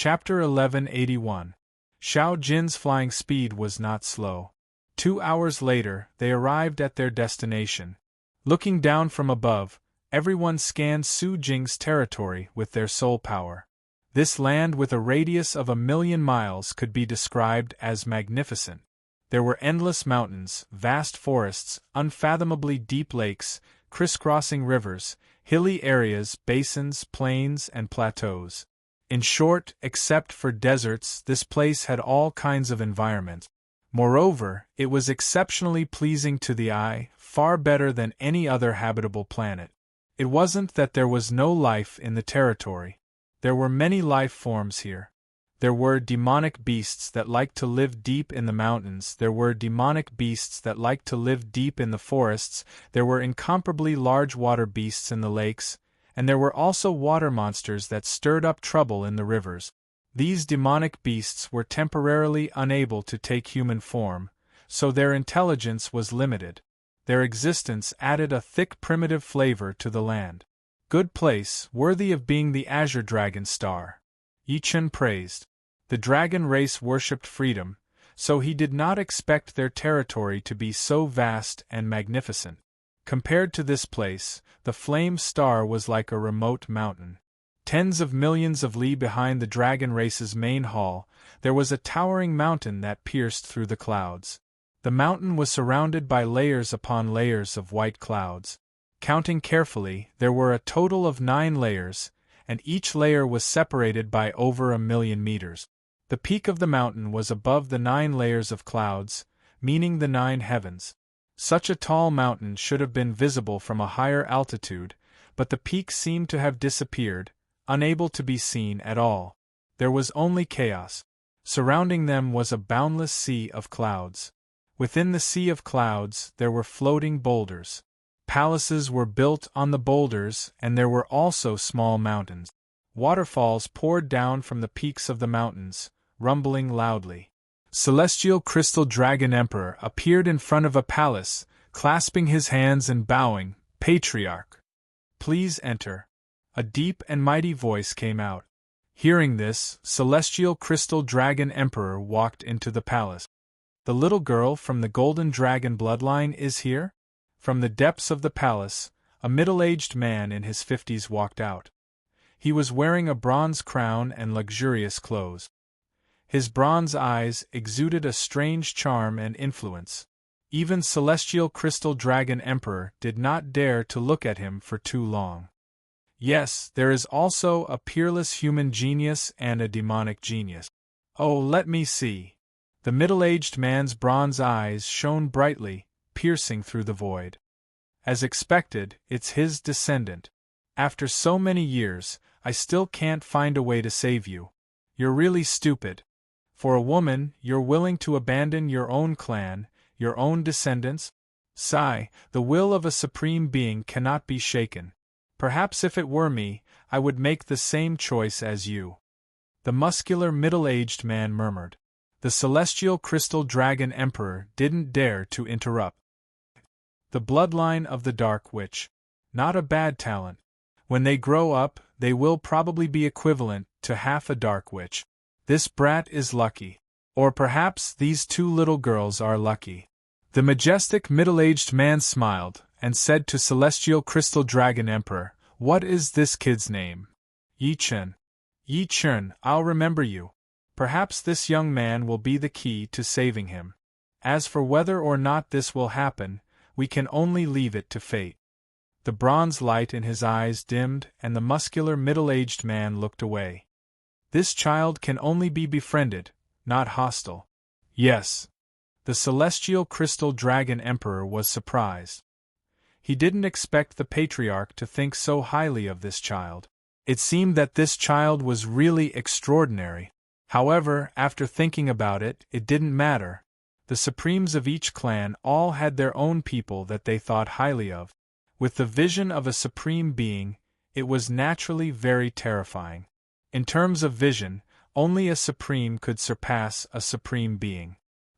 Chapter 1181. Xiao Jin's flying speed was not slow. 2 hours later, they arrived at their destination. Looking down from above, everyone scanned Su Jing's territory with their soul power. This land with a radius of 1,000,000 miles could be described as magnificent. There were endless mountains, vast forests, unfathomably deep lakes, crisscrossing rivers, hilly areas, basins, plains, and plateaus. In short, except for deserts, this place had all kinds of environment. Moreover, it was exceptionally pleasing to the eye, far better than any other habitable planet. It wasn't that there was no life in the territory. There were many life forms here. There were demonic beasts that liked to live deep in the mountains, there were demonic beasts that liked to live deep in the forests, there were incomparably large water beasts in the lakes, and there were also water monsters that stirred up trouble in the rivers. These demonic beasts were temporarily unable to take human form, so their intelligence was limited. Their existence added a thick primitive flavor to the land. Good place, worthy of being the Azure Dragon Star. Yi Chen praised. The dragon race worshipped freedom, so he did not expect their territory to be so vast and magnificent. Compared to this place, the Flame Star was like a remote mountain. Tens of millions of li behind the dragon race's main hall, there was a towering mountain that pierced through the clouds. The mountain was surrounded by layers upon layers of white clouds. Counting carefully, there were a total of 9 layers, and each layer was separated by over 1,000,000 meters. The peak of the mountain was above the 9 layers of clouds, meaning the 9 heavens. Such a tall mountain should have been visible from a higher altitude, but the peak seemed to have disappeared, unable to be seen at all. There was only chaos. Surrounding them was a boundless sea of clouds. Within the sea of clouds, there were floating boulders. Palaces were built on the boulders, and there were also small mountains. Waterfalls poured down from the peaks of the mountains, rumbling loudly. Celestial Crystal Dragon Emperor appeared in front of a palace, clasping his hands and bowing. "Patriarch, please enter." A deep and mighty voice came out. Hearing this, Celestial Crystal Dragon Emperor walked into the palace. "The little girl from the Golden Dragon bloodline is here?" From the depths of the palace, a middle-aged man in his 50s walked out. He was wearing a bronze crown and luxurious clothes. His bronze eyes exuded a strange charm and influence. Even Celestial Crystal Dragon Emperor did not dare to look at him for too long. Yes, there is also a peerless human genius and a demonic genius. Oh, let me see. The middle-aged man's bronze eyes shone brightly, piercing through the void. As expected, it's his descendant. After so many years, I still can't find a way to save you. You're really stupid. For a woman, you're willing to abandon your own clan, your own descendants? Sigh, the will of a supreme being cannot be shaken. Perhaps if it were me, I would make the same choice as you. The muscular middle-aged man murmured. The Celestial Crystal Dragon Emperor didn't dare to interrupt. The bloodline of the Dark Witch. Not a bad talent. When they grow up, they will probably be equivalent to half a Dark Witch. This brat is lucky. Or perhaps these 2 little girls are lucky. The majestic middle-aged man smiled, and said to Celestial Crystal Dragon Emperor, "What is this kid's name?" "Yi Chen." "Yi Chen, I'll remember you. Perhaps this young man will be the key to saving him. As for whether or not this will happen, we can only leave it to fate." The bronze light in his eyes dimmed, and the muscular middle-aged man looked away. This child can only be befriended, not hostile. Yes. The Celestial Crystal Dragon Emperor was surprised. He didn't expect the Patriarch to think so highly of this child. It seemed that this child was really extraordinary. However, after thinking about it, it didn't matter. The supremes of each clan all had their own people that they thought highly of. With the vision of a supreme being, it was naturally very terrifying. In terms of vision, only a supreme could surpass a supreme being.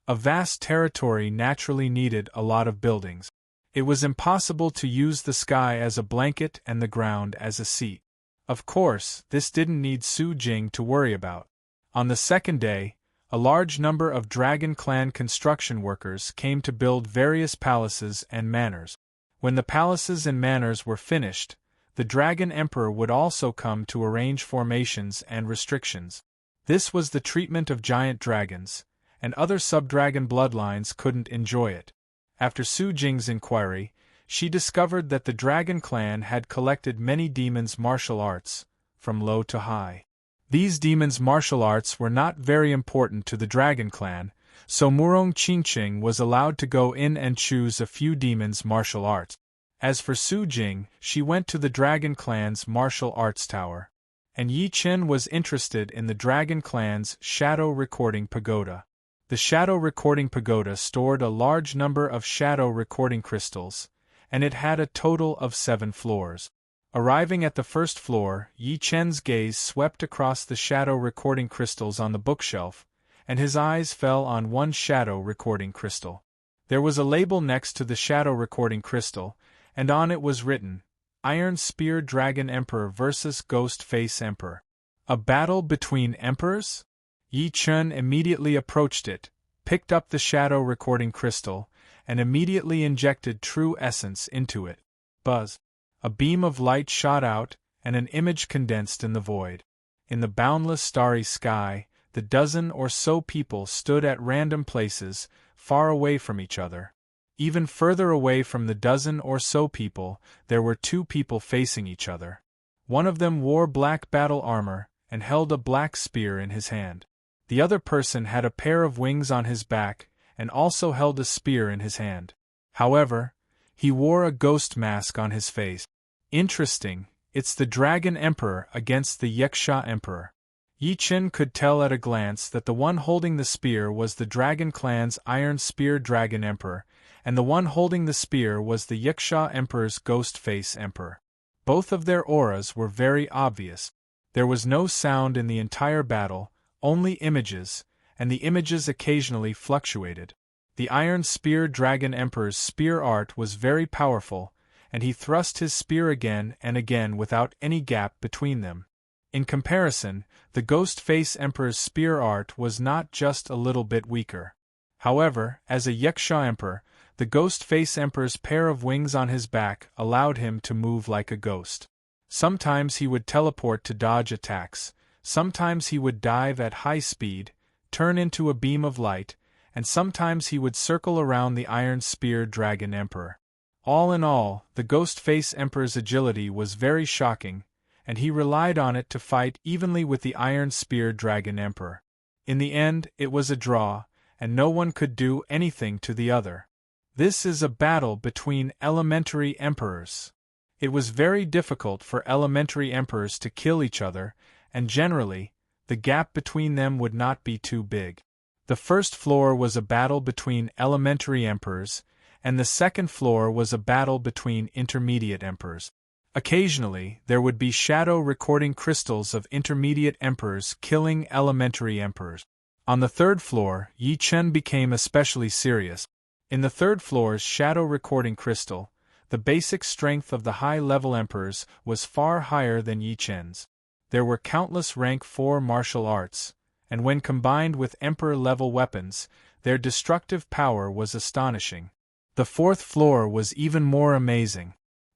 A vast territory naturally needed a lot of buildings. It was impossible to use the sky as a blanket and the ground as a seat. Of course, this didn't need Su Jing to worry about. On the second day, a large number of Dragon Clan construction workers came to build various palaces and manors. When the palaces and manors were finished, the Dragon Emperor would also come to arrange formations and restrictions. This was the treatment of giant dragons, and other sub-dragon bloodlines couldn't enjoy it. After Su Jing's inquiry, she discovered that the Dragon Clan had collected many demons' martial arts, from low to high. These demons' martial arts were not very important to the Dragon Clan, so Murong Qingqing was allowed to go in and choose a few demons' martial arts. As for Su Jing, she went to the Dragon Clan's martial arts tower. And Yi Chen was interested in the Dragon Clan's Shadow Recording Pagoda. The Shadow Recording Pagoda stored a large number of shadow recording crystals, and it had a total of 7 floors. Arriving at the first floor, Yi Chen's gaze swept across the shadow recording crystals on the bookshelf, and his eyes fell on one shadow recording crystal. There was a label next to the shadow recording crystal, and on it was written, Iron Spear Dragon Emperor vs. Ghost Face Emperor. A battle between emperors? Yi Chen immediately approached it, picked up the shadow recording crystal, and immediately injected true essence into it. Buzz. A beam of light shot out, and an image condensed in the void. In the boundless starry sky, the dozen or so people stood at random places, far away from each other. Even further away from the dozen or so people, there were 2 people facing each other. One of them wore black battle armor, and held a black spear in his hand. The other person had a pair of wings on his back, and also held a spear in his hand. However, he wore a ghost mask on his face. Interesting, it's the Dragon Emperor against the Yaksha Emperor. Yi Chen could tell at a glance that the one holding the spear was the Dragon Clan's Iron Spear Dragon Emperor, and the one holding the spear was the Yaksha Emperor's Ghost Face Emperor. Both of their auras were very obvious. There was no sound in the entire battle, only images, and the images occasionally fluctuated. The Iron Spear Dragon Emperor's spear art was very powerful, and he thrust his spear again and again without any gap between them. In comparison, the Ghost Face Emperor's spear art was not just a little bit weaker. However, as a Yaksha Emperor, the Ghost Face Emperor's pair of wings on his back allowed him to move like a ghost. Sometimes he would teleport to dodge attacks, sometimes he would dive at high speed, turn into a beam of light, and sometimes he would circle around the Iron Spear Dragon Emperor. All in all, the Ghost Face Emperor's agility was very shocking, and he relied on it to fight evenly with the Iron Spear Dragon Emperor. In the end, it was a draw, and no one could do anything to the other. This is a battle between elementary emperors. It was very difficult for elementary emperors to kill each other, and generally, the gap between them would not be too big. The first floor was a battle between elementary emperors, and the second floor was a battle between intermediate emperors. Occasionally, there would be shadow recording crystals of intermediate emperors killing elementary emperors. On the third floor, Yi Chen became especially serious. In the third floor's shadow recording crystal, the basic strength of the high-level emperors was far higher than Yi Chen's. There were countless rank 4 martial arts, and when combined with emperor-level weapons, their destructive power was astonishing. The fourth floor was even more amazing.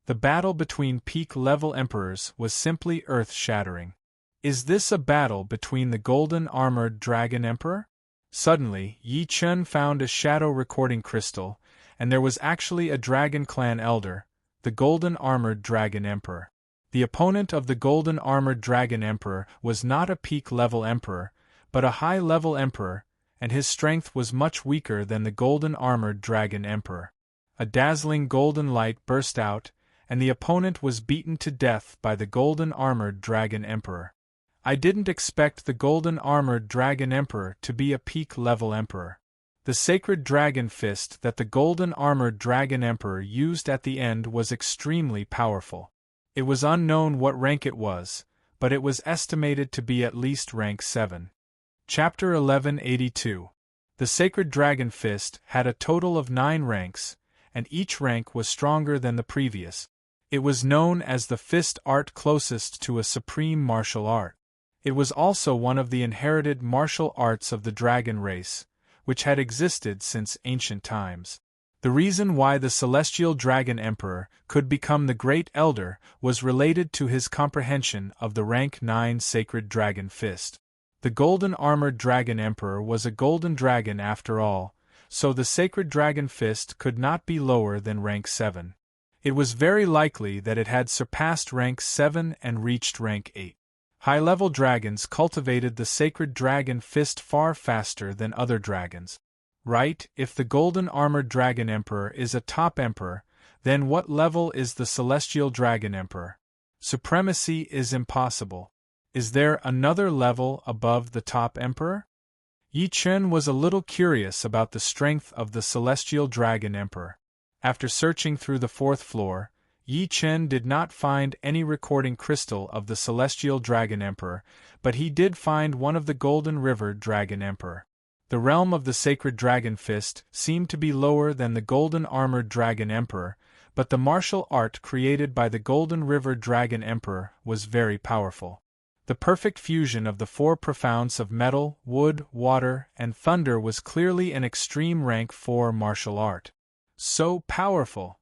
The battle between peak-level emperors was simply earth-shattering. Is this a battle between the golden-armored Dragon Emperor? Suddenly, Yi Chen found a shadow recording crystal, and there was actually a Dragon Clan elder, the golden-armored Dragon Emperor. The opponent of the golden-armored Dragon Emperor was not a peak-level emperor, but a high-level emperor, and his strength was much weaker than the golden-armored Dragon Emperor. A dazzling golden light burst out, and the opponent was beaten to death by the golden-armored Dragon Emperor. I didn't expect the golden-armored Dragon Emperor to be a peak-level emperor. The sacred dragon fist that the golden-armored Dragon Emperor used at the end was extremely powerful. It was unknown what rank it was, but it was estimated to be at least rank 7. Chapter 1182. The Sacred Dragon Fist had a total of 9 ranks, and each rank was stronger than the previous. It was known as the fist art closest to a supreme martial art. It was also one of the inherited martial arts of the dragon race, which had existed since ancient times. The reason why the celestial dragon emperor could become the Great Elder was related to his comprehension of the rank 9 sacred dragon fist. The golden-armored dragon emperor was a golden dragon after all, so the sacred dragon fist could not be lower than rank 7. It was very likely that it had surpassed rank 7 and reached rank 8. High-level dragons cultivated the sacred dragon fist far faster than other dragons. Right, if the golden-armored dragon emperor is a top emperor, then what level is the celestial dragon emperor? Supremacy is impossible. Is there another level above the top emperor? Yi Chen was a little curious about the strength of the celestial dragon emperor. After searching through the 4th floor, Yi Chen did not find any recording crystal of the celestial dragon emperor, but he did find one of the golden river dragon emperor. The realm of the sacred dragon fist seemed to be lower than the golden-armored dragon emperor, but the martial art created by the golden river dragon emperor was very powerful. The perfect fusion of the 4 profounds of metal, wood, water, and thunder was clearly an extreme rank 4 martial art. So powerful!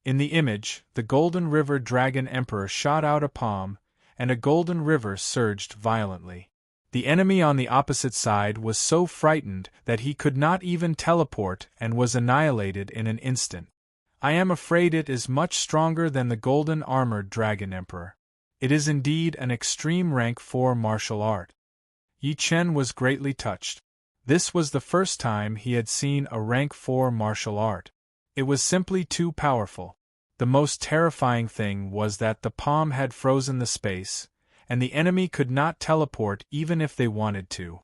In the image, the golden river dragon emperor shot out a palm, and a golden river surged violently. The enemy on the opposite side was so frightened that he could not even teleport and was annihilated in an instant. I am afraid it is much stronger than the golden-armored dragon emperor. It is indeed an extreme rank 4 martial art. Yi Chen was greatly touched. This was the first time he had seen a rank 4 martial art. It was simply too powerful. The most terrifying thing was that the palm had frozen the space, and the enemy could not teleport even if they wanted to.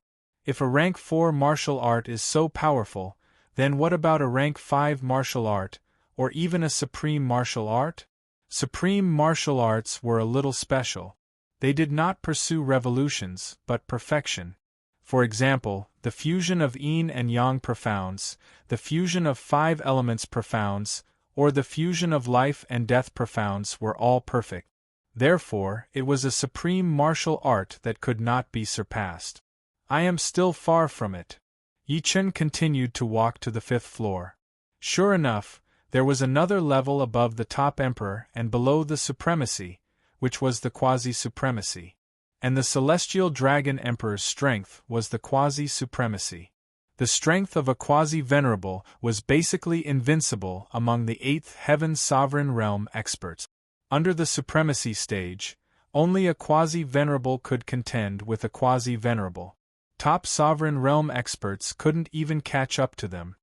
If a rank 4 martial art is so powerful, then what about a rank 5 martial art, or even a supreme martial art? Supreme martial arts were a little special. They did not pursue revolutions, but perfection. For example, the fusion of yin and yang profounds, the fusion of 5 elements profounds, or the fusion of life and death profounds were all perfect. Therefore, it was a supreme martial art that could not be surpassed. I am still far from it. Yi Chen continued to walk to the 5th floor. Sure enough, there was another level above the top emperor and below the supremacy, which was the quasi-supremacy. And the celestial dragon emperor's strength was the quasi-supremacy. The strength of a quasi-venerable was basically invincible among the 8th heaven sovereign realm experts. Under the supremacy stage, only a quasi-venerable could contend with a quasi-venerable. Top sovereign realm experts couldn't even catch up to them.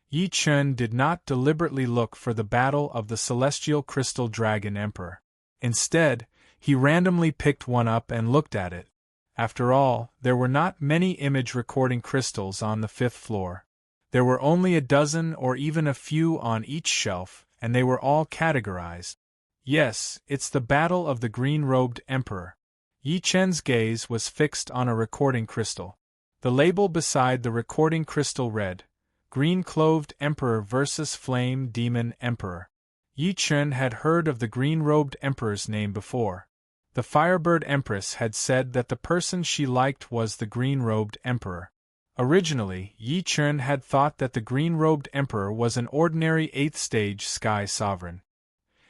Yi Chen did not deliberately look for the battle of the celestial crystal dragon emperor. Instead, he randomly picked one up and looked at it. After all, there were not many image recording crystals on the 5th floor. There were only a dozen or even a few on each shelf, and they were all categorized. Yes, it's the battle of the green-robed emperor. Yi Chen's gaze was fixed on a recording crystal. The label beside the recording crystal read, Green-Clothed Emperor vs. Flame Demon Emperor. Yi Chen had heard of the green-robed emperor's name before. The Firebird Empress had said that the person she liked was the green-robed emperor. Originally, Yi Chen had thought that the green-robed emperor was an ordinary 8th-stage sky sovereign.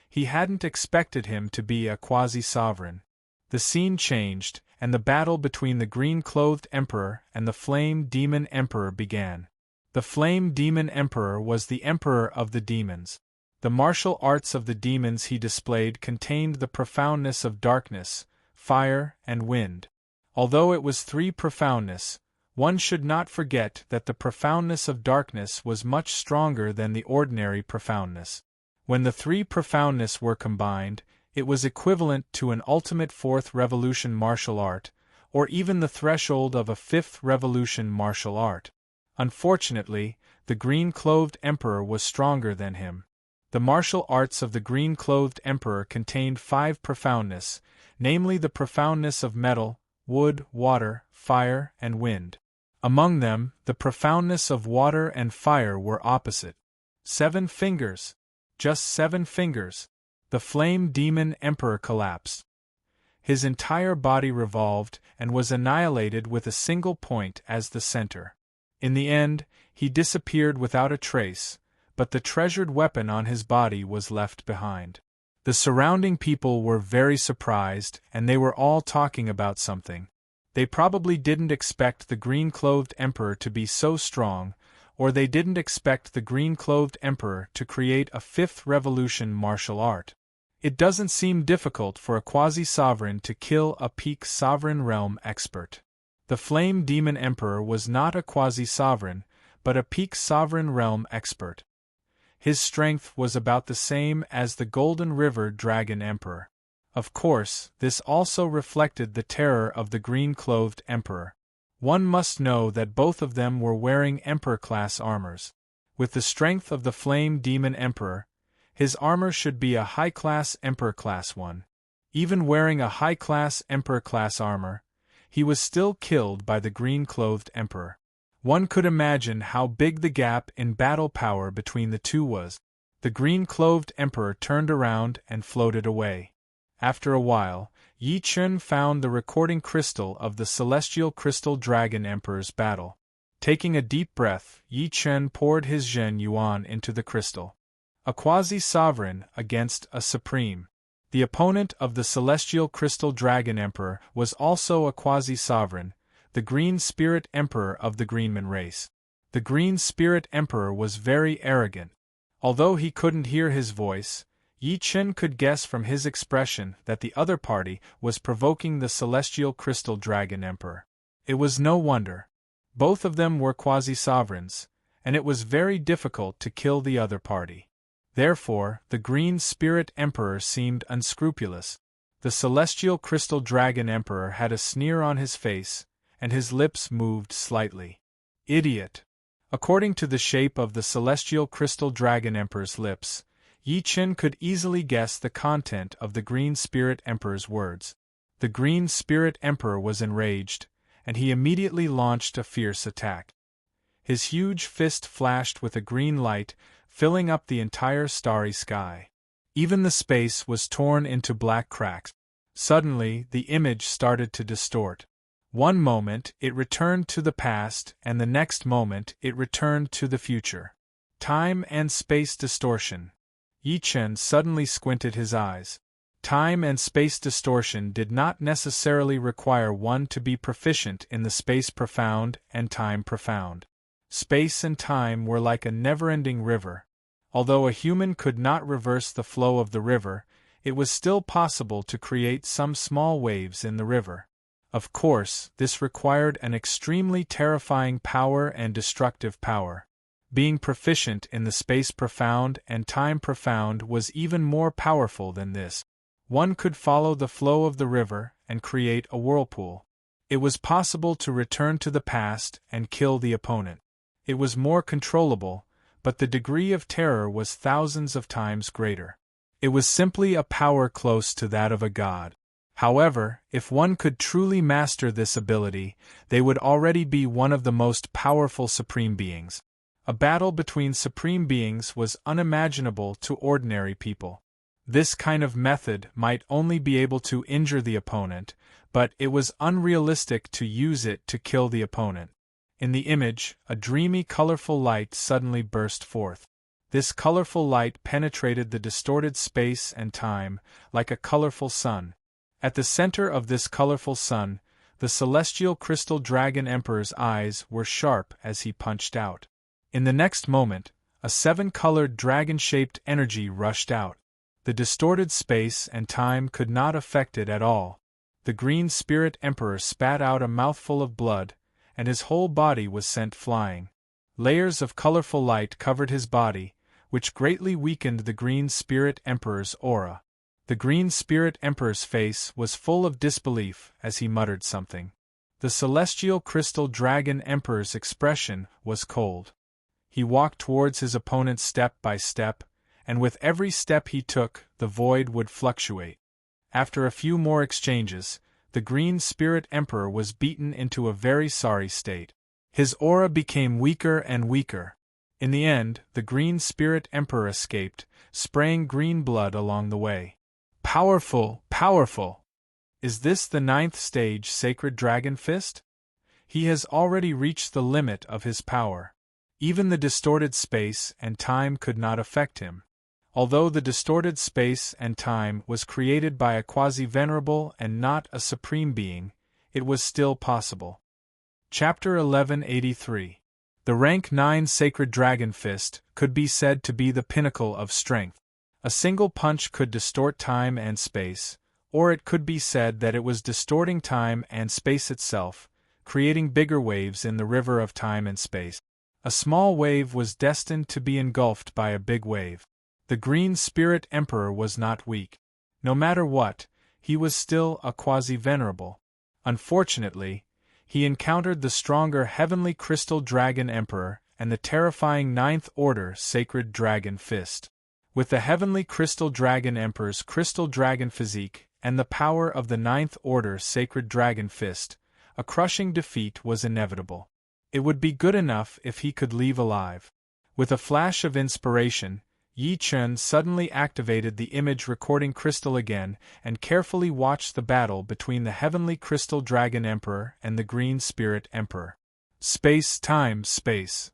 He hadn't expected him to be a quasi-sovereign. The scene changed, and the battle between the green-clothed emperor and the flame demon emperor began. The flame demon emperor was the emperor of the demons. The martial arts of the demons he displayed contained the profoundness of darkness, fire, and wind. Although it was 3 profoundness, one should not forget that the profoundness of darkness was much stronger than the ordinary profoundness. When the 3 profoundness were combined, it was equivalent to an ultimate 4th revolution martial art, or even the threshold of a 5th revolution martial art. Unfortunately, the green-clothed emperor was stronger than him. The martial arts of the green-clothed emperor contained 5 profoundness, namely the profoundness of metal, wood, water, fire, and wind. Among them, the profoundness of water and fire were opposite. 7 fingers. Just 7 fingers. The flame demon emperor collapsed. His entire body revolved and was annihilated with a single point as the center. In the end, he disappeared without a trace, but the treasured weapon on his body was left behind. The surrounding people were very surprised, and they were all talking about something. They probably didn't expect the green-clothed emperor to be so strong, or they didn't expect the green-clothed emperor to create a fifth revolution martial art. It doesn't seem difficult for a quasi-sovereign to kill a peak sovereign realm expert. The Flame Demon Emperor was not a quasi-sovereign, but a peak sovereign realm expert. His strength was about the same as the Golden River Dragon Emperor. Of course, this also reflected the terror of the green-clothed emperor. One must know that both of them were wearing Emperor-class armors. With the strength of the Flame Demon Emperor, his armor should be a high-class Emperor-class one. Even wearing a high-class Emperor-class armor, he was still killed by the green-clothed emperor. One could imagine how big the gap in battle power between the two was. The green-clothed emperor turned around and floated away. After a while, Yi Chun found the recording crystal of the Celestial Crystal Dragon Emperor's battle. Taking a deep breath, Yi Chun poured his Zhen Yuan into the crystal. A quasi-sovereign against a supreme. The opponent of the Celestial Crystal Dragon Emperor was also a quasi-sovereign, the Green Spirit Emperor of the Greenman race. The Green Spirit Emperor was very arrogant. Although he couldn't hear his voice, Yi Chun could guess from his expression that the other party was provoking the Celestial Crystal Dragon Emperor. It was no wonder. Both of them were quasi-sovereigns, and it was very difficult to kill the other party. Therefore, the Green Spirit Emperor seemed unscrupulous. The Celestial Crystal Dragon Emperor had a sneer on his face, and his lips moved slightly. Idiot! According to the shape of the Celestial Crystal Dragon Emperor's lips, Yi Chun could easily guess the content of the Green Spirit Emperor's words. The Green Spirit Emperor was enraged, and he immediately launched a fierce attack. His huge fist flashed with a green light, filling up the entire starry sky. Even the space was torn into black cracks. Suddenly, the image started to distort. One moment, it returned to the past, and the next moment, it returned to the future. Time and space distortion. Yi Chun suddenly squinted his eyes. Time and space distortion did not necessarily require one to be proficient in the space profound and time profound. Space and time were like a never-ending river. Although a human could not reverse the flow of the river, it was still possible to create some small waves in the river. Of course, this required an extremely terrifying power and destructive power. Being proficient in the space profound and time profound was even more powerful than this. One could follow the flow of the river and create a whirlpool. It was possible to return to the past and kill the opponent. It was more controllable, but the degree of terror was thousands of times greater. It was simply a power close to that of a god. However, if one could truly master this ability, they would already be one of the most powerful supreme beings. A battle between supreme beings was unimaginable to ordinary people. This kind of method might only be able to injure the opponent, but it was unrealistic to use it to kill the opponent. In the image, a dreamy, colorful light suddenly burst forth. This colorful light penetrated the distorted space and time, like a colorful sun. At the center of this colorful sun, the Celestial Crystal Dragon Emperor's eyes were sharp as he punched out. In the next moment, a seven-colored dragon-shaped energy rushed out. The distorted space and time could not affect it at all. The Green Spirit Emperor spat out a mouthful of blood, and his whole body was sent flying. Layers of colorful light covered his body, which greatly weakened the Green Spirit Emperor's aura. The Green Spirit Emperor's face was full of disbelief as he muttered something. The Celestial Crystal Dragon Emperor's expression was cold. He walked towards his opponent step by step, and with every step he took, the void would fluctuate. After a few more exchanges, the Green Spirit Emperor was beaten into a very sorry state. His aura became weaker and weaker. In the end, the Green Spirit Emperor escaped, spraying green blood along the way. Powerful, powerful! Is this the 9th stage Sacred Dragon Fist? He has already reached the limit of his power. Even the distorted space and time could not affect him. Although the distorted space and time was created by a quasi-venerable and not a supreme being, it was still possible. Chapter 1183. The rank 9 Sacred Dragon Fist could be said to be the pinnacle of strength. A single punch could distort time and space, or it could be said that it was distorting time and space itself, creating bigger waves in the river of time and space. A small wave was destined to be engulfed by a big wave. The Green Spirit Emperor was not weak. No matter what, he was still a quasi-venerable. Unfortunately, he encountered the stronger Heavenly Crystal Dragon Emperor and the terrifying 9th Order Sacred Dragon Fist. With the Heavenly Crystal Dragon Emperor's Crystal Dragon physique and the power of the 9th Order Sacred Dragon Fist, a crushing defeat was inevitable. It would be good enough if he could leave alive. With a flash of inspiration, Yi Chen suddenly activated the image recording crystal again and carefully watched the battle between the Heavenly Crystal Dragon Emperor and the Green Spirit Emperor. Space, time, space.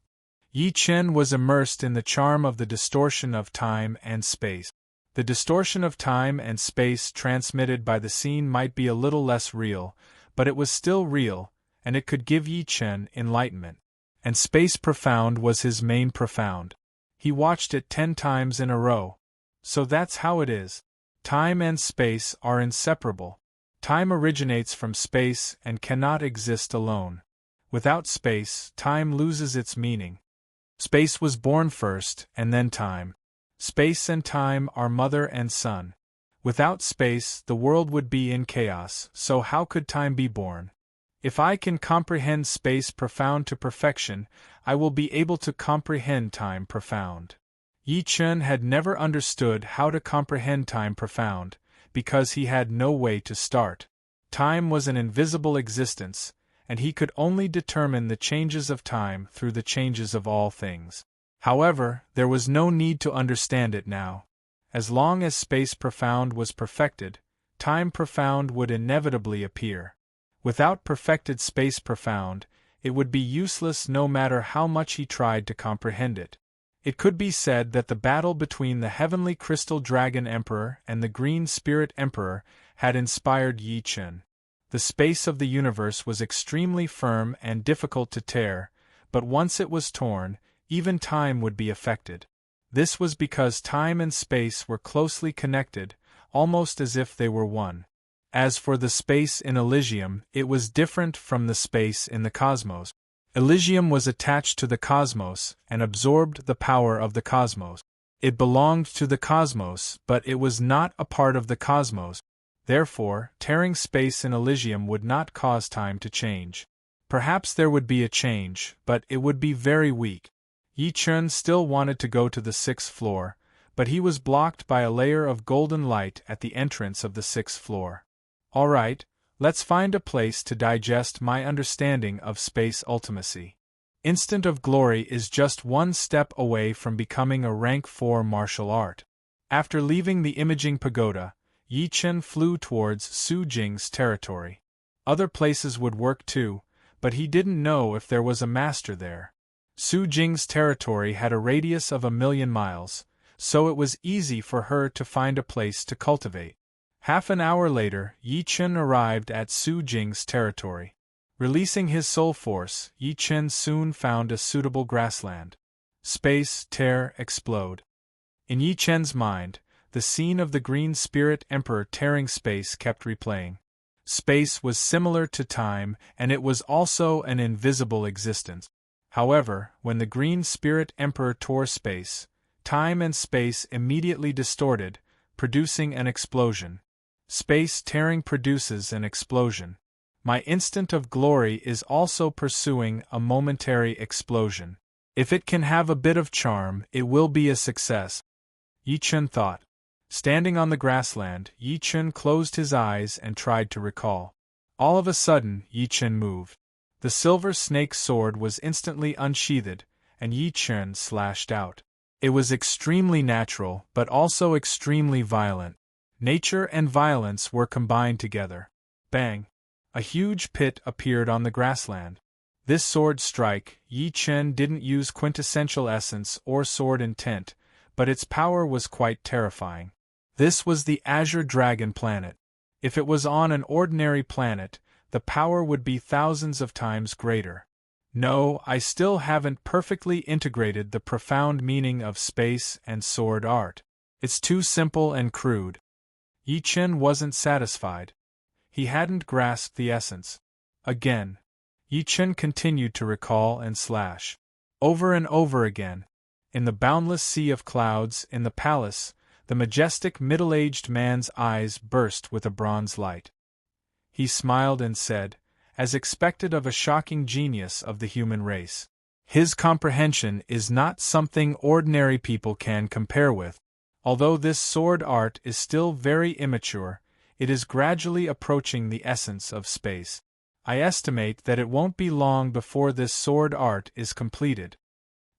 Yi Chen was immersed in the charm of the distortion of time and space. The distortion of time and space transmitted by the scene might be a little less real, but it was still real, and it could give Yi Chen enlightenment. And Space Profound was his main profound. He watched it 10 times in a row. So that's how it is. Time and space are inseparable. Time originates from space and cannot exist alone. Without space, time loses its meaning. Space was born first, and then time. Space and time are mother and son. Without space, the world would be in chaos, so how could time be born? If I can comprehend space profound to perfection, I will be able to comprehend time profound. Yi Chen had never understood how to comprehend time profound, because he had no way to start. Time was an invisible existence, and he could only determine the changes of time through the changes of all things. However, there was no need to understand it now. As long as space profound was perfected, time profound would inevitably appear. Without perfected space profound, it would be useless no matter how much he tried to comprehend it. It could be said that the battle between the Heavenly Crystal Dragon Emperor and the Green Spirit Emperor had inspired Yi Chen. The space of the universe was extremely firm and difficult to tear, but once it was torn, even time would be affected. This was because time and space were closely connected, almost as if they were one. As for the space in Elysium, it was different from the space in the cosmos. Elysium was attached to the cosmos and absorbed the power of the cosmos. It belonged to the cosmos, but it was not a part of the cosmos. Therefore, tearing space in Elysium would not cause time to change. Perhaps there would be a change, but it would be very weak. Yi Chen still wanted to go to the 6th floor, but he was blocked by a layer of golden light at the entrance of the 6th floor. All right, let's find a place to digest my understanding of space ultimacy. Instant of Glory is just one step away from becoming a rank 4 martial art. After leaving the Imaging Pagoda, Yi Chen flew towards Su Jing's territory. Other places would work too, but he didn't know if there was a master there. Su Jing's territory had a radius of 1,000,000 miles, so it was easy for her to find a place to cultivate. Half an hour later, Yi Chen arrived at Su Jing's territory. Releasing his soul force, Yi Chen soon found a suitable grassland. Space, tear, explode. In Yi Chen's mind, the scene of the Green Spirit Emperor tearing space kept replaying. Space was similar to time, and it was also an invisible existence. However, when the Green Spirit Emperor tore space, time and space immediately distorted, producing an explosion. Space tearing produces an explosion. My instant of glory is also pursuing a momentary explosion. If it can have a bit of charm, it will be a success. Yi Chen thought. Standing on the grassland, Yi Chen closed his eyes and tried to recall. All of a sudden, Yi Chen moved. The silver snake sword was instantly unsheathed, and Yi Chen slashed out. It was extremely natural, but also extremely violent. Nature and violence were combined together. Bang! A huge pit appeared on the grassland. This sword strike, Yi Chen didn't use quintessential essence or sword intent, but its power was quite terrifying. This was the Azure Dragon planet. If it was on an ordinary planet, the power would be thousands of times greater. No, I still haven't perfectly integrated the profound meaning of space and sword art. It's too simple and crude. Yi Chen wasn't satisfied. He hadn't grasped the essence. Again. Yi Chen continued to recall and slash. Over and over again. In the boundless sea of clouds, in the palace, the majestic middle-aged man's eyes burst with a bronze light. He smiled and said, as expected of a shocking genius of the human race, "His comprehension is not something ordinary people can compare with. Although this sword art is still very immature, it is gradually approaching the essence of space. I estimate that it won't be long before this sword art is completed.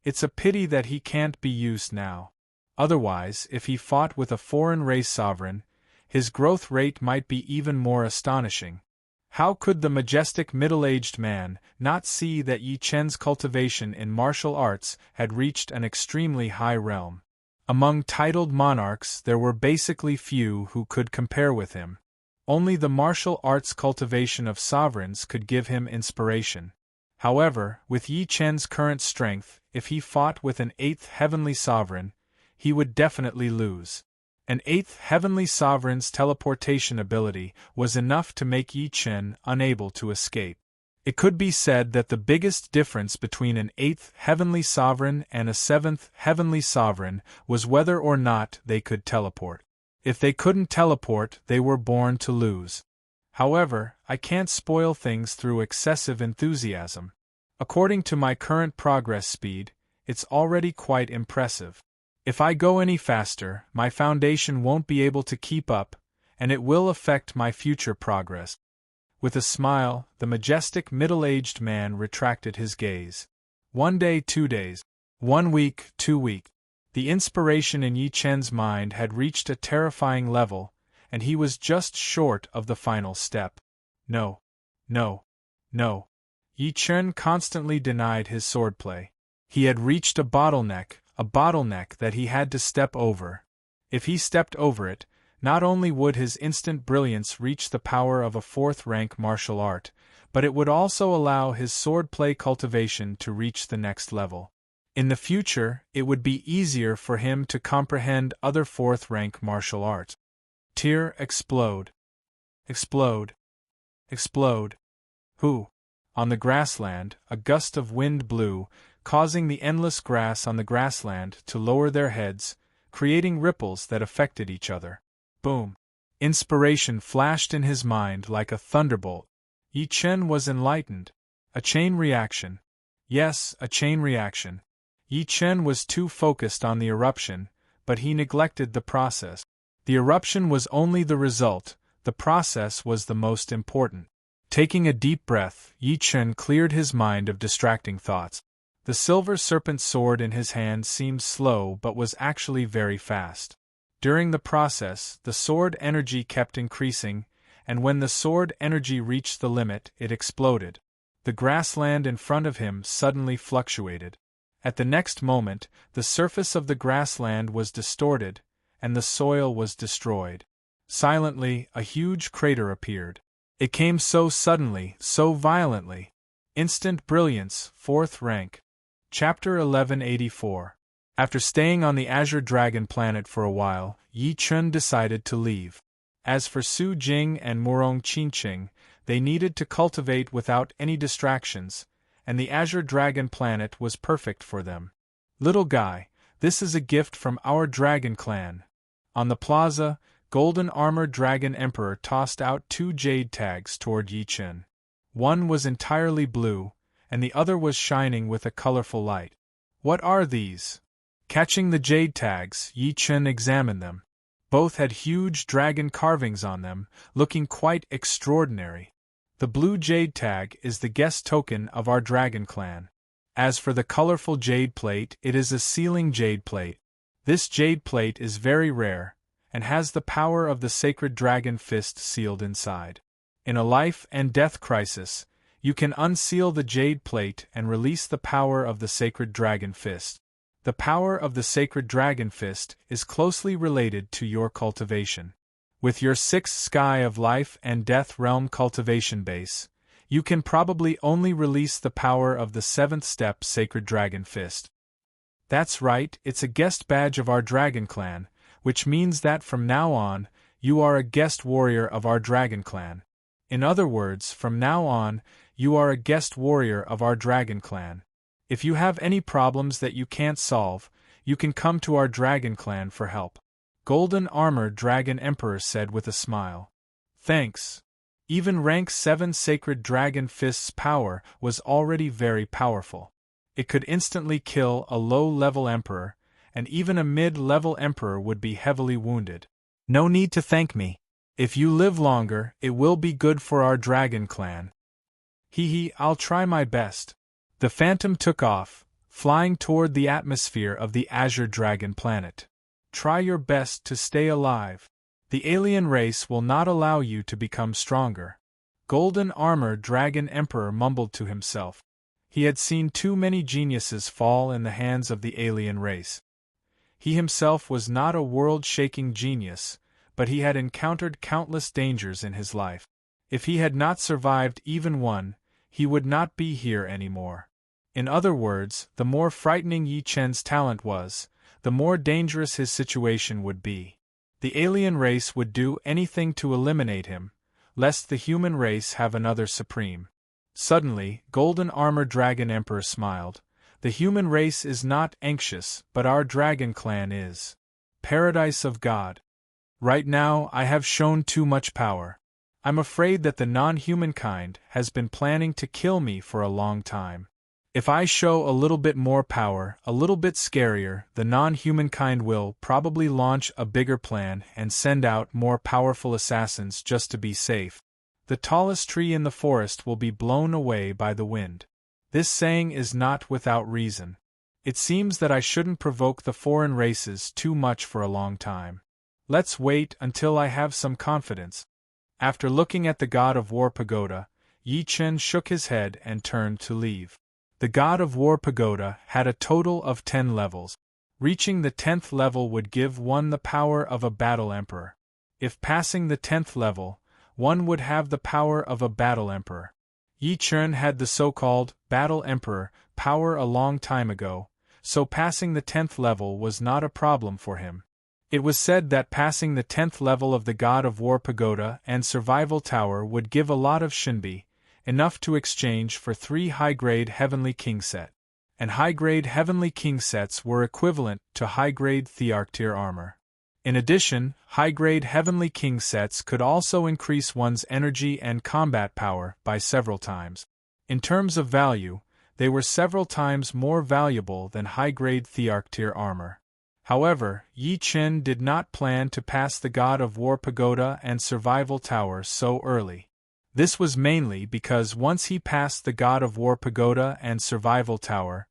It's a pity that he can't be used now. Otherwise, if he fought with a foreign race sovereign, his growth rate might be even more astonishing." How could the majestic middle-aged man not see that Yi Chen's cultivation in martial arts had reached an extremely high realm? Among titled monarchs there were basically few who could compare with him. Only the martial arts cultivation of sovereigns could give him inspiration. However, with Yi Chen's current strength, if he fought with an 8th heavenly sovereign, he would definitely lose. An 8th heavenly sovereign's teleportation ability was enough to make Yi Chen unable to escape. It could be said that the biggest difference between an 8th heavenly sovereign and a 7th heavenly sovereign was whether or not they could teleport. If they couldn't teleport, they were born to lose. However, I can't spoil things through excessive enthusiasm. According to my current progress speed, it's already quite impressive. If I go any faster, my foundation won't be able to keep up, and it will affect my future progress. With a smile, the majestic middle-aged man retracted his gaze. 1 day, 2 days. 1 week, 2 weeks. The inspiration in Yi Chen's mind had reached a terrifying level, and he was just short of the final step. No. No. No. Yi Chen constantly denied his swordplay. He had reached a bottleneck that he had to step over. If he stepped over it, not only would his instant brilliance reach the power of a 4th-rank martial art, but it would also allow his swordplay cultivation to reach the next level. In the future, it would be easier for him to comprehend other 4th-rank martial arts. Tear explode. Explode. Explode. Who? On the grassland, a gust of wind blew, causing the endless grass on the grassland to lower their heads, creating ripples that affected each other. Boom! Inspiration flashed in his mind like a thunderbolt. Yi Chen was enlightened. A chain reaction. Yes, a chain reaction. Yi Chen was too focused on the eruption, but he neglected the process. The eruption was only the result, the process was the most important. Taking a deep breath, Yi Chen cleared his mind of distracting thoughts. The silver serpent sword in his hand seemed slow but was actually very fast. During the process, the sword energy kept increasing, and when the sword energy reached the limit, it exploded. The grassland in front of him suddenly fluctuated. At the next moment, the surface of the grassland was distorted, and the soil was destroyed. Silently, a huge crater appeared. It came so suddenly, so violently. Instant brilliance, 4th rank. Chapter 1184. After staying on the Azure Dragon planet for a while, Yi Chen decided to leave. As for Su Jing and Murong Qinqing, they needed to cultivate without any distractions, and the Azure Dragon planet was perfect for them. "Little guy, this is a gift from our dragon clan." On the plaza, Golden Armor Dragon Emperor tossed out 2 jade tags toward Yi Chen. One was entirely blue, and the other was shining with a colorful light. "What are these?" Catching the jade tags, Yi Chen examined them. Both had huge dragon carvings on them, looking quite extraordinary. The blue jade tag is the guest token of our dragon clan. As for the colorful jade plate, it is a sealing jade plate. This jade plate is very rare, and has the power of the sacred dragon fist sealed inside. In a life and death crisis, you can unseal the jade plate and release the power of the sacred dragon fist. The power of the sacred dragon fist is closely related to your cultivation. With your sixth sky of life and death realm cultivation base, you can probably only release the power of the seventh step sacred dragon fist. That's right, it's a guest badge of our dragon clan, which means that from now on, you are a guest warrior of our dragon clan. In other words, from now on, you are a guest warrior of our dragon clan. If you have any problems that you can't solve, you can come to our dragon clan for help. Golden Armor Dragon Emperor said with a smile. Thanks. Even rank 7 Sacred Dragon Fist's power was already very powerful. It could instantly kill a low-level emperor, and even a mid-level emperor would be heavily wounded. No need to thank me. If you live longer, it will be good for our dragon clan. I'll try my best. The Phantom took off, flying toward the atmosphere of the Azure Dragon planet. Try your best to stay alive. The alien race will not allow you to become stronger. Golden Armor Dragon Emperor mumbled to himself. He had seen too many geniuses fall in the hands of the alien race. He himself was not a world-shaking genius, but he had encountered countless dangers in his life. If he had not survived even one, he would not be here anymore. In other words, the more frightening Yi Chen's talent was, the more dangerous his situation would be. The alien race would do anything to eliminate him, lest the human race have another supreme. Suddenly, Golden Armor Dragon Emperor smiled. The human race is not anxious, but our dragon clan is. Paradise of God. Right now, I have shown too much power. I'm afraid that the non-human kind has been planning to kill me for a long time. If I show a little bit more power, a little bit scarier, the non-human kind will probably launch a bigger plan and send out more powerful assassins just to be safe. The tallest tree in the forest will be blown away by the wind. This saying is not without reason. It seems that I shouldn't provoke the foreign races too much for a long time. Let's wait until I have some confidence. After looking at the God of War pagoda, Yi Chen shook his head and turned to leave. The God of War pagoda had a total of 10 levels. Reaching the 10th level would give one the power of a battle emperor. If passing the 10th level, one would have the power of a battle emperor. Yi Chen had the so-called battle emperor power a long time ago, so passing the 10th level was not a problem for him. It was said that passing the 10th level of the God of War pagoda and survival tower would give a lot of shinbi, enough to exchange for 3 high-grade Heavenly King set. And high-grade Heavenly King sets were equivalent to high-grade Thearctier armor. In addition, high-grade Heavenly King sets could also increase one's energy and combat power by several times. In terms of value, they were several times more valuable than high-grade Thearctier armor. However, Yi Chen did not plan to pass the God of War pagoda and survival tower so early. This was mainly because once he passed the God of War pagoda and survival tower,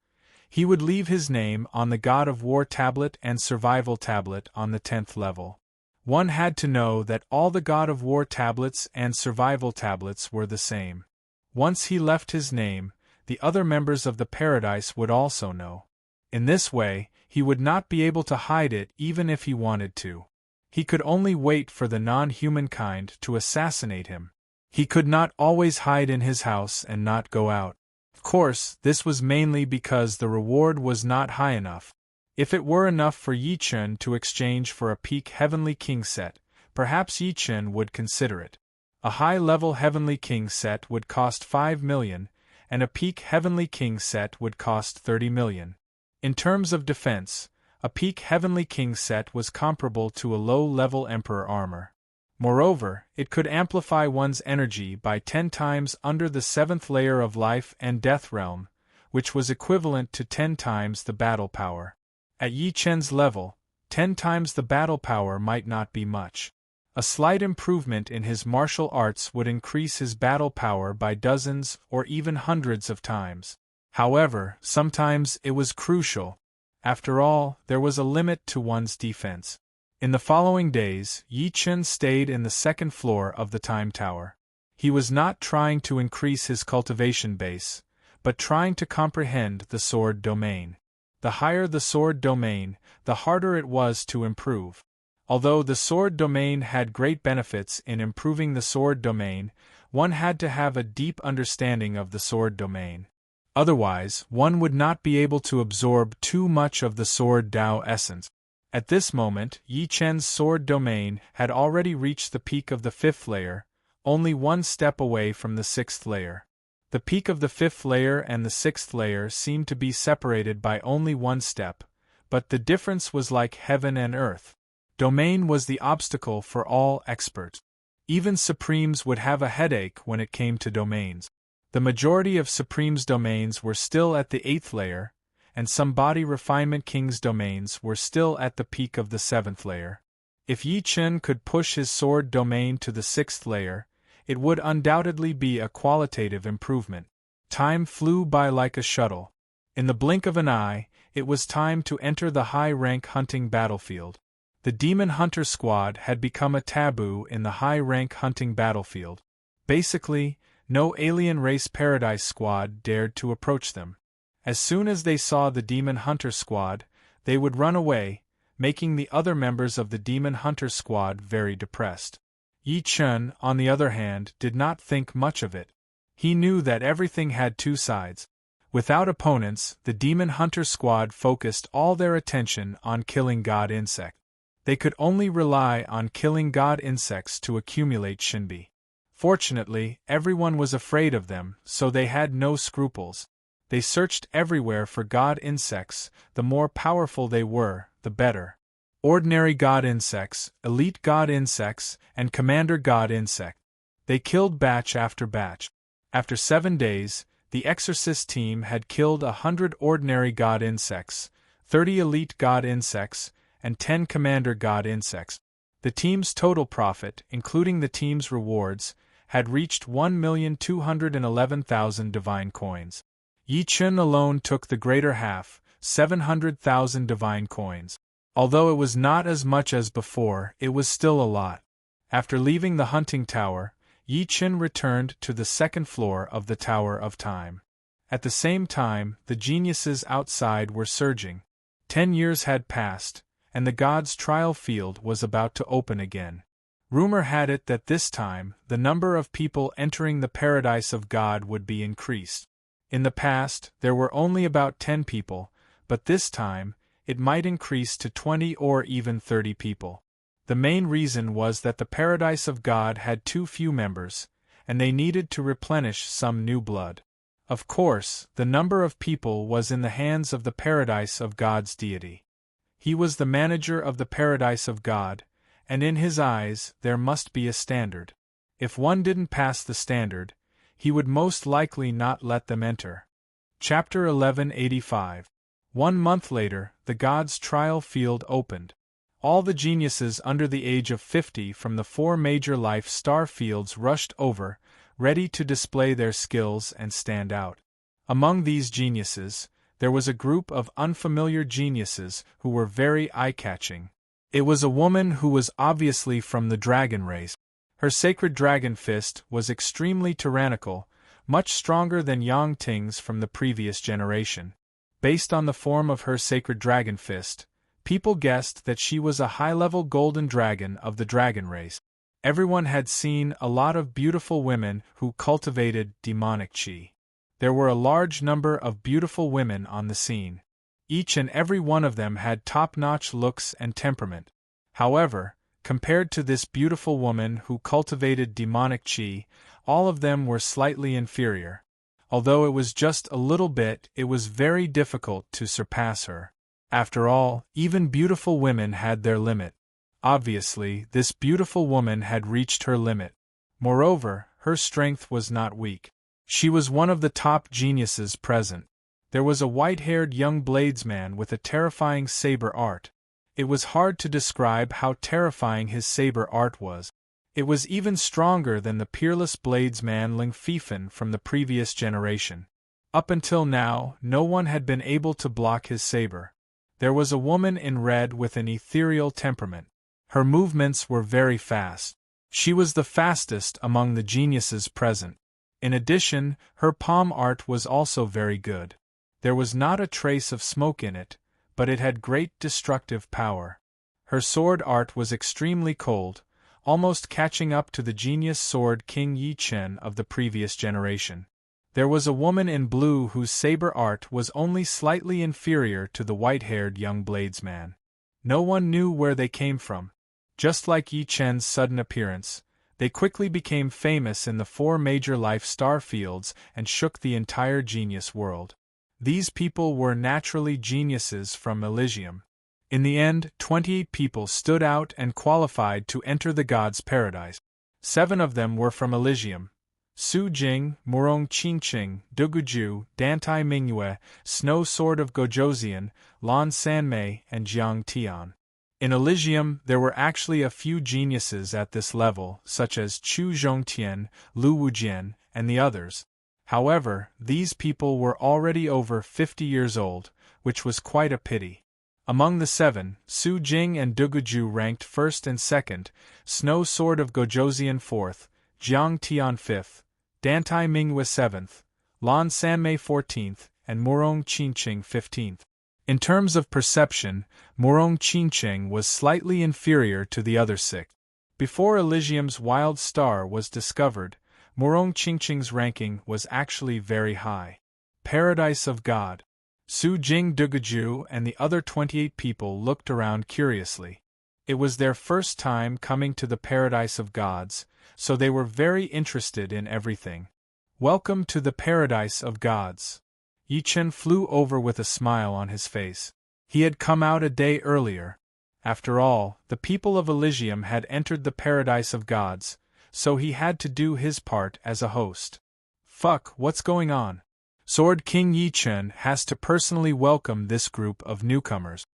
he would leave his name on the God of War tablet and survival tablet on the 10th level. One had to know that all the God of War tablets and survival tablets were the same. Once he left his name, the other members of the Paradise would also know. In this way, he would not be able to hide it even if he wanted to. He could only wait for the non-human kind to assassinate him. He could not always hide in his house and not go out. Of course, this was mainly because the reward was not high enough. If it were enough for Yi Chen to exchange for a peak Heavenly King set, perhaps Yi Chen would consider it. A high-level Heavenly King set would cost 5 million, and a peak Heavenly King set would cost 30 million. In terms of defense, a peak Heavenly King set was comparable to a low-level Emperor armor. Moreover, it could amplify one's energy by 10 times under the 7th layer of life and death realm, which was equivalent to 10 times the battle power. At Yi Chen's level, 10 times the battle power might not be much. A slight improvement in his martial arts would increase his battle power by dozens or even hundreds of times. However, sometimes it was crucial. After all, there was a limit to one's defense. In the following days, Yi Chen stayed in the 2nd floor of the Time Tower. He was not trying to increase his cultivation base, but trying to comprehend the sword domain. The higher the sword domain, the harder it was to improve. Although the sword domain had great benefits in improving the sword domain, one had to have a deep understanding of the sword domain. Otherwise, one would not be able to absorb too much of the sword Tao essence. At this moment, Yi Chen's sword domain had already reached the peak of the 5th layer, only one step away from the 6th layer. The peak of the 5th layer and the 6th layer seemed to be separated by only one step, but the difference was like heaven and earth. Domain was the obstacle for all experts. Even Supremes would have a headache when it came to domains. The majority of Supreme's domains were still at the 8th layer, and some body refinement king's domains were still at the peak of the 7th layer. If Yi Chen could push his sword domain to the 6th layer, it would undoubtedly be a qualitative improvement. Time flew by like a shuttle. In the blink of an eye, it was time to enter the high-rank hunting battlefield. The Demon Hunter Squad had become a taboo in the high-rank hunting battlefield. Basically, no alien race Paradise Squad dared to approach them. As soon as they saw the Demon Hunter Squad, they would run away, making the other members of the Demon Hunter Squad very depressed. Yi Chen, on the other hand, did not think much of it. He knew that everything had two sides. Without opponents, the Demon Hunter Squad focused all their attention on killing god insects. They could only rely on killing god insects to accumulate Shinbi. Fortunately, everyone was afraid of them, so they had no scruples. They searched everywhere for god insects. The more powerful they were, the better. Ordinary god insects, elite god insects, and commander god insect. They killed batch after batch. After 7 days, the Exorcist team had killed 100 ordinary god insects, 30 elite god insects, and 10 commander god insects. The team's total profit, including the team's rewards, had reached 1,211,000 divine coins. Yi Chen alone took the greater half, 700,000 divine coins. Although it was not as much as before, it was still a lot. After leaving the hunting tower, Yi Chen returned to the 2nd floor of the Tower of Time. At the same time, the geniuses outside were surging. 10 years had passed, and the gods' trial field was about to open again. Rumor had it that this time, the number of people entering the paradise of God would be increased. In the past, there were only about 10 people, but this time, it might increase to 20 or even 30 people. The main reason was that the paradise of God had too few members, and they needed to replenish some new blood. Of course, the number of people was in the hands of the paradise of God's deity. He was the manager of the paradise of God, and in his eyes there must be a standard. If one didn't pass the standard, he would most likely not let them enter. Chapter 1185. 1 month later, the gods' trial field opened. All the geniuses under the age of 50 from the 4 major life star fields rushed over, ready to display their skills and stand out. Among these geniuses, there was a group of unfamiliar geniuses who were very eye-catching. It was a woman who was obviously from the dragon race. Her sacred dragon fist was extremely tyrannical, much stronger than Yang Ting's from the previous generation. Based on the form of her sacred dragon fist, people guessed that she was a high-level golden dragon of the dragon race. Everyone had seen a lot of beautiful women who cultivated demonic chi. There were a large number of beautiful women on the scene. Each and every one of them had top-notch looks and temperament. However, compared to this beautiful woman who cultivated demonic chi, all of them were slightly inferior. Although it was just a little bit, it was very difficult to surpass her. After all, even beautiful women had their limit. Obviously, this beautiful woman had reached her limit. Moreover, her strength was not weak. She was one of the top geniuses present. There was a white-haired young bladesman with a terrifying saber art. It was hard to describe how terrifying his saber art was. It was even stronger than the peerless bladesman Ling Fifan from the previous generation. Up until now, no one had been able to block his saber. There was a woman in red with an ethereal temperament. Her movements were very fast. She was the fastest among the geniuses present. In addition, her palm art was also very good. There was not a trace of smoke in it, but it had great destructive power. Her sword art was extremely cold, almost catching up to the genius sword King Yi Chen of the previous generation. There was a woman in blue whose saber art was only slightly inferior to the white-haired young bladesman. No one knew where they came from. Just like Yi Chen's sudden appearance, they quickly became famous in the 4 major life star fields and shook the entire genius world. These people were naturally geniuses from Elysium. In the end, 28 people stood out and qualified to enter the gods' paradise. 7 of them were from Elysium: Su Jing, Murong Qingqing, Duguju, Dantai Mingyue, Snow Sword of Gojoseon, Lan Sanmei, and Jiang Tian. In Elysium, there were actually a few geniuses at this level, such as Chu Zhongtian, Lu Wujian, and the others. However, these people were already over 50 years old, which was quite a pity. Among the 7, Su Jing and Duguju ranked 1st and 2nd, Snow Sword of Gojoseon 4th, Jiang Tian 5th, Dantai Mingyue 7th, Lan Sanmei 14th, and Murong Qingqing 15th. In terms of perception, Murong Qingqing was slightly inferior to the other 6. Before Elysium's wild star was discovered, Murong Qingqing's ranking was actually very high. Paradise of God. Su Jing, Duguju, and the other 28 people looked around curiously. It was their first time coming to the Paradise of Gods, so they were very interested in everything. Welcome to the Paradise of Gods. Yi Chen flew over with a smile on his face. He had come out a day earlier. After all, the people of Elysium had entered the Paradise of Gods, so he had to do his part as a host. Fuck, what's going on? Sword King Yi Chen has to personally welcome this group of newcomers.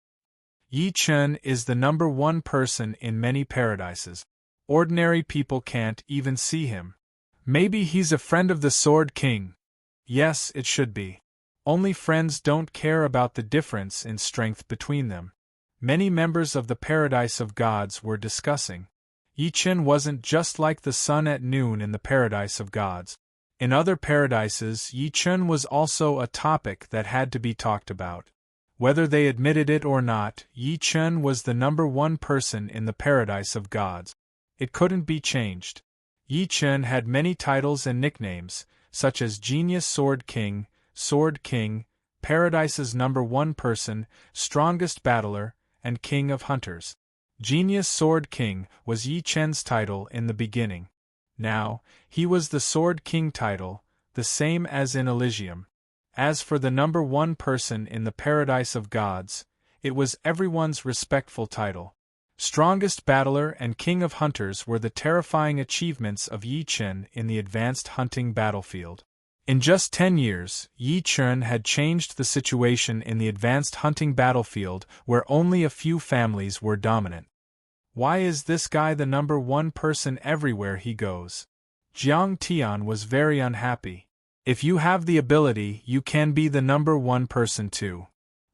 Yi Chen is the #1 person in many paradises. Ordinary people can't even see him. Maybe he's a friend of the Sword King. Yes, it should be. Only friends don't care about the difference in strength between them. Many members of the Paradise of Gods were discussing. Yi Chen wasn't just like the sun at noon in the Paradise of Gods. In other paradises, Yi Chen was also a topic that had to be talked about. Whether they admitted it or not, Yi Chen was the #1 person in the Paradise of Gods. It couldn't be changed. Yi Chen had many titles and nicknames, such as Genius Sword King, Sword King, Paradise's #1 person, Strongest Battler, and King of Hunters. Genius Sword King was Yi Chen's title in the beginning. Now, he was the Sword King title, the same as in Elysium. As for the #1 person in the Paradise of Gods, it was everyone's respectful title. Strongest Battler and King of Hunters were the terrifying achievements of Yi Chen in the advanced hunting battlefield. In just 10 years, Yi Chen had changed the situation in the advanced hunting battlefield where only a few families were dominant. Why is this guy the #1 person everywhere he goes? Jiang Tian was very unhappy. If you have the ability, you can be the #1 person too.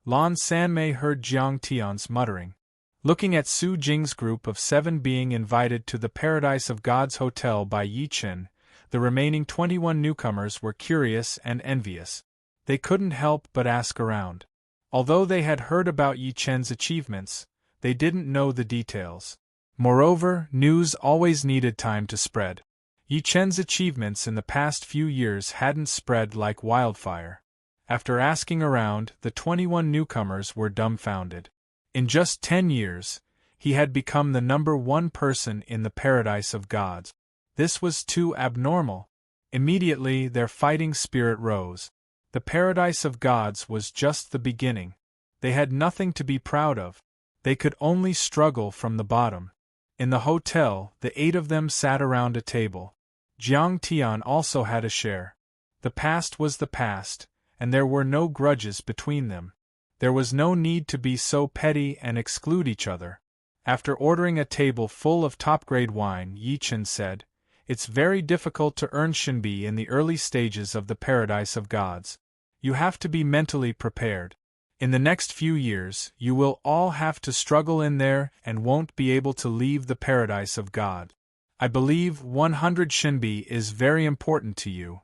Lan Sanmei heard Jiang Tian's muttering. Looking at Su Jing's group of 7 being invited to the Paradise of Gods Hotel by Yi Chen, the remaining 21 newcomers were curious and envious. They couldn't help but ask around. Although they had heard about Yi Chen's achievements, they didn't know the details. Moreover, news always needed time to spread. Yi Chen's achievements in the past few years hadn't spread like wildfire. After asking around, the 21 newcomers were dumbfounded. In just 10 years, he had become the #1 person in the Paradise of Gods. This was too abnormal. Immediately, their fighting spirit rose. The Paradise of Gods was just the beginning. They had nothing to be proud of. They could only struggle from the bottom. In the hotel, the 8 of them sat around a table. Jiang Tian also had a share. The past was the past, and there were no grudges between them. There was no need to be so petty and exclude each other. After ordering a table full of top-grade wine, Yi Chen said, "It's very difficult to earn Shinbi in the early stages of the Paradise of Gods. You have to be mentally prepared. In the next few years, you will all have to struggle in there and won't be able to leave the Paradise of God. I believe 100 shinbi is very important to you.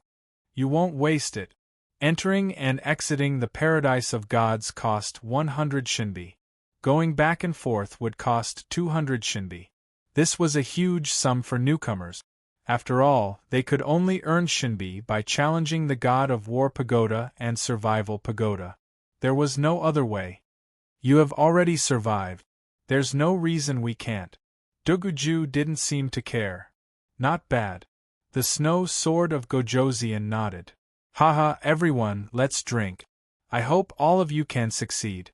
You won't waste it. Entering and exiting the paradise of gods cost 100 shinbi. Going back and forth would cost 200 shinbi. This was a huge sum for newcomers. After all, they could only earn shinbi by challenging the god of war pagoda and survival pagoda. There was no other way. You have already survived. There's no reason we can't. Doguju didn't seem to care. Not bad. The snow sword of Gojoseon nodded. Haha, everyone, let's drink. I hope all of you can succeed.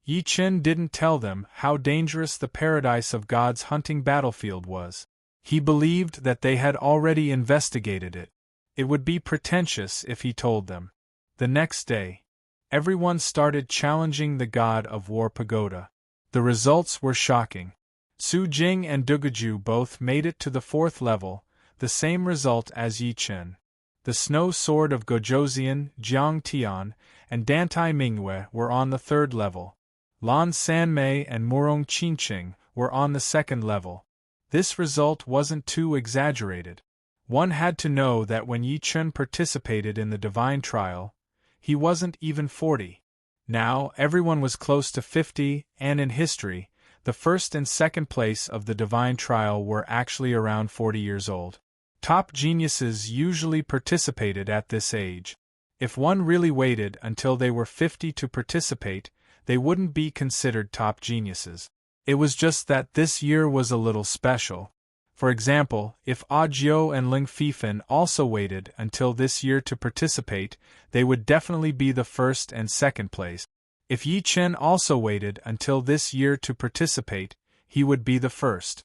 Yi Chen didn't tell them how dangerous the paradise of gods hunting battlefield was. He believed that they had already investigated it. It would be pretentious if he told them. The next day, everyone started challenging the god of war pagoda. The results were shocking. Su Jing and Doguju both made it to the 4th level, the same result as Yi Chen. The snow sword of Gojoseon, Jiang Tian, and Dantai Mingyue were on the 3rd level. Lan Sanmei and Murong Qinqing were on the 2nd level. This result wasn't too exaggerated. One had to know that when Yi Chen participated in the divine trial, he wasn't even 40. Now, everyone was close to 50, and in history, the 1st and 2nd place of the divine trial were actually around 40 years old. Top geniuses usually participated at this age. If one really waited until they were 50 to participate, they wouldn't be considered top geniuses. It was just that this year was a little special. For example, if Ajio and Ling Fifan also waited until this year to participate, they would definitely be the 1st and 2nd place. If Yi Chen also waited until this year to participate, he would be the 1st.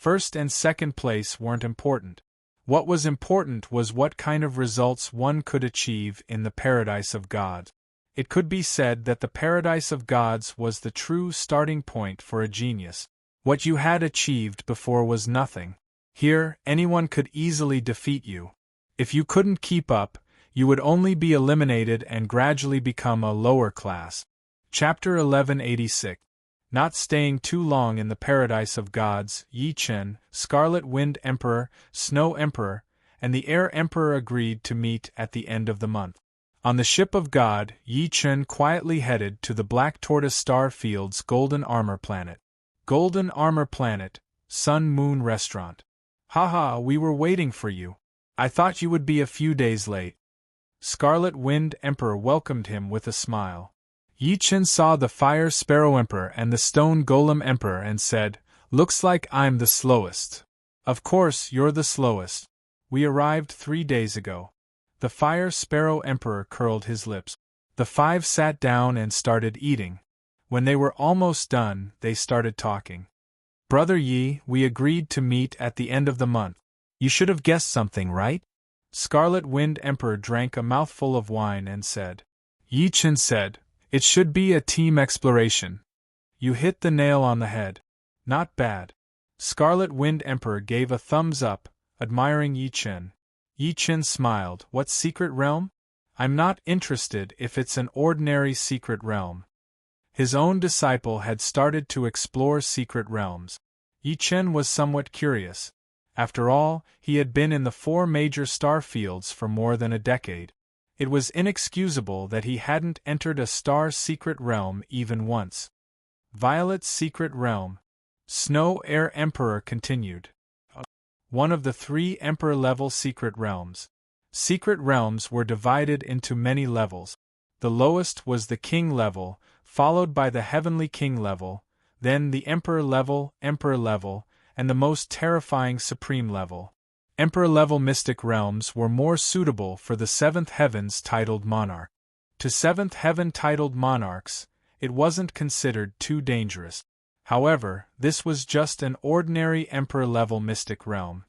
1st and 2nd place weren't important. What was important was what kind of results one could achieve in the paradise of gods. It could be said that the paradise of gods was the true starting point for a genius. What you had achieved before was nothing. Here, anyone could easily defeat you. If you couldn't keep up, you would only be eliminated and gradually become a lower class. Chapter 1186. Not staying too long in the paradise of gods, Yi Chen, Scarlet Wind Emperor, Snow Emperor, and the Air Emperor agreed to meet at the end of the month. On the ship of God, Yi Chen quietly headed to the Black Tortoise Star Field's Golden Armor Planet. Golden Armor Planet, Sun Moon Restaurant. Haha, we were waiting for you. I thought you would be a few days late. Scarlet Wind Emperor welcomed him with a smile. Yi Chen saw the Fire Sparrow Emperor and the Stone Golem Emperor and said, "Looks like I'm the slowest." "Of course, you're the slowest. We arrived 3 days ago." The Fire Sparrow Emperor curled his lips. The 5 sat down and started eating. When they were almost done, they started talking. "Brother Yi, we agreed to meet at the end of the month. You should have guessed something, right?" Scarlet Wind Emperor drank a mouthful of wine and said. Yi Chen said, "It should be a team exploration." "You hit the nail on the head. Not bad." Scarlet Wind Emperor gave a thumbs up, admiring Yi Chen. Yi Chen smiled. "What secret realm? I'm not interested if it's an ordinary secret realm." His own disciple had started to explore secret realms. Yi Chen was somewhat curious. After all, he had been in the 4 major star fields for more than a decade. It was inexcusable that he hadn't entered a star secret realm even once. Violet's secret realm. Snow Air Emperor continued. One of the 3 Emperor-level secret realms. Secret realms were divided into many levels. The lowest was the King level, followed by the Heavenly King level, then the Emperor level, and the most terrifying Supreme level. Emperor-level mystic realms were more suitable for the 7th heavens titled monarch. To 7th heaven titled monarchs, it wasn't considered too dangerous. However, this was just an ordinary Emperor-level mystic realm.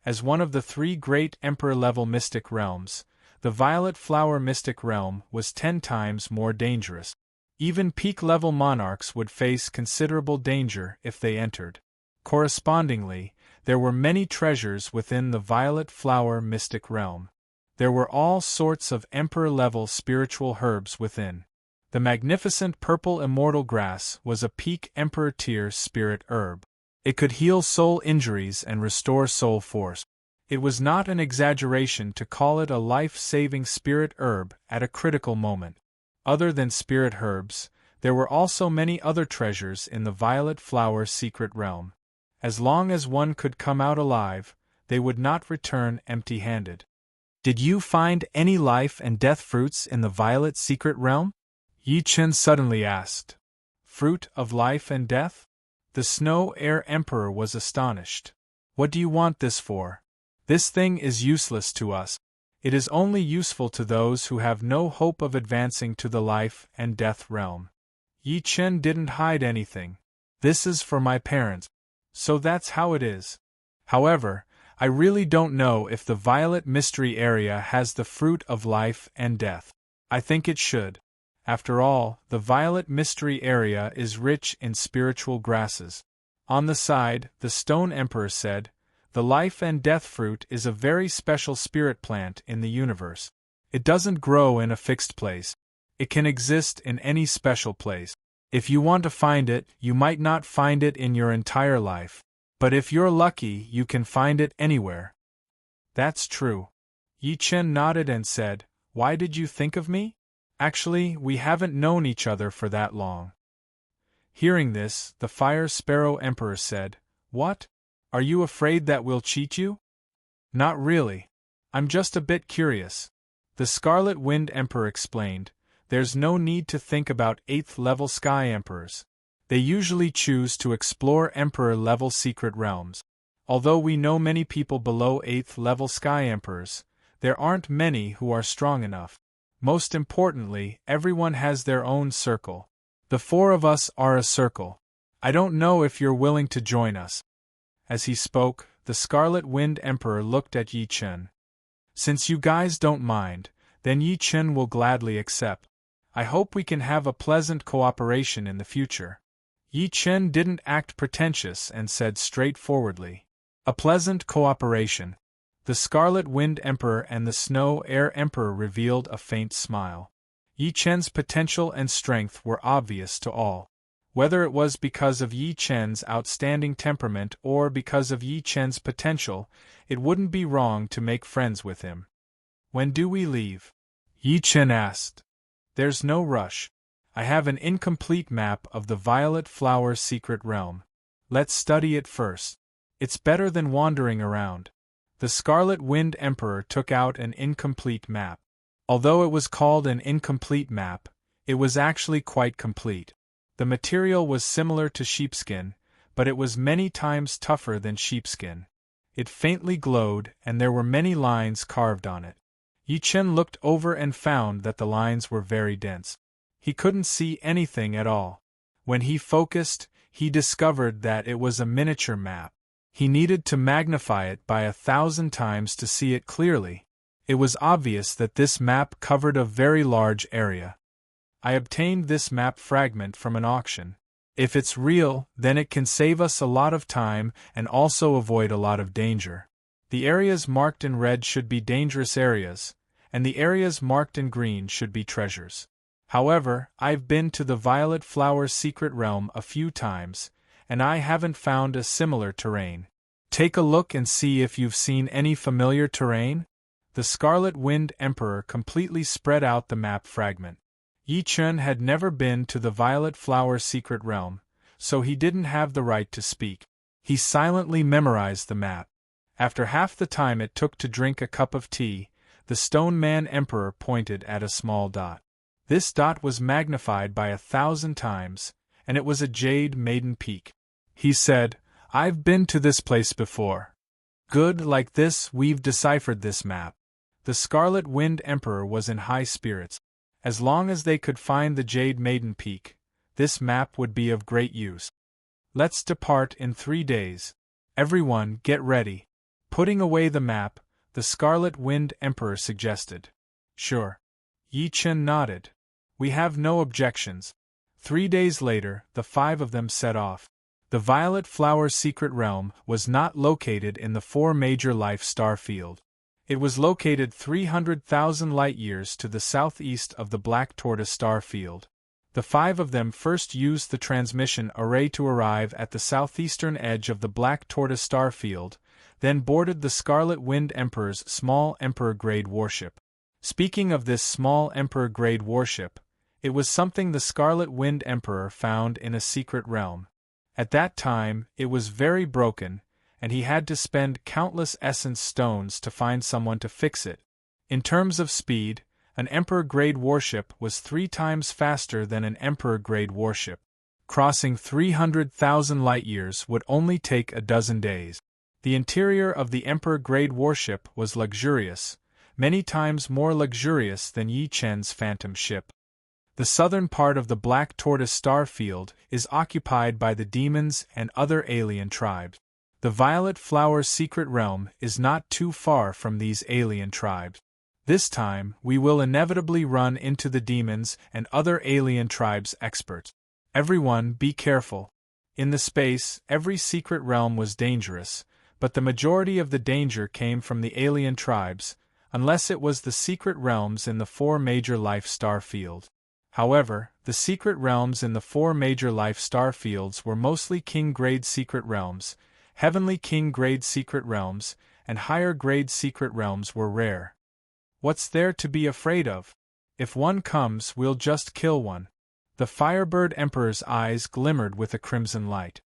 As one of the 3 great Emperor-level mystic realms, the Violet Flower mystic realm was 10 times more dangerous. Even peak-level monarchs would face considerable danger if they entered. Correspondingly, there were many treasures within the Violet Flower mystic realm. There were all sorts of Emperor-level spiritual herbs within. The magnificent purple immortal grass was a peak Emperor-tier spirit herb. It could heal soul injuries and restore soul force. It was not an exaggeration to call it a life-saving spirit herb at a critical moment. Other than spirit herbs, there were also many other treasures in the violet flower secret realm. As long as one could come out alive, they would not return empty-handed. Did you find any life and death fruits in the violet secret realm? Yi Chen suddenly asked. Fruit of life and death? The Snow Air Emperor was astonished. What do you want this for? This thing is useless to us. It is only useful to those who have no hope of advancing to the life and death realm. Yi Chen didn't hide anything. This is for my parents. So that's how it is. However, I really don't know if the Violet Mystery Area has the fruit of life and death. I think it should. After all, the Violet Mystery Area is rich in spiritual grasses. On the side, the Stone Emperor said, the life and death fruit is a very special spirit plant in the universe. It doesn't grow in a fixed place. It can exist in any special place. If you want to find it, you might not find it in your entire life. But if you're lucky, you can find it anywhere. That's true. Yi Chen nodded and said, Why did you think of me? Actually, we haven't known each other for that long. Hearing this, the Fire Sparrow Emperor said, What? Are you afraid that we'll cheat you? Not really. I'm just a bit curious. The Scarlet Wind Emperor explained, There's no need to think about 8th level Sky Emperors. They usually choose to explore Emperor-level secret realms. Although we know many people below 8th level Sky Emperors, there aren't many who are strong enough. Most importantly, everyone has their own circle. The 4 of us are a circle. I don't know if you're willing to join us. As he spoke, the Scarlet Wind Emperor looked at Yi Chen. Since you guys don't mind, then Yi Chen will gladly accept. I hope we can have a pleasant cooperation in the future. Yi Chen didn't act pretentious and said straightforwardly, A pleasant cooperation. The Scarlet Wind Emperor and the Snow Air Emperor revealed a faint smile. Yi Chen's potential and strength were obvious to all. Whether it was because of Yi Chen's outstanding temperament or because of Yi Chen's potential, it wouldn't be wrong to make friends with him. When do we leave? Yi Chen asked. There's no rush. I have an incomplete map of the Violet Flower Secret Realm. Let's study it first. It's better than wandering around. The Scarlet Wind Emperor took out an incomplete map. Although it was called an incomplete map, it was actually quite complete. The material was similar to sheepskin, but it was many times tougher than sheepskin. It faintly glowed, and there were many lines carved on it. Yi Chen looked over and found that the lines were very dense. He couldn't see anything at all. When he focused, he discovered that it was a miniature map. He needed to magnify it by 1,000 times to see it clearly. It was obvious that this map covered a very large area. I obtained this map fragment from an auction. If it's real, then it can save us a lot of time and also avoid a lot of danger. The areas marked in red should be dangerous areas, and the areas marked in green should be treasures. However, I've been to the Violet Flower Secret Realm a few times, and I haven't found a similar terrain. Take a look and see if you've seen any familiar terrain. The Scarlet Wind Emperor completely spread out the map fragment. Yi Chen had never been to the Violet Flower Secret Realm, so he didn't have the right to speak. He silently memorized the map. After half the time it took to drink a cup of tea, the Stone Man Emperor pointed at a small dot. This dot was magnified by 1,000 times, and it was a Jade Maiden Peak. He said, I've been to this place before. Good, like this, we've deciphered this map. The Scarlet Wind Emperor was in high spirits. As long as they could find the Jade Maiden Peak, this map would be of great use. Let's depart in 3 days. Everyone, get ready. Putting away the map, the Scarlet Wind Emperor suggested. Sure. Yi Chen nodded. We have no objections. 3 days later, the 5 of them set off. The Violet Flower Secret Realm was not located in the 4 major life star field. It was located 300,000 light-years to the southeast of the Black Tortoise star field. The 5 of them first used the transmission array to arrive at the southeastern edge of the Black Tortoise star field, then boarded the Scarlet Wind Emperor's small Emperor-grade warship. Speaking of this small Emperor-grade warship, it was something the Scarlet Wind Emperor found in a secret realm. At that time, it was very broken, and he had to spend countless essence stones to find someone to fix it. In terms of speed, an Emperor-grade warship was 3 times faster than an Emperor-grade warship. Crossing 300,000 light-years would only take a dozen days. The interior of the Emperor-grade warship was luxurious, many times more luxurious than Yi Chen's phantom ship. The southern part of the Black Tortoise star field is occupied by the demons and other alien tribes. The Violet Flower's secret realm is not too far from these alien tribes. This time, we will inevitably run into the demons and other alien tribes' experts. Everyone, be careful. In the space, every secret realm was dangerous, but the majority of the danger came from the alien tribes, unless it was the secret realms in the 4 major life star fields. However, the secret realms in the 4 major life star fields were mostly king-grade secret realms, heavenly king-grade secret realms, and higher-grade secret realms were rare. What's there to be afraid of? If one comes, we'll just kill one. The Firebird Emperor's eyes glimmered with a crimson light.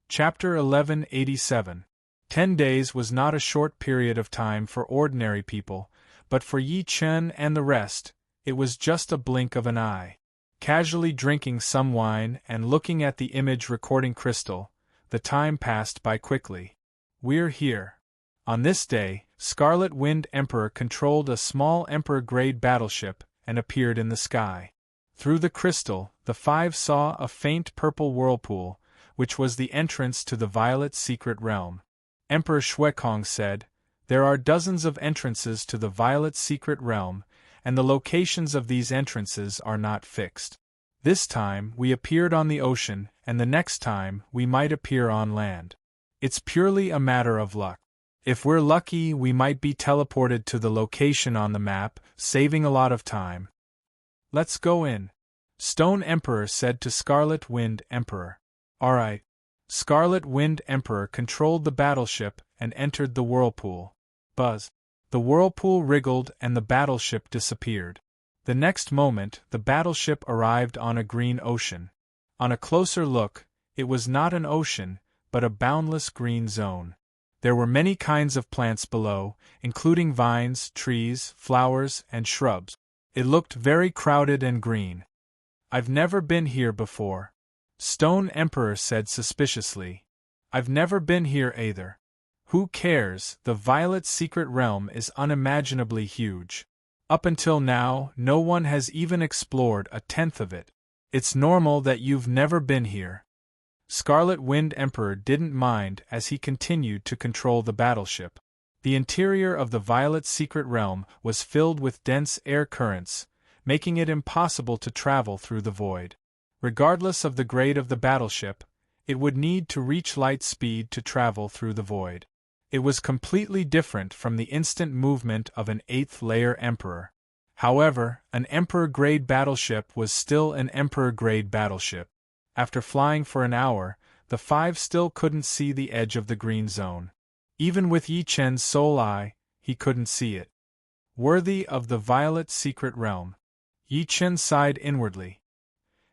Chapter 1187. 10 days was not a short period of time for ordinary people, but for Yi Chen and the rest, it was just a blink of an eye. Casually drinking some wine and looking at the image recording crystal, the time passed by quickly. We're here. On this day, Scarlet Wind Emperor controlled a small Emperor-grade battleship and appeared in the sky. Through the crystal, the 5 saw a faint purple whirlpool, which was the entrance to the Violet Secret Realm. Emperor Shuekong said, "There are dozens of entrances to the Violet Secret Realm, and the locations of these entrances are not fixed. This time, we appeared on the ocean, and the next time, we might appear on land. It's purely a matter of luck. If we're lucky, we might be teleported to the location on the map, saving a lot of time. Let's go in," Stone Emperor said to Scarlet Wind Emperor. "Alright." Scarlet Wind Emperor controlled the battleship and entered the whirlpool. Buzz. The whirlpool wriggled and the battleship disappeared. The next moment, the battleship arrived on a green ocean. On a closer look, it was not an ocean, but a boundless green zone. There were many kinds of plants below, including vines, trees, flowers, and shrubs. It looked very crowded and green. "I've never been here before," Stone Emperor said suspiciously. "I've never been here either." "Who cares? The Violet Secret Realm is unimaginably huge. Up until now, no one has even explored a tenth of it. It's normal that you've never been here." Scarlet Wind Emperor didn't mind as he continued to control the battleship. The interior of the Violet Secret Realm was filled with dense air currents, making it impossible to travel through the void. Regardless of the grade of the battleship, it would need to reach light speed to travel through the void. It was completely different from the instant movement of an 8th-layer Emperor. However, an Emperor-grade battleship was still an Emperor-grade battleship. After flying for an hour, the 5 still couldn't see the edge of the green zone. Even with Yi Chen's soul eye, he couldn't see it. Worthy of the Violet Secret Realm. Yi Chen sighed inwardly.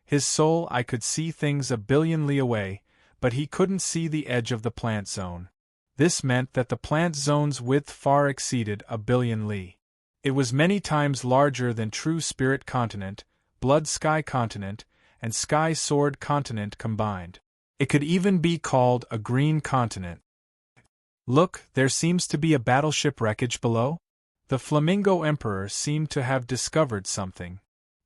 His soul eye could see things a billion li away, but he couldn't see the edge of the plant zone. This meant that the plant zone's width far exceeded a billion li. It was many times larger than True Spirit Continent, Blood Sky Continent, and Sky Sword Continent combined. It could even be called a green continent. "Look, there seems to be a battleship wreckage below?" The Flamingo Emperor seemed to have discovered something.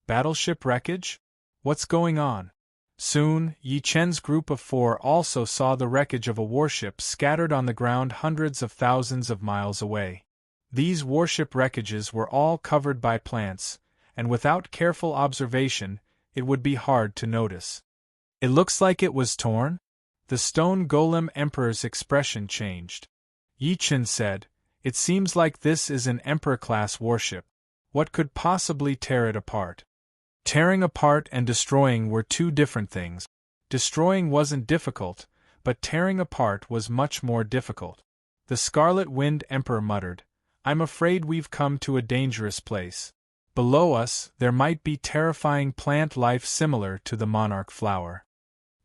"Battleship wreckage? What's going on?" Soon, Yi Chen's group of 4 also saw the wreckage of a warship scattered on the ground hundreds of thousands of miles away. These warship wreckages were all covered by plants, and without careful observation, it would be hard to notice. "It looks like it was torn?" The Stone Golem Emperor's expression changed. Yi Chen said, "It seems like this is an Emperor-class warship. What could possibly tear it apart?" Tearing apart and destroying were two different things. Destroying wasn't difficult, but tearing apart was much more difficult. The Scarlet Wind Emperor muttered, "I'm afraid we've come to a dangerous place. Below us, there might be terrifying plant life similar to the monarch flower."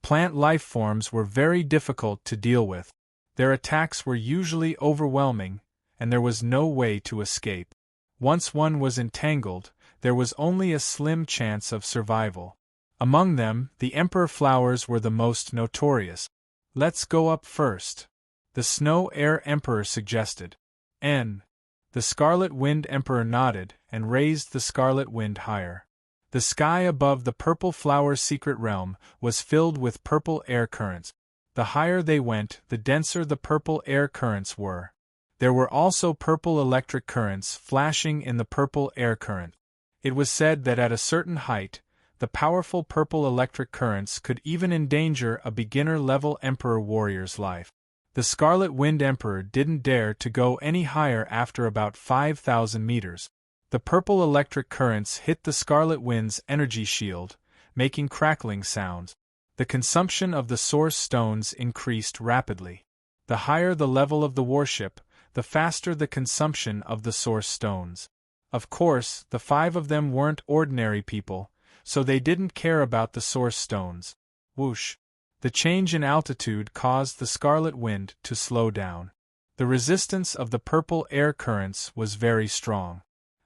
Plant life forms were very difficult to deal with. Their attacks were usually overwhelming, and there was no way to escape. Once one was entangled, there was only a slim chance of survival. Among them, the emperor flowers were the most notorious. "Let's go up first," the Snow Air Emperor suggested. The Scarlet Wind Emperor nodded and raised the Scarlet Wind higher. The sky above the Purple Flower's secret realm was filled with purple air currents. The higher they went, the denser the purple air currents were. There were also purple electric currents flashing in the purple air current. It was said that at a certain height, the powerful purple electric currents could even endanger a beginner-level Emperor warrior's life. The Scarlet Wind Emperor didn't dare to go any higher after about 5,000 meters. The purple electric currents hit the Scarlet Wind's energy shield, making crackling sounds. The consumption of the source stones increased rapidly. The higher the level of the warship, the faster the consumption of the source stones. Of course, the 5 of them weren't ordinary people, so they didn't care about the source stones. Whoosh! The change in altitude caused the Scarlet Wind to slow down. The resistance of the purple air currents was very strong.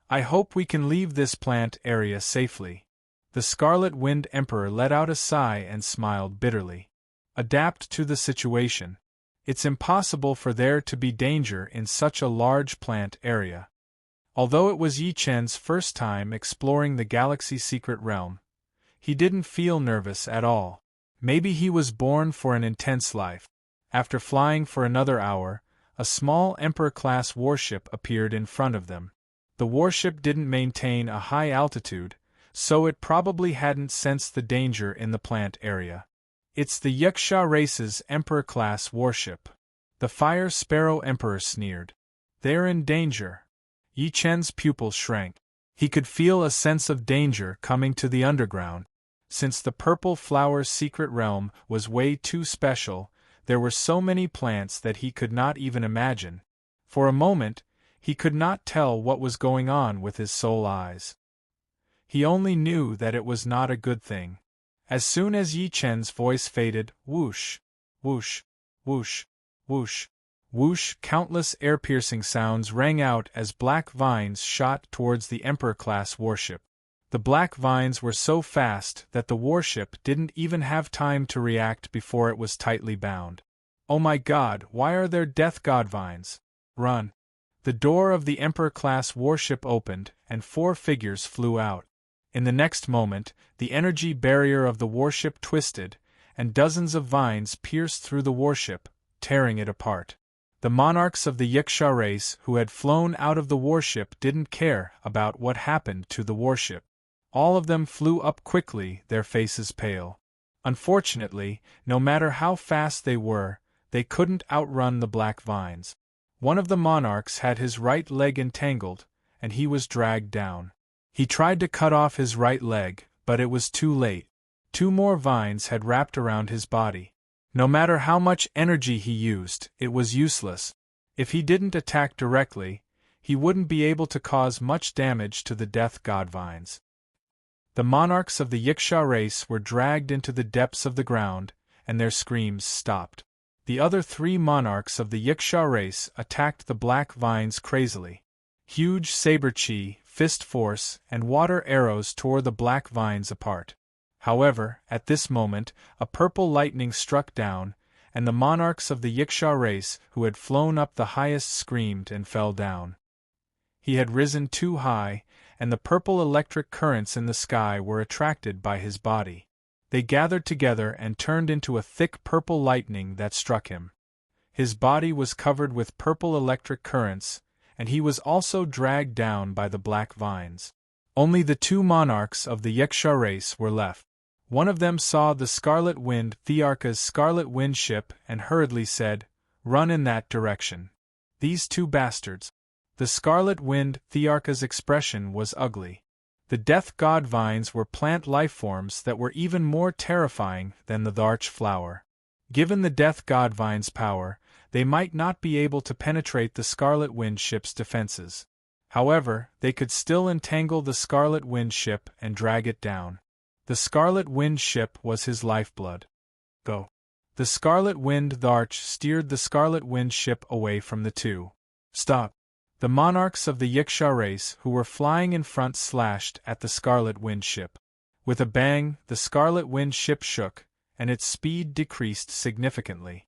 "I hope we can leave this plant area safely." The Scarlet Wind Emperor let out a sigh and smiled bitterly. "Adapt to the situation. It's impossible for there to be danger in such a large plant area." Although it was Yi Chen's first time exploring the galaxy's secret realm, he didn't feel nervous at all. Maybe he was born for an intense life. After flying for another hour, a small Emperor-class warship appeared in front of them. The warship didn't maintain a high altitude, so it probably hadn't sensed the danger in the plant area. "It's the Yuksha race's Emperor-class warship." The Fire Sparrow Emperor sneered. "They're in danger." Yi Chen's pupils shrank. He could feel a sense of danger coming to the underground. Since the Purple Flower's secret realm was way too special, there were so many plants that he could not even imagine. For a moment, he could not tell what was going on with his soul eyes. He only knew that it was not a good thing. As soon as Yi Chen's voice faded, whoosh, whoosh, whoosh, whoosh, whoosh, countless air-piercing sounds rang out as black vines shot towards the Emperor-class warship. The black vines were so fast that the warship didn't even have time to react before it was tightly bound. "Oh my God, why are there death god vines? Run!" The door of the Emperor-class warship opened, and 4 figures flew out. In the next moment, the energy barrier of the warship twisted, and dozens of vines pierced through the warship, tearing it apart. The monarchs of the Yuksha race who had flown out of the warship didn't care about what happened to the warship. All of them flew up quickly, their faces pale. Unfortunately, no matter how fast they were, they couldn't outrun the black vines. One of the monarchs had his right leg entangled, and he was dragged down. He tried to cut off his right leg, but it was too late. 2 more vines had wrapped around his body. No matter how much energy he used, it was useless. If he didn't attack directly, he wouldn't be able to cause much damage to the death god vines. The monarchs of the Yuksha race were dragged into the depths of the ground, and their screams stopped. The other 3 monarchs of the Yuksha race attacked the black vines crazily. Huge saber chi, fist force, and water arrows tore the black vines apart. However, at this moment, a purple lightning struck down, and the monarchs of the Yuksha race who had flown up the highest screamed and fell down. He had risen too high, and the purple electric currents in the sky were attracted by his body. They gathered together and turned into a thick purple lightning that struck him. His body was covered with purple electric currents, and he was also dragged down by the black vines. Only the 2 monarchs of the Yuksha race were left. One of them saw the Scarlet Wind Thearka's Scarlet Wind ship and hurriedly said, "Run in that direction." These 2 bastards. The Scarlet Wind Thearka's expression was ugly. The death god vines were plant lifeforms that were even more terrifying than the larch flower. Given the death god vine's power, they might not be able to penetrate the Scarlet Wind ship's defenses. However, they could still entangle the Scarlet Wind ship and drag it down. The Scarlet Wind ship was his lifeblood. Go. The Scarlet Wind Larch steered the Scarlet Wind ship away from the two. Stop. The monarchs of the Yiksha race who were flying in front slashed at the Scarlet Wind ship. With a bang, the Scarlet Wind ship shook, and its speed decreased significantly.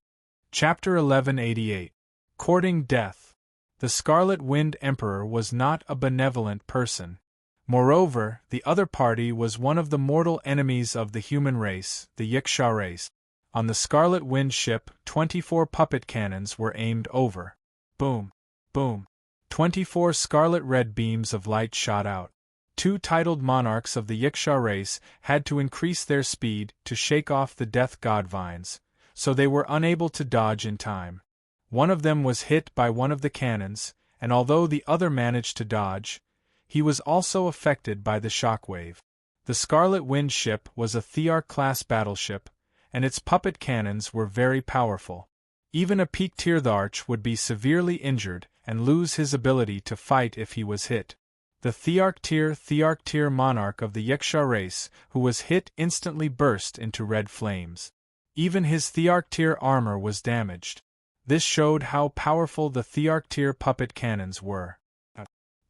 Chapter 1188. Courting Death. The Scarlet Wind Emperor was not a benevolent person. Moreover, the other party was one of the mortal enemies of the human race, the Yiksha race. On the Scarlet Wind ship, 24 puppet cannons were aimed over. Boom. Boom. 24 scarlet red beams of light shot out. Two titled monarchs of the Yiksha race had to increase their speed to shake off the death god vines, so they were unable to dodge in time. One of them was hit by one of the cannons, and although the other managed to dodge, he was also affected by the shockwave. The Scarlet Wind ship was a Thearch-class battleship, and its puppet cannons were very powerful. Even a peak-tier Tharch would be severely injured and lose his ability to fight if he was hit. The Thearch-tier monarch of the Yiksha race who was hit instantly burst into red flames. Even his Thearch-tier armor was damaged. This showed how powerful the Thearch-tier puppet cannons were.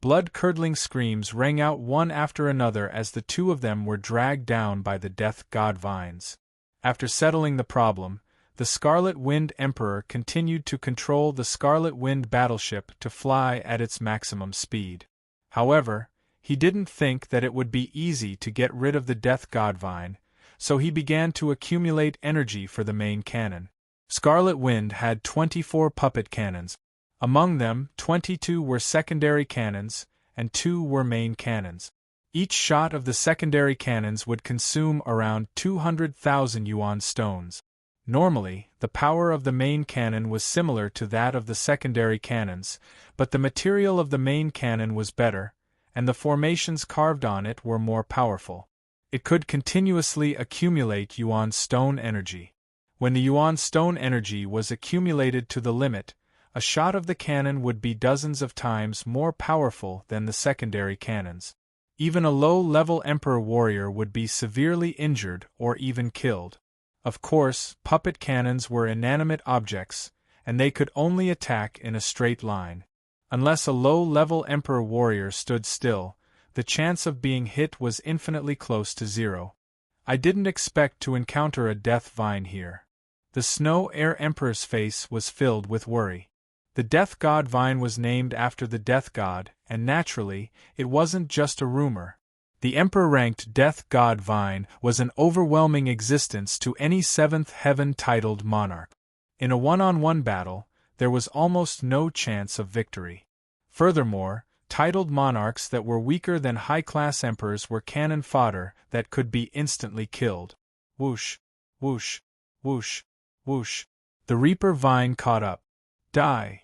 Blood-curdling screams rang out one after another as the two of them were dragged down by the death god vines. After settling the problem, the Scarlet Wind Emperor continued to control the Scarlet Wind battleship to fly at its maximum speed. However, he didn't think that it would be easy to get rid of the death god vine, so he began to accumulate energy for the main cannon. Scarlet Wind had 24 puppet cannons. Among them, 22 were secondary cannons, and 2 were main cannons. Each shot of the secondary cannons would consume around 200,000 yuan stones. Normally, the power of the main cannon was similar to that of the secondary cannons, but the material of the main cannon was better, and the formations carved on it were more powerful. It could continuously accumulate yuan stone energy. When the yuan stone energy was accumulated to the limit, a shot of the cannon would be dozens of times more powerful than the secondary cannons. Even a low-level Emperor warrior would be severely injured or even killed. Of course, puppet cannons were inanimate objects, and they could only attack in a straight line. Unless a low-level Emperor warrior stood still, the chance of being hit was infinitely close to zero. I didn't expect to encounter a death vine here. The Snow Air Emperor's face was filled with worry. The Death God vine was named after the Death God, and naturally, it wasn't just a rumor. The Emperor-ranked Death God vine was an overwhelming existence to any seventh heaven-titled monarch. In a one-on-one battle, there was almost no chance of victory. Furthermore, titled monarchs that were weaker than high-class emperors were cannon fodder that could be instantly killed. Whoosh, whoosh, whoosh, whoosh. The Reaper vine caught up. Die!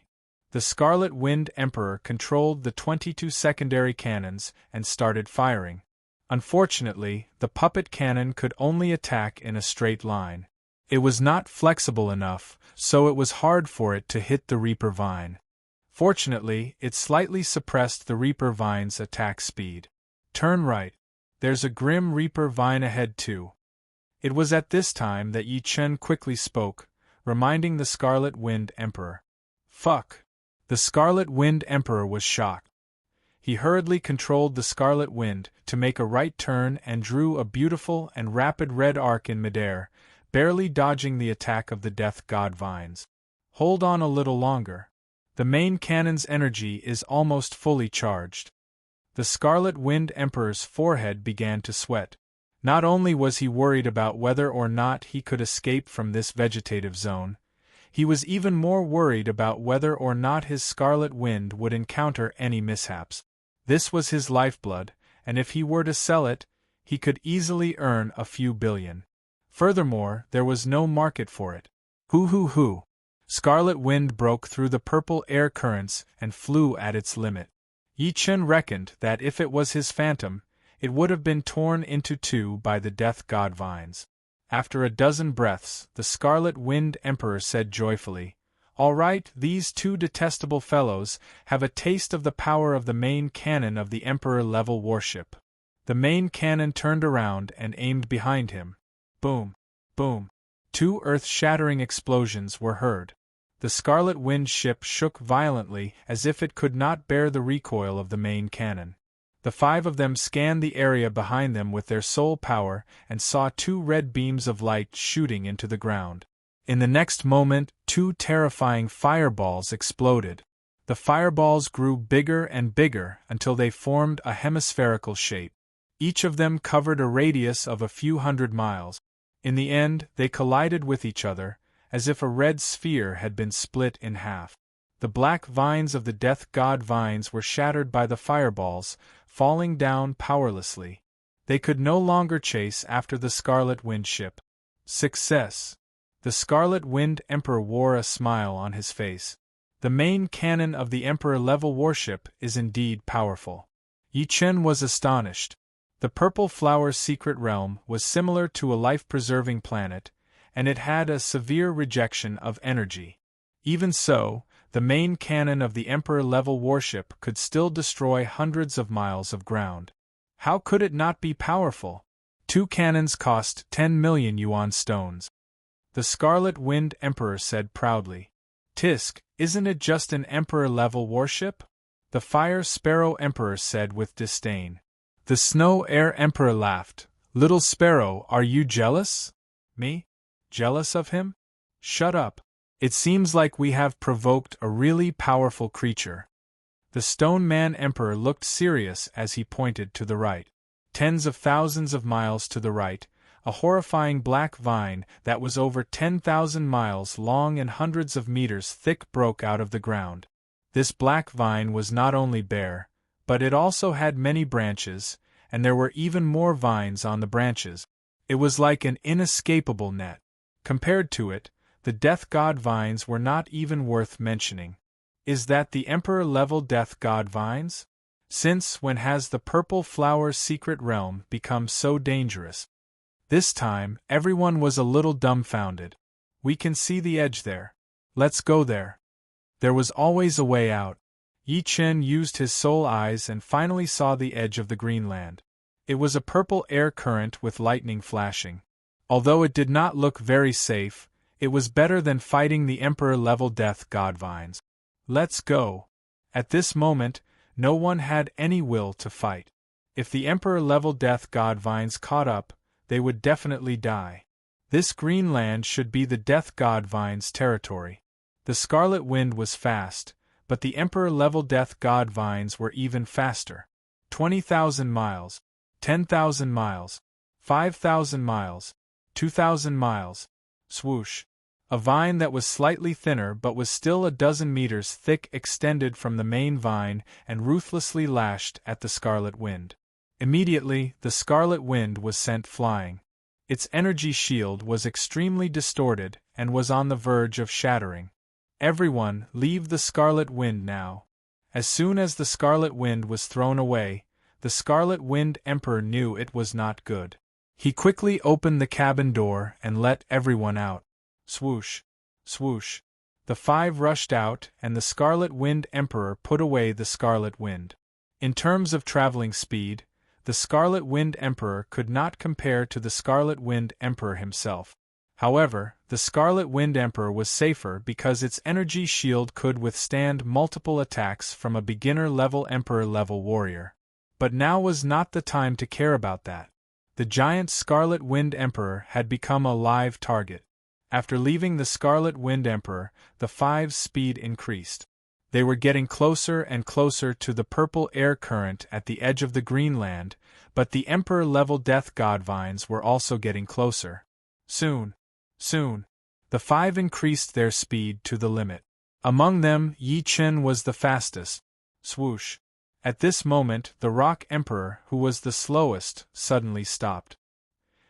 The Scarlet Wind Emperor controlled the 22 secondary cannons and started firing. Unfortunately, the puppet cannon could only attack in a straight line. It was not flexible enough, so it was hard for it to hit the Reaper vine. Fortunately, it slightly suppressed the Reaper vine's attack speed. Turn right. There's a grim Reaper vine ahead too. It was at this time that Yi Chen quickly spoke, reminding the Scarlet Wind Emperor. Fuck! The Scarlet Wind Emperor was shocked. He hurriedly controlled the Scarlet Wind to make a right turn and drew a beautiful and rapid red arc in midair, barely dodging the attack of the Death God vines. Hold on a little longer. The main cannon's energy is almost fully charged. The Scarlet Wind Emperor's forehead began to sweat. Not only was he worried about whether or not he could escape from this vegetative zone, he was even more worried about whether or not his Scarlet Wind would encounter any mishaps. This was his lifeblood, and if he were to sell it, he could easily earn a few billion. Furthermore, there was no market for it. Hoo! Scarlet Wind broke through the purple air currents and flew at its limit. Yi Chen reckoned that if it was his phantom, it would have been torn into two by the death god vines. After a dozen breaths, the Scarlet Wind Emperor said joyfully, "All right, these two detestable fellows have a taste of the power of the main cannon of the Emperor-level warship." The main cannon turned around and aimed behind him. Boom! Boom! Two earth-shattering explosions were heard. The Scarlet Wind ship shook violently as if it could not bear the recoil of the main cannon. The five of them scanned the area behind them with their soul power and saw two red beams of light shooting into the ground. In the next moment, two terrifying fireballs exploded. The fireballs grew bigger and bigger until they formed a hemispherical shape. Each of them covered a radius of a few hundred miles. In the end, they collided with each other, as if a red sphere had been split in half. The black vines of the death god vines were shattered by the fireballs, falling down powerlessly. They could no longer chase after the Scarlet Wind ship. Success! The Scarlet Wind Emperor wore a smile on his face. The main cannon of the Emperor-level warship is indeed powerful. Yi Chen was astonished. The Purple Flower Secret Realm was similar to a life-preserving planet, and it had a severe rejection of energy. Even so, the main cannon of the Emperor-level warship could still destroy hundreds of miles of ground. How could it not be powerful? 2 cannons cost 10 million yuan stones. The Scarlet Wind Emperor said proudly. "Tisk, isn't it just an Emperor-level warship?" The Fire Sparrow Emperor said with disdain. The Snow Air Emperor laughed. "Little Sparrow, are you jealous?" "Me? Jealous of him? Shut up. It seems like we have provoked a really powerful creature." The Stone Man Emperor looked serious as he pointed to the right. Tens of thousands of miles to the right, a horrifying black vine that was over 10,000 miles long and hundreds of meters thick broke out of the ground. This black vine was not only bare, but it also had many branches, and there were even more vines on the branches. It was like an inescapable net. Compared to it, the Death God vines were not even worth mentioning. Is that the Emperor-level Death God vines? Since when has the Purple Flower Secret Realm become so dangerous? This time, everyone was a little dumbfounded. "We can see the edge there. Let's go there." There was always a way out. Yi Chen used his soul eyes and finally saw the edge of the Greenland. It was a purple air current with lightning flashing. Although it did not look very safe, it was better than fighting the Emperor-level Death God vines. "Let's go." At this moment, no one had any will to fight. If the Emperor-level Death God vines caught up, they would definitely die. This Greenland should be the Death God vines' territory. The Scarlet Wind was fast, but the Emperor-level Death God vines were even faster. 20,000 miles, 10,000 miles, 5,000 miles, 2,000 miles. Swoosh! A vine that was slightly thinner but was still a dozen meters thick extended from the main vine and ruthlessly lashed at the Scarlet Wind. Immediately, the Scarlet Wind was sent flying. Its energy shield was extremely distorted and was on the verge of shattering. "Everyone, leave the Scarlet Wind now." As soon as the Scarlet Wind was thrown away, the Scarlet Wind Emperor knew it was not good. He quickly opened the cabin door and let everyone out. Swoosh! Swoosh! The 5 rushed out, and the Scarlet Wind Emperor put away the Scarlet Wind. In terms of traveling speed, the Scarlet Wind Emperor could not compare to the Scarlet Wind Emperor himself. However, the Scarlet Wind Emperor was safer because its energy shield could withstand multiple attacks from a beginner-level Emperor-level warrior. But now was not the time to care about that. The giant Scarlet Wind Emperor had become a live target. After leaving the Scarlet Wind Emperor, the 5's speed increased. They were getting closer and closer to the purple air current at the edge of the Greenland, but the Emperor-level Death God vines were also getting closer. Soon, the 5 increased their speed to the limit. Among them, Yi Chen was the fastest. Swoosh! At this moment, the Rock Emperor, who was the slowest, suddenly stopped.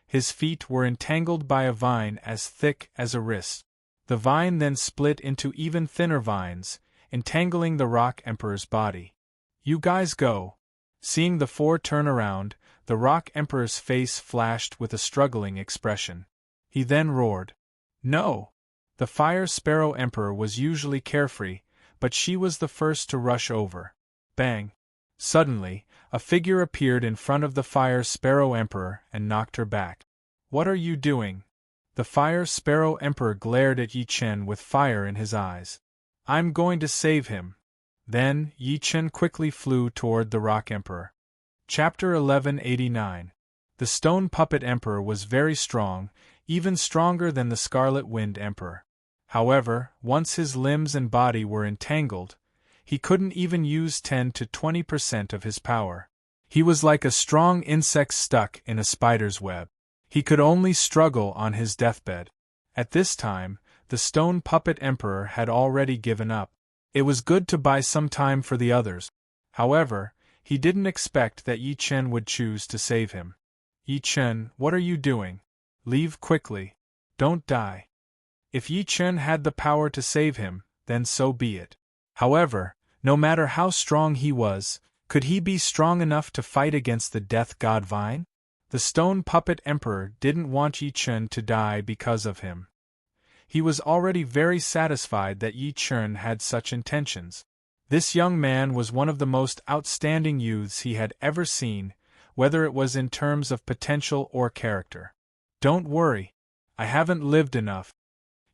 His feet were entangled by a vine as thick as a wrist. The vine then split into even thinner vines, entangling the Rock Emperor's body. "You guys go. Seeing the four turn around, the Rock Emperor's face flashed with a struggling expression. He then roared. No! The Fire Sparrow Emperor was usually carefree, but she was the first to rush over. Bang! Suddenly, a figure appeared in front of the Fire Sparrow Emperor and knocked her back. What are you doing? The Fire Sparrow Emperor glared at Yi Chen with fire in his eyes. I'm going to save him. Then, Yi Chen quickly flew toward the Rock Emperor. Chapter 1189. The Stone Puppet Emperor was very strong, even stronger than the Scarlet Wind Emperor. However, once his limbs and body were entangled, he couldn't even use 10 to 20% of his power. He was like a strong insect stuck in a spider's web. He could only struggle on his deathbed. At this time, the Stone Puppet Emperor had already given up. It was good to buy some time for the others. However, he didn't expect that Yi Chen would choose to save him. Yi Chen, what are you doing? Leave quickly. Don't die. If Yi Chen had the power to save him, then so be it. However, no matter how strong he was, could he be strong enough to fight against the Death God Vine? The Stone Puppet Emperor didn't want Yi Chen to die because of him. He was already very satisfied that Yi Chen had such intentions. This young man was one of the most outstanding youths he had ever seen, whether it was in terms of potential or character. Don't worry. I haven't lived enough.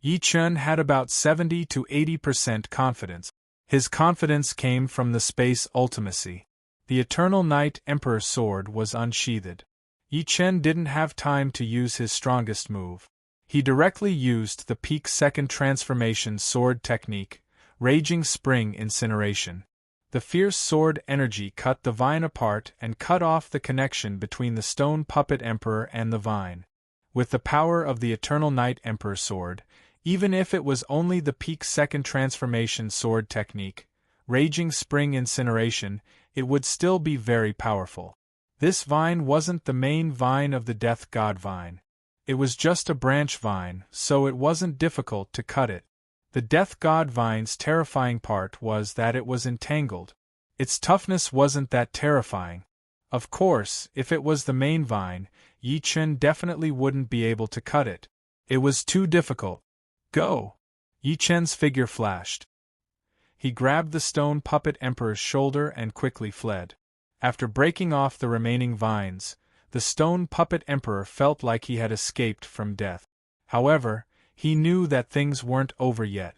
Yi Chen had about 70 to 80% confidence. His confidence came from the space ultimacy. The Eternal Night Emperor's sword was unsheathed. Yi Chen didn't have time to use his strongest move. He directly used the peak second transformation sword technique, Raging Spring Incineration. The fierce sword energy cut the vine apart and cut off the connection between the Stone Puppet Emperor and the vine. With the power of the Eternal Night Emperor sword, even if it was only the peak second transformation sword technique, Raging Spring Incineration, it would still be very powerful. This vine wasn't the main vine of the Death God Vine. It was just a branch vine, so it wasn't difficult to cut it. The Death God Vine's terrifying part was that it was entangled. Its toughness wasn't that terrifying. Of course, if it was the main vine, Yi Chen definitely wouldn't be able to cut it. It was too difficult. Go! Yi Chen's figure flashed. He grabbed the Stone Puppet Emperor's shoulder and quickly fled. After breaking off the remaining vines, the Stone Puppet Emperor felt like he had escaped from death. However, he knew that things weren't over yet.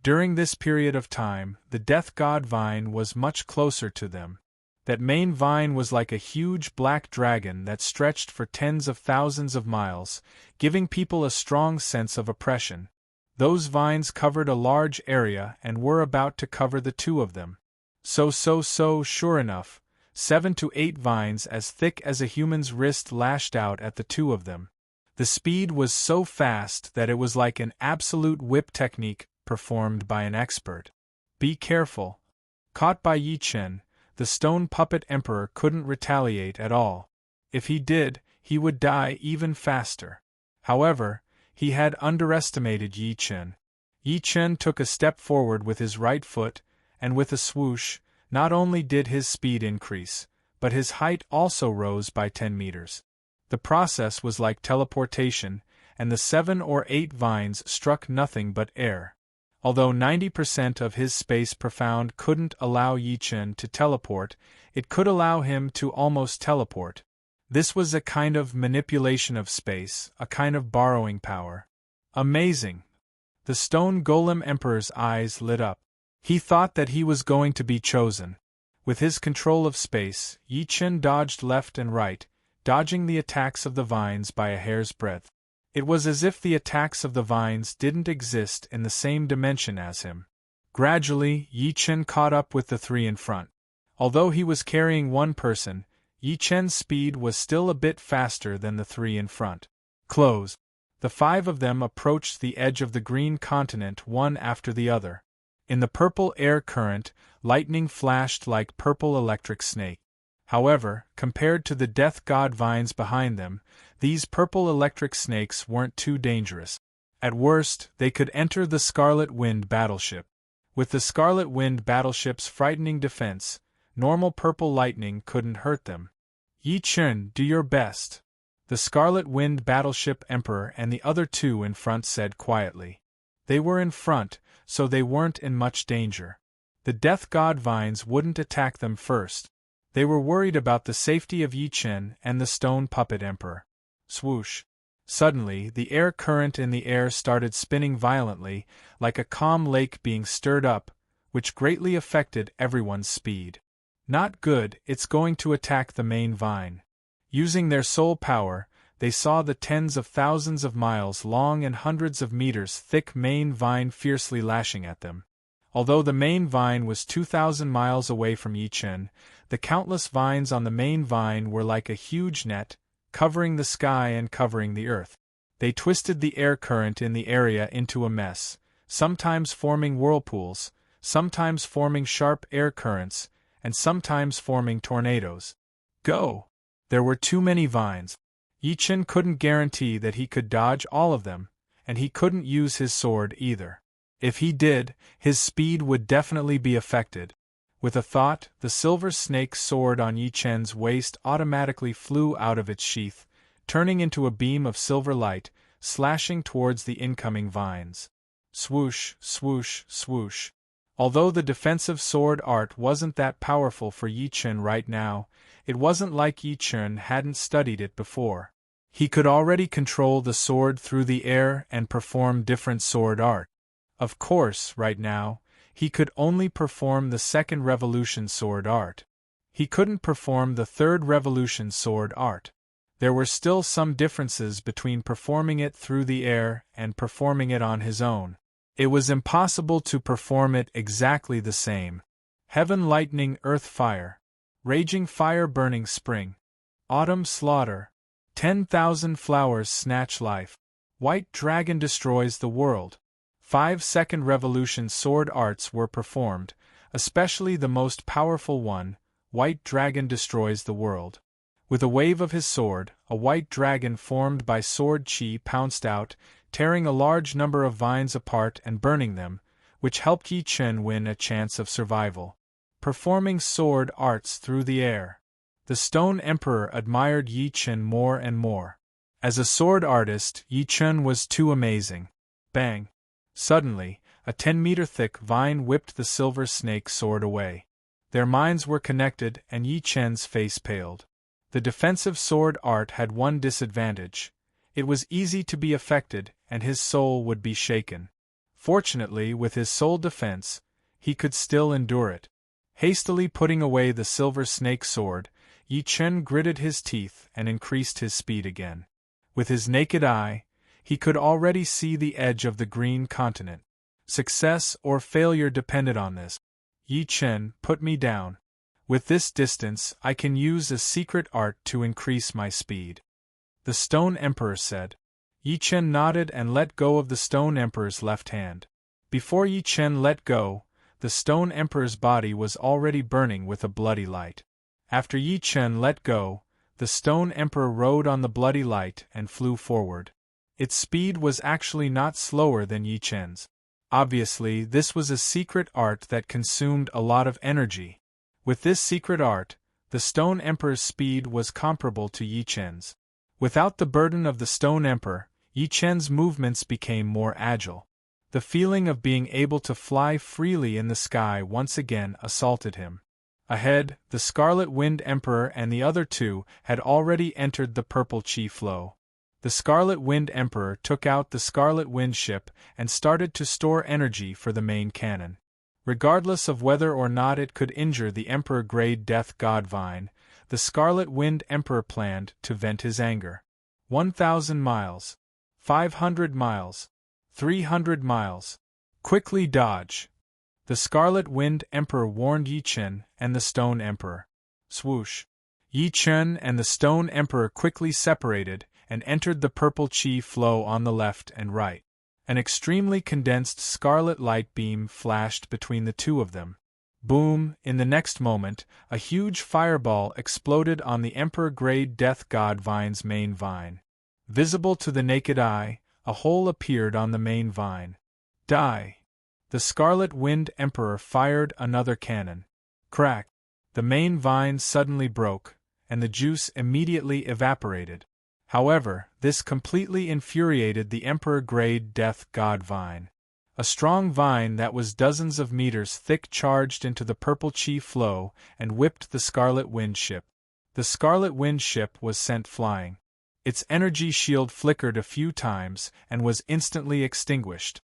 During this period of time, the Death God Vine was much closer to them. That main vine was like a huge black dragon that stretched for tens of thousands of miles, giving people a strong sense of oppression. Those vines covered a large area and were about to cover the two of them. Sure enough, 7 to 8 vines as thick as a human's wrist lashed out at the two of them. The speed was so fast that it was like an absolute whip technique performed by an expert. Be careful. Caught by Yi Chen, the Stone Puppet Emperor couldn't retaliate at all. If he did, he would die even faster. However, he had underestimated Yi Chen. Yi Chen took a step forward with his right foot, and with a swoosh, not only did his speed increase, but his height also rose by 10 meters. The process was like teleportation, and the 7 or 8 vines struck nothing but air. Although 90% of his space profound couldn't allow Yi Chen to teleport, it could allow him to almost teleport. This was a kind of manipulation of space, a kind of borrowing power. Amazing! The Stone Golem Emperor's eyes lit up. He thought that he was going to be chosen. With his control of space, Yi Chen dodged left and right, dodging the attacks of the vines by a hair's breadth. It was as if the attacks of the vines didn't exist in the same dimension as him. Gradually, Yi Chen caught up with the 3 in front. Although he was carrying one person, Yi Chen's speed was still a bit faster than the 3 in front. Close. The 5 of them approached the edge of the green continent one after the other. In the purple air current, lightning flashed like purple electric snake. However, compared to the Death God Vines behind them, these purple electric snakes weren't too dangerous. At worst, they could enter the Scarlet Wind battleship. With the Scarlet Wind battleship's frightening defense, normal purple lightning couldn't hurt them. Yi Chen, do your best. The Scarlet Wind Battleship Emperor and the other two in front said quietly. They were in front, so they weren't in much danger. The Death God Vines wouldn't attack them first. They were worried about the safety of Yi Chen and the Stone Puppet Emperor. Swoosh. Suddenly, the air current in the air started spinning violently, like a calm lake being stirred up, which greatly affected everyone's speed. Not good, it's going to attack the main vine. Using their soul power, they saw the tens of thousands of miles long and hundreds of meters thick main vine fiercely lashing at them. Although the main vine was 2,000 miles away from Yi Chen, the countless vines on the main vine were like a huge net, covering the sky and covering the earth. They twisted the air current in the area into a mess, sometimes forming whirlpools, sometimes forming sharp air currents, and sometimes forming tornadoes. Go! There were too many vines. Yi Chen couldn't guarantee that he could dodge all of them, and he couldn't use his sword either. If he did, his speed would definitely be affected. With a thought, the silver snake sword on Yi Chen's waist automatically flew out of its sheath, turning into a beam of silver light, slashing towards the incoming vines. Swoosh, swoosh, swoosh. Although the defensive sword art wasn't that powerful for Yi Chen right now, it wasn't like Yi Chen hadn't studied it before. He could already control the sword through the air and perform different sword art. Of course, right now, he could only perform the second revolution sword art. He couldn't perform the third revolution sword art. There were still some differences between performing it through the air and performing it on his own. It was impossible to perform it exactly the same. Heaven lightning, earth fire. Raging fire, burning spring. Autumn slaughter. 10,000 flowers snatch life. White dragon destroys the world. 5-second revolution sword arts were performed, especially the most powerful one, White Dragon destroys the world. With a wave of his sword, a white dragon formed by sword chi pounced out, tearing a large number of vines apart and burning them, which helped Yi Chen win a chance of survival. Performing sword arts through the air. The Stone Emperor admired Yi Chen more and more. As a sword artist, Yi Chen was too amazing. Bang! Suddenly, a 10-meter-thick vine whipped the silver snake sword away. Their minds were connected and Yi Chen's face paled. The defensive sword art had one disadvantage. It was easy to be affected and his soul would be shaken. Fortunately, with his soul defense, he could still endure it. Hastily putting away the silver snake sword, Yi Chen gritted his teeth and increased his speed again. With his naked eye, he could already see the edge of the green continent. Success or failure depended on this. Yi Chen, put me down. With this distance, I can use a secret art to increase my speed. The Stone Emperor said. Yi Chen nodded and let go of the Stone Emperor's left hand. Before Yi Chen let go, the Stone Emperor's body was already burning with a bloody light. After Yi Chen let go, the Stone Emperor rode on the bloody light and flew forward. Its speed was actually not slower than Yi Chen's. Obviously, this was a secret art that consumed a lot of energy. With this secret art, the Stone Emperor's speed was comparable to Yi Chen's. Without the burden of the Stone Emperor, Yi Chen's movements became more agile. The feeling of being able to fly freely in the sky once again assaulted him. Ahead, the Scarlet Wind Emperor and the other two had already entered the purple chi flow. The Scarlet Wind Emperor took out the Scarlet Wind ship and started to store energy for the main cannon. Regardless of whether or not it could injure the Emperor-grade Death God Vine, the Scarlet Wind Emperor planned to vent his anger. 1,000 miles. 500 miles. 300 miles. Quickly dodge. The Scarlet Wind Emperor warned Yi Chen and the Stone Emperor. Swoosh. Yi Chen and the Stone Emperor quickly separated and entered the purple chi flow on the left and right. An extremely condensed scarlet light beam flashed between the two of them. Boom! In the next moment, a huge fireball exploded on the Emperor-grade Death God Vine's main vine. Visible to the naked eye, a hole appeared on the main vine. Die! The Scarlet Wind Emperor fired another cannon. Crack! The main vine suddenly broke, and the juice immediately evaporated. However, this completely infuriated the Emperor-grade death god vine. A strong vine that was dozens of meters thick charged into the purple chi flow and whipped the Scarlet Wind ship. The Scarlet Wind ship was sent flying. Its energy shield flickered a few times and was instantly extinguished.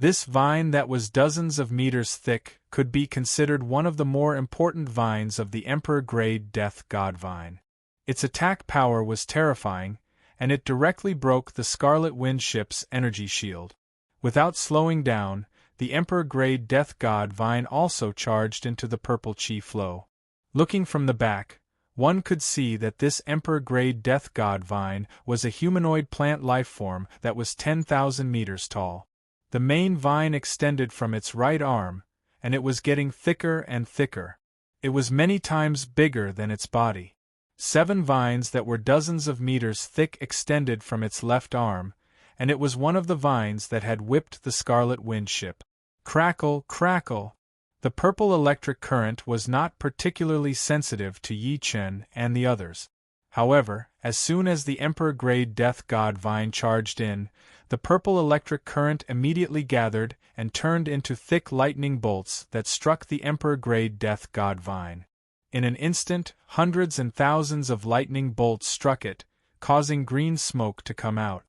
This vine that was dozens of meters thick could be considered one of the more important vines of the Emperor-grade death god vine. Its attack power was terrifying, and it directly broke the Scarlet Wind ship's energy shield. Without slowing down, the Emperor-grade death god vine also charged into the purple chi flow. Looking from the back, one could see that this Emperor-grade death god vine was a humanoid plant lifeform that was 10,000 meters tall. The main vine extended from its right arm, and it was getting thicker and thicker. It was many times bigger than its body. 7 vines that were dozens of meters thick extended from its left arm, and it was one of the vines that had whipped the Scarlet Wind ship. Crackle, crackle! The purple electric current was not particularly sensitive to Yi Chen and the others. However, as soon as the Emperor-grade death god vine charged in, the purple electric current immediately gathered and turned into thick lightning bolts that struck the Emperor-grade death god vine. In an instant, hundreds and thousands of lightning bolts struck it, causing green smoke to come out.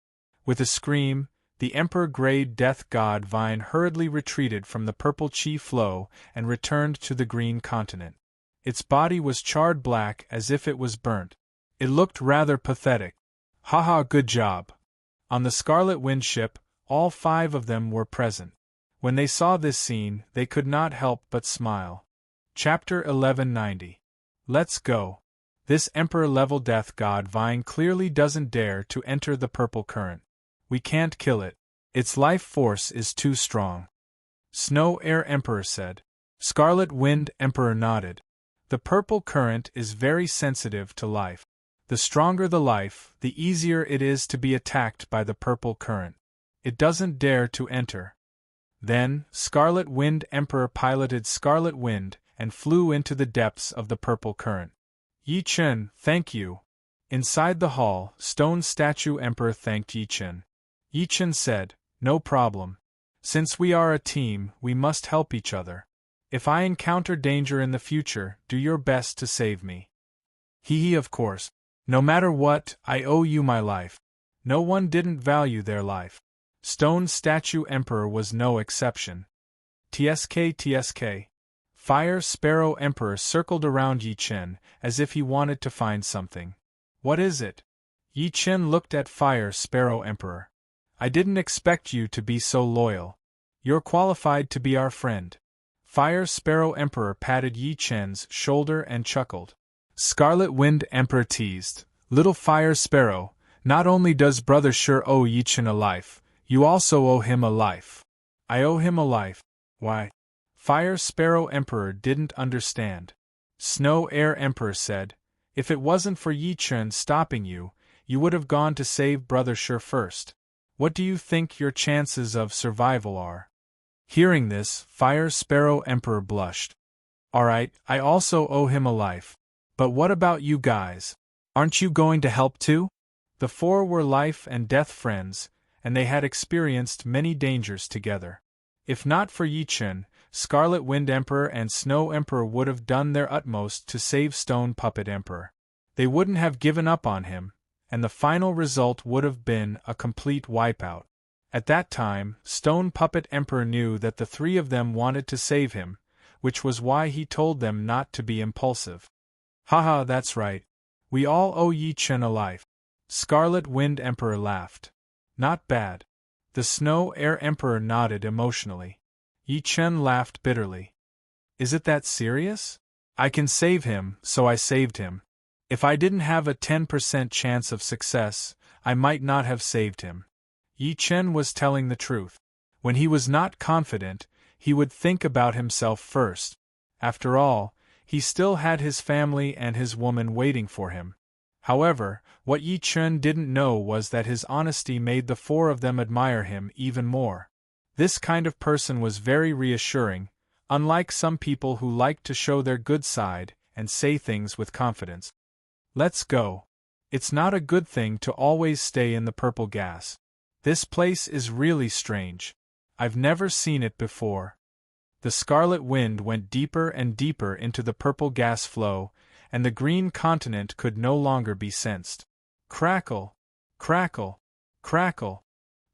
With a scream, the Emperor-grade death god vine hurriedly retreated from the purple chi flow and returned to the green continent. Its body was charred black as if it was burnt. It looked rather pathetic. Haha, good job. On the Scarlet Wind ship, all 5 of them were present. When they saw this scene, they could not help but smile. Chapter 1190. Let's go. This Emperor-level death god vine clearly doesn't dare to enter the purple current. We can't kill it. Its life force is too strong. Snow Air Emperor said. Scarlet Wind Emperor nodded. The purple current is very sensitive to life. The stronger the life, the easier it is to be attacked by the purple current. It doesn't dare to enter. Then, Scarlet Wind Emperor piloted Scarlet Wind and flew into the depths of the purple current. Yi Chen, thank you. Inside the hall, Stone Statue Emperor thanked Yi Chen. Yi Chen said, no problem. Since we are a team, we must help each other. If I encounter danger in the future, do your best to save me. Hee, of course. No matter what, I owe you my life. No one didn't value their life. Stone Statue Emperor was no exception. TSK. Fire Sparrow Emperor circled around Yi Chen, as if he wanted to find something. What is it? Yi Chen looked at Fire Sparrow Emperor. I didn't expect you to be so loyal. You're qualified to be our friend. Fire Sparrow Emperor patted Yi Chen's shoulder and chuckled. Scarlet Wind Emperor teased, Little Fire Sparrow, not only does Brother Sure owe Yi Chen a life, you also owe him a life. I owe him a life. Why? Fire Sparrow Emperor didn't understand. Snow Air Emperor said, if it wasn't for Yi Chen stopping you, you would have gone to save Brother Sure first. What do you think your chances of survival are? Hearing this, Fire Sparrow Emperor blushed. Alright, I also owe him a life. But what about you guys? Aren't you going to help too? The 4 were life and death friends, and they had experienced many dangers together. If not for Yi Chen, Scarlet Wind Emperor and Snow Emperor would have done their utmost to save Stone Puppet Emperor. They wouldn't have given up on him, and the final result would have been a complete wipeout. At that time, Stone Puppet Emperor knew that the 3 of them wanted to save him, which was why he told them not to be impulsive. Haha, that's right. We all owe Yi Chen a life. Scarlet Wind Emperor laughed. Not bad. The Snow Air Emperor nodded emotionally. Yi Chen laughed bitterly. Is it that serious? I can save him, so I saved him. If I didn't have a 10% chance of success, I might not have saved him. Yi Chen was telling the truth. When he was not confident, he would think about himself first. After all, he still had his family and his woman waiting for him. However, what Yi Chen didn't know was that his honesty made the 4 of them admire him even more. This kind of person was very reassuring, unlike some people who like to show their good side and say things with confidence. Let's go. It's not a good thing to always stay in the purple gas. This place is really strange. I've never seen it before. The scarlet wind went deeper and deeper into the purple gas flow, and the green continent could no longer be sensed. Crackle, crackle, crackle.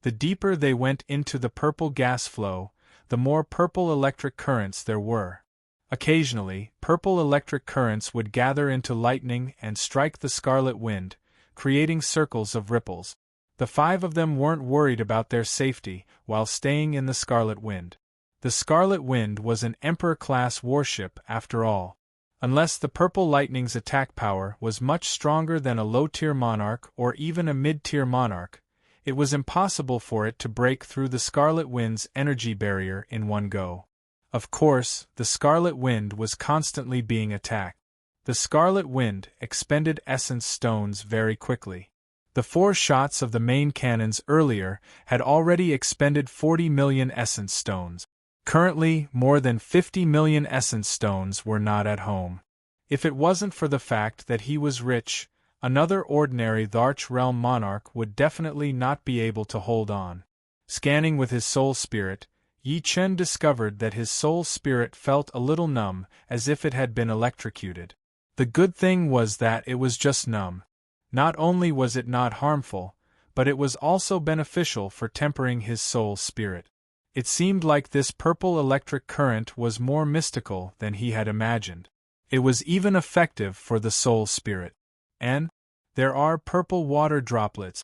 The deeper they went into the purple gas flow, the more purple electric currents there were. Occasionally, purple electric currents would gather into lightning and strike the scarlet wind, creating circles of ripples. The 5 of them weren't worried about their safety while staying in the scarlet wind. The scarlet wind was an Emperor-class warship after all. Unless the purple lightning's attack power was much stronger than a low-tier monarch or even a mid-tier monarch, it was impossible for it to break through the scarlet wind's energy barrier in one go. Of course, the scarlet wind was constantly being attacked. The scarlet wind expended essence stones very quickly. The 4 shots of the main cannons earlier had already expended 40 million essence stones. Currently, more than 50 million essence stones were not at home. If it wasn't for the fact that he was rich, another ordinary Tharch realm monarch would definitely not be able to hold on. Scanning with his soul spirit, Yi Chen discovered that his soul spirit felt a little numb, as if it had been electrocuted. The good thing was that it was just numb. Not only was it not harmful, but it was also beneficial for tempering his soul spirit. It seemed like this purple electric current was more mystical than he had imagined. It was even effective for the soul spirit. And there are purple water droplets.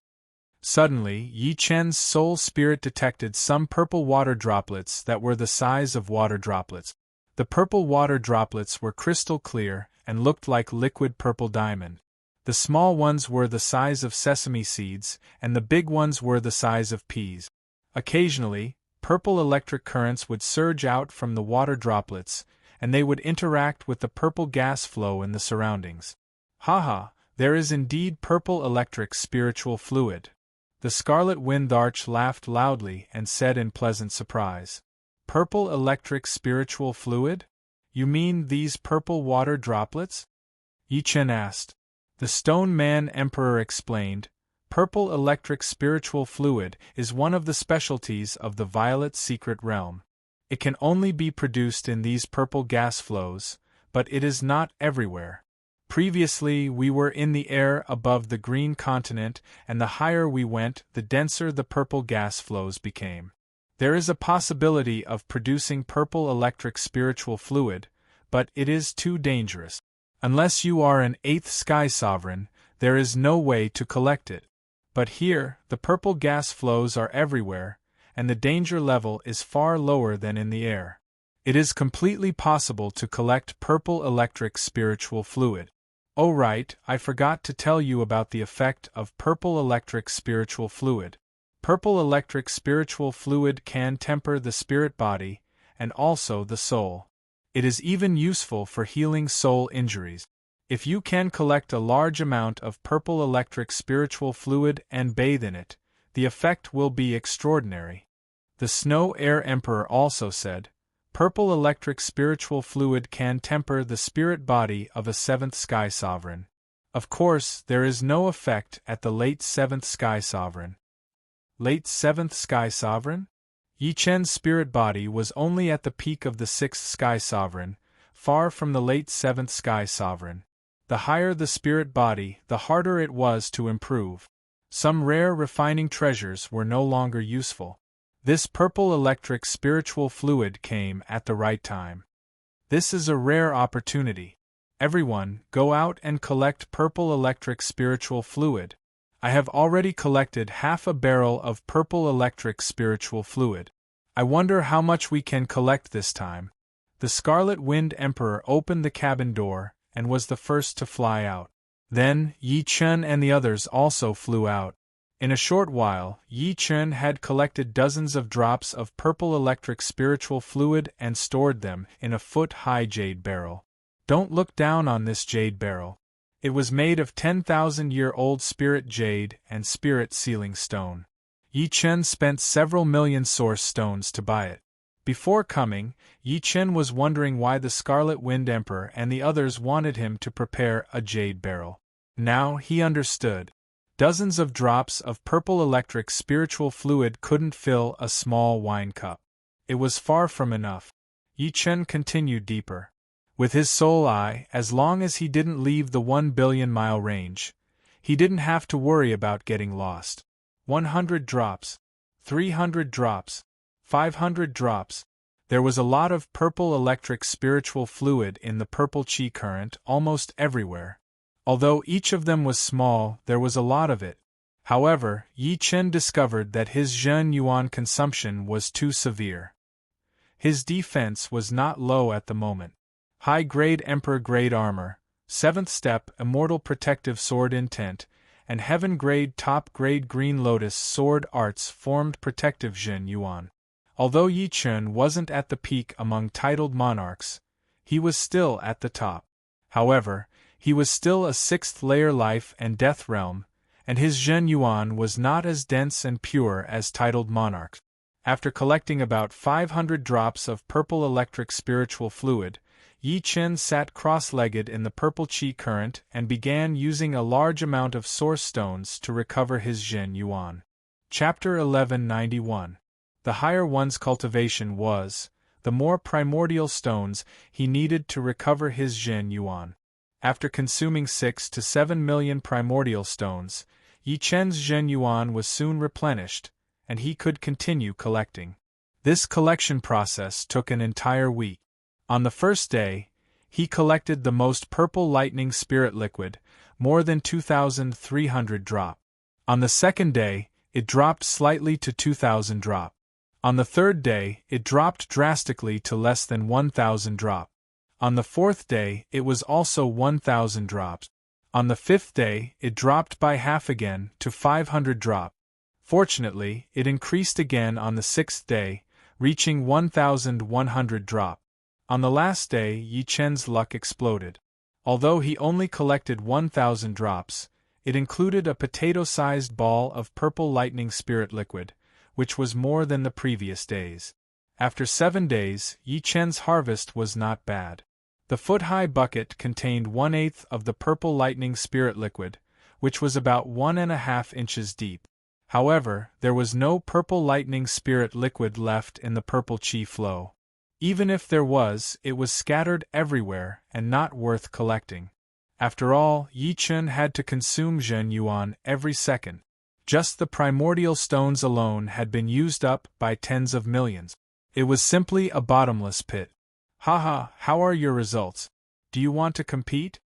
Suddenly, Yi Chen's soul spirit detected some purple water droplets that were the size of water droplets. The purple water droplets were crystal clear and looked like liquid purple diamond. The small ones were the size of sesame seeds, and the big ones were the size of peas. Occasionally, purple electric currents would surge out from the water droplets, and they would interact with the purple gas flow in the surroundings. Haha, there is indeed purple electric spiritual fluid. The Scarlet Wind Arch laughed loudly and said in pleasant surprise. Purple electric spiritual fluid? You mean these purple water droplets? Yi Chen asked. The Stone Man Emperor explained. Purple electric spiritual fluid is one of the specialties of the Violet Secret Realm. It can only be produced in these purple gas flows, but it is not everywhere. Previously we were in the air above the green continent, and the higher we went, the denser the purple gas flows became. There is a possibility of producing purple electric spiritual fluid, but it is too dangerous. Unless you are an 8th Sky Sovereign, there is no way to collect it. But here, the purple gas flows are everywhere, and the danger level is far lower than in the air. It is completely possible to collect purple electric spiritual fluid. Oh right, I forgot to tell you about the effect of purple electric spiritual fluid. Purple electric spiritual fluid can temper the spirit body, and also the soul. It is even useful for healing soul injuries. If you can collect a large amount of purple electric spiritual fluid and bathe in it, the effect will be extraordinary. The Snow Air Emperor also said, purple electric spiritual fluid can temper the spirit body of a 7th Sky Sovereign. Of course, there is no effect at the late 7th Sky Sovereign. Late 7th Sky Sovereign? Yi Chen's spirit body was only at the peak of the 6th Sky Sovereign, far from the late 7th Sky Sovereign. The higher the spirit body, the harder it was to improve. Some rare refining treasures were no longer useful. This purple electric spiritual fluid came at the right time. This is a rare opportunity. Everyone, go out and collect purple electric spiritual fluid. I have already collected half a barrel of purple electric spiritual fluid. I wonder how much we can collect this time. The Scarlet Wind Emperor opened the cabin door and was the first to fly out. Then, Yi Chen and the others also flew out. In a short while, Yi Chen had collected dozens of drops of purple electric spiritual fluid and stored them in a foot-high jade barrel. Don't look down on this jade barrel. It was made of 10,000-year-old spirit jade and spirit sealing stone. Yi Chen spent several million source stones to buy it. Before coming, Yi Chen was wondering why the Scarlet Wind Emperor and the others wanted him to prepare a jade barrel. Now he understood. Dozens of drops of purple electric spiritual fluid couldn't fill a small wine cup. It was far from enough. Yi Chen continued deeper. With his soul eye, as long as he didn't leave the 1 billion-mile range, he didn't have to worry about getting lost. 100 drops. 300 drops. 500 drops. There was a lot of purple electric spiritual fluid in the purple chi current almost everywhere. Although each of them was small, there was a lot of it. However, Yi Chen discovered that his Zhen Yuan consumption was too severe. His defense was not low at the moment. High-grade Emperor-grade armor, 7th step Immortal protective sword intent, and Heaven-grade top-grade Green Lotus sword arts formed protective Zhen Yuan. Although Yi Chen wasn't at the peak among titled monarchs, he was still at the top. However, he was still a 6th-layer life and death realm, and his Zhen Yuan was not as dense and pure as titled monarchs. After collecting about 500 drops of purple electric spiritual fluid, Yi Chen sat cross-legged in the purple chi current and began using a large amount of source stones to recover his Zhen Yuan. Chapter 1191. The higher one's cultivation was, the more primordial stones he needed to recover his Zhen Yuan. After consuming 6 to 7 million primordial stones, Yi Chen's Zhen Yuan was soon replenished, and he could continue collecting. This collection process took an entire week. On the first day, he collected the most purple lightning spirit liquid, more than 2,300 drop. On the second day, it dropped slightly to 2,000 drop. On the third day, it dropped drastically to less than 1,000 drop. On the fourth day, it was also 1,000 drops. On the fifth day, it dropped by half again to 500 drop. Fortunately, it increased again on the sixth day, reaching 1,100 drop. On the last day, Yi Chen's luck exploded. Although he only collected 1,000 drops, it included a potato-sized ball of purple lightning spirit liquid, which was more than the previous days. After 7 days, Yi Chen's harvest was not bad. The foot-high bucket contained 1/8 of the purple lightning spirit liquid, which was about 1.5 inches deep. However, there was no purple lightning spirit liquid left in the purple chi flow. Even if there was, it was scattered everywhere and not worth collecting. After all, Yi Chen had to consume Zhen Yuan every second. Just the primordial stones alone had been used up by tens of millions. It was simply a bottomless pit. Haha, how are your results? Do you want to compete?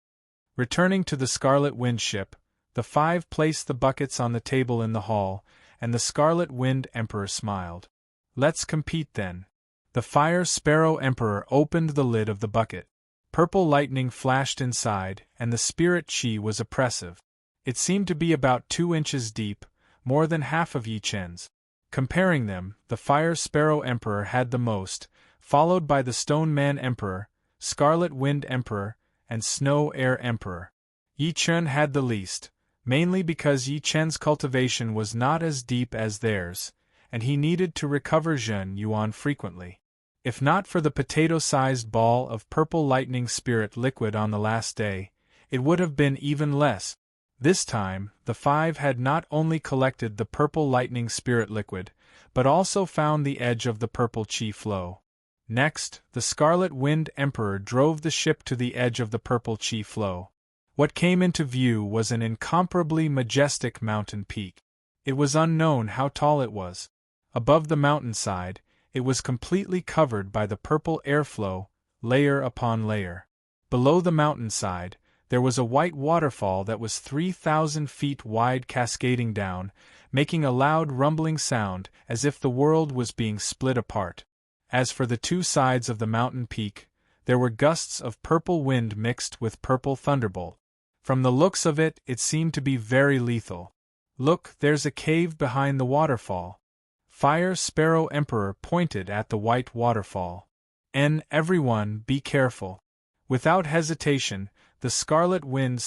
Returning to the Scarlet Wind ship, the 5 placed the buckets on the table in the hall, and the Scarlet Wind Emperor smiled. Let's compete then. The Fire Sparrow Emperor opened the lid of the bucket. Purple lightning flashed inside, and the spirit chi was oppressive. It seemed to be about 2 inches deep, more than half of Yi Chen's. Comparing them, the Fire Sparrow Emperor had the most, followed by the Stone Man Emperor, Scarlet Wind Emperor, and Snow Air Emperor. Yi Chen had the least, mainly because Yi Chen's cultivation was not as deep as theirs, and he needed to recover Zhen Yuan frequently. If not for the potato-sized ball of purple lightning spirit liquid on the last day, it would have been even less. This time, the 5 had not only collected the purple lightning spirit liquid, but also found the edge of the purple chi flow. Next, the Scarlet Wind Emperor drove the ship to the edge of the purple chi flow. What came into view was an incomparably majestic mountain peak. It was unknown how tall it was. Above the mountainside, it was completely covered by the purple airflow, layer upon layer. Below the mountainside, there was a white waterfall that was 3,000 feet wide cascading down, making a loud rumbling sound as if the world was being split apart. As for the 2 sides of the mountain peak, there were gusts of purple wind mixed with purple thunderbolt. From the looks of it, it seemed to be very lethal. Look, there's a cave behind the waterfall. Fire Sparrow Emperor pointed at the white waterfall. Everyone, be careful. Without hesitation, the Scarlet Wind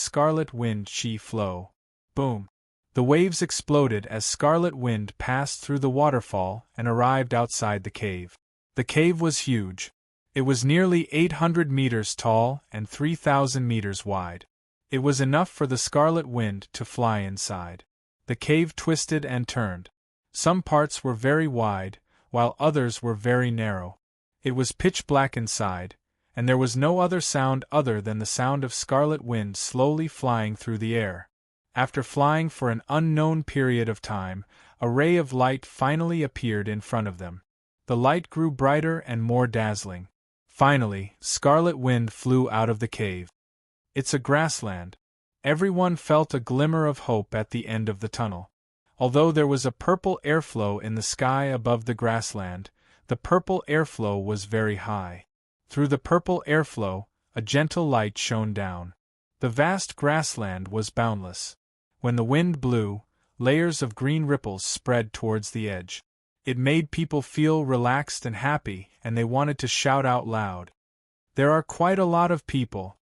chi flow. Boom. The waves exploded as Scarlet Wind passed through the waterfall and arrived outside the cave. The cave was huge. It was nearly 800 meters tall and 3,000 meters wide. It was enough for the Scarlet Wind to fly inside. The cave twisted and turned. Some parts were very wide, while others were very narrow. It was pitch black inside, and there was no other sound other than the sound of Scarlet Wind slowly flying through the air. After flying for an unknown period of time, a ray of light finally appeared in front of them. The light grew brighter and more dazzling. Finally, Scarlet Wind flew out of the cave. It's a grassland. Everyone felt a glimmer of hope at the end of the tunnel. Although there was a purple airflow in the sky above the grassland, the purple airflow was very high. Through the purple airflow, a gentle light shone down. The vast grassland was boundless. When the wind blew, layers of green ripples spread towards the edge. It made people feel relaxed and happy, and they wanted to shout out loud. "There are quite a lot of people,"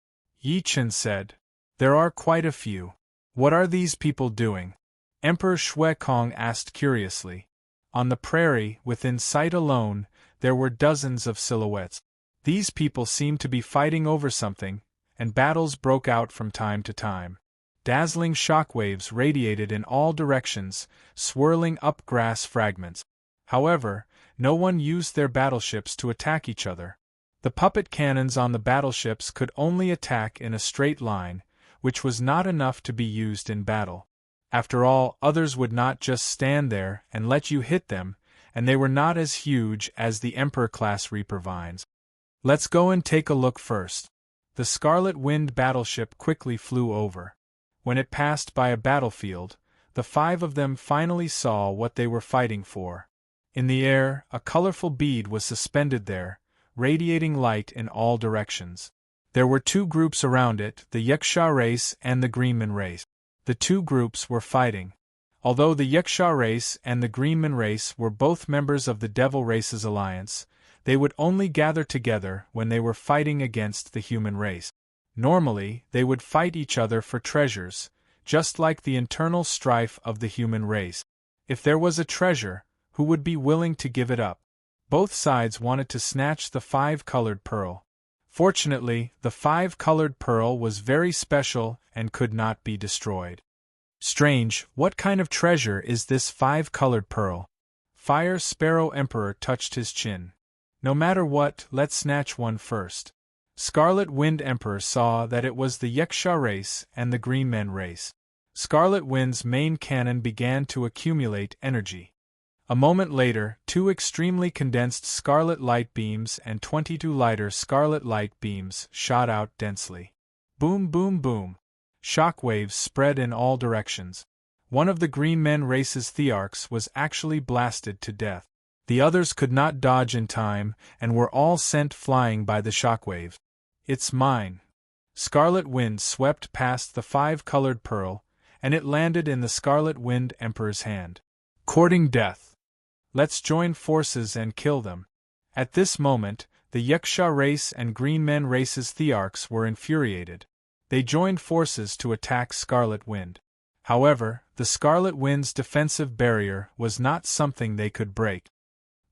Yi Chen said. "There are quite a few. What are these people doing?" Emperor Shui Kong asked curiously. On the prairie, within sight alone, there were dozens of silhouettes. These people seemed to be fighting over something, and battles broke out from time to time. Dazzling shockwaves radiated in all directions, swirling up grass fragments. However, no one used their battleships to attack each other. The puppet cannons on the battleships could only attack in a straight line, which was not enough to be used in battle. After all, others would not just stand there and let you hit them, and they were not as huge as the Emperor-class Reaper Vines. Let's go and take a look first. The Scarlet Wind battleship quickly flew over. When it passed by a battlefield, the five of them finally saw what they were fighting for. In the air, a colorful bead was suspended there, radiating light in all directions. There were two groups around it, the Yaksha race and the Greenman race. The two groups were fighting. Although the Yaksha race and the Greenman race were both members of the Devil Race's alliance, they would only gather together when they were fighting against the human race. Normally, they would fight each other for treasures, just like the internal strife of the human race. If there was a treasure, who would be willing to give it up? Both sides wanted to snatch the five-colored pearl. Fortunately, the five-colored pearl was very special and could not be destroyed. Strange, what kind of treasure is this five-colored pearl? Fire Sparrow Emperor touched his chin. No matter what, let's snatch one first. Scarlet Wind Emperor saw that it was the Yaksha race and the Green Men race. Scarlet Wind's main cannon began to accumulate energy. A moment later, two extremely condensed scarlet light beams and 22 lighter scarlet light beams shot out densely. Boom, boom, boom. Shock waves spread in all directions. One of the Green Men race's Thearchs was actually blasted to death. The others could not dodge in time and were all sent flying by the shockwave. "It's mine." Scarlet Wind swept past the five-colored pearl, and it landed in the Scarlet Wind Emperor's hand. Courting death. Let's join forces and kill them. At this moment, the Yaksha race and Green Men race's Thearchs were infuriated. They joined forces to attack Scarlet Wind. However, the Scarlet Wind's defensive barrier was not something they could break.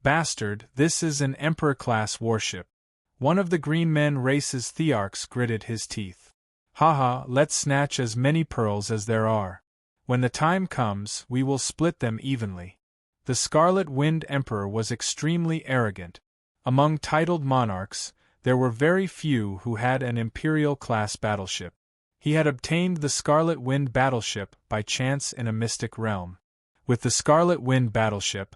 "Bastard, this is an Emperor-class warship." One of the Green Men race's Thearchs gritted his teeth. "Haha, let's snatch as many pearls as there are. When the time comes, we will split them evenly." The Scarlet Wind Emperor was extremely arrogant. Among titled monarchs, there were very few who had an Imperial-class battleship. He had obtained the Scarlet Wind battleship by chance in a mystic realm. With the Scarlet Wind battleship,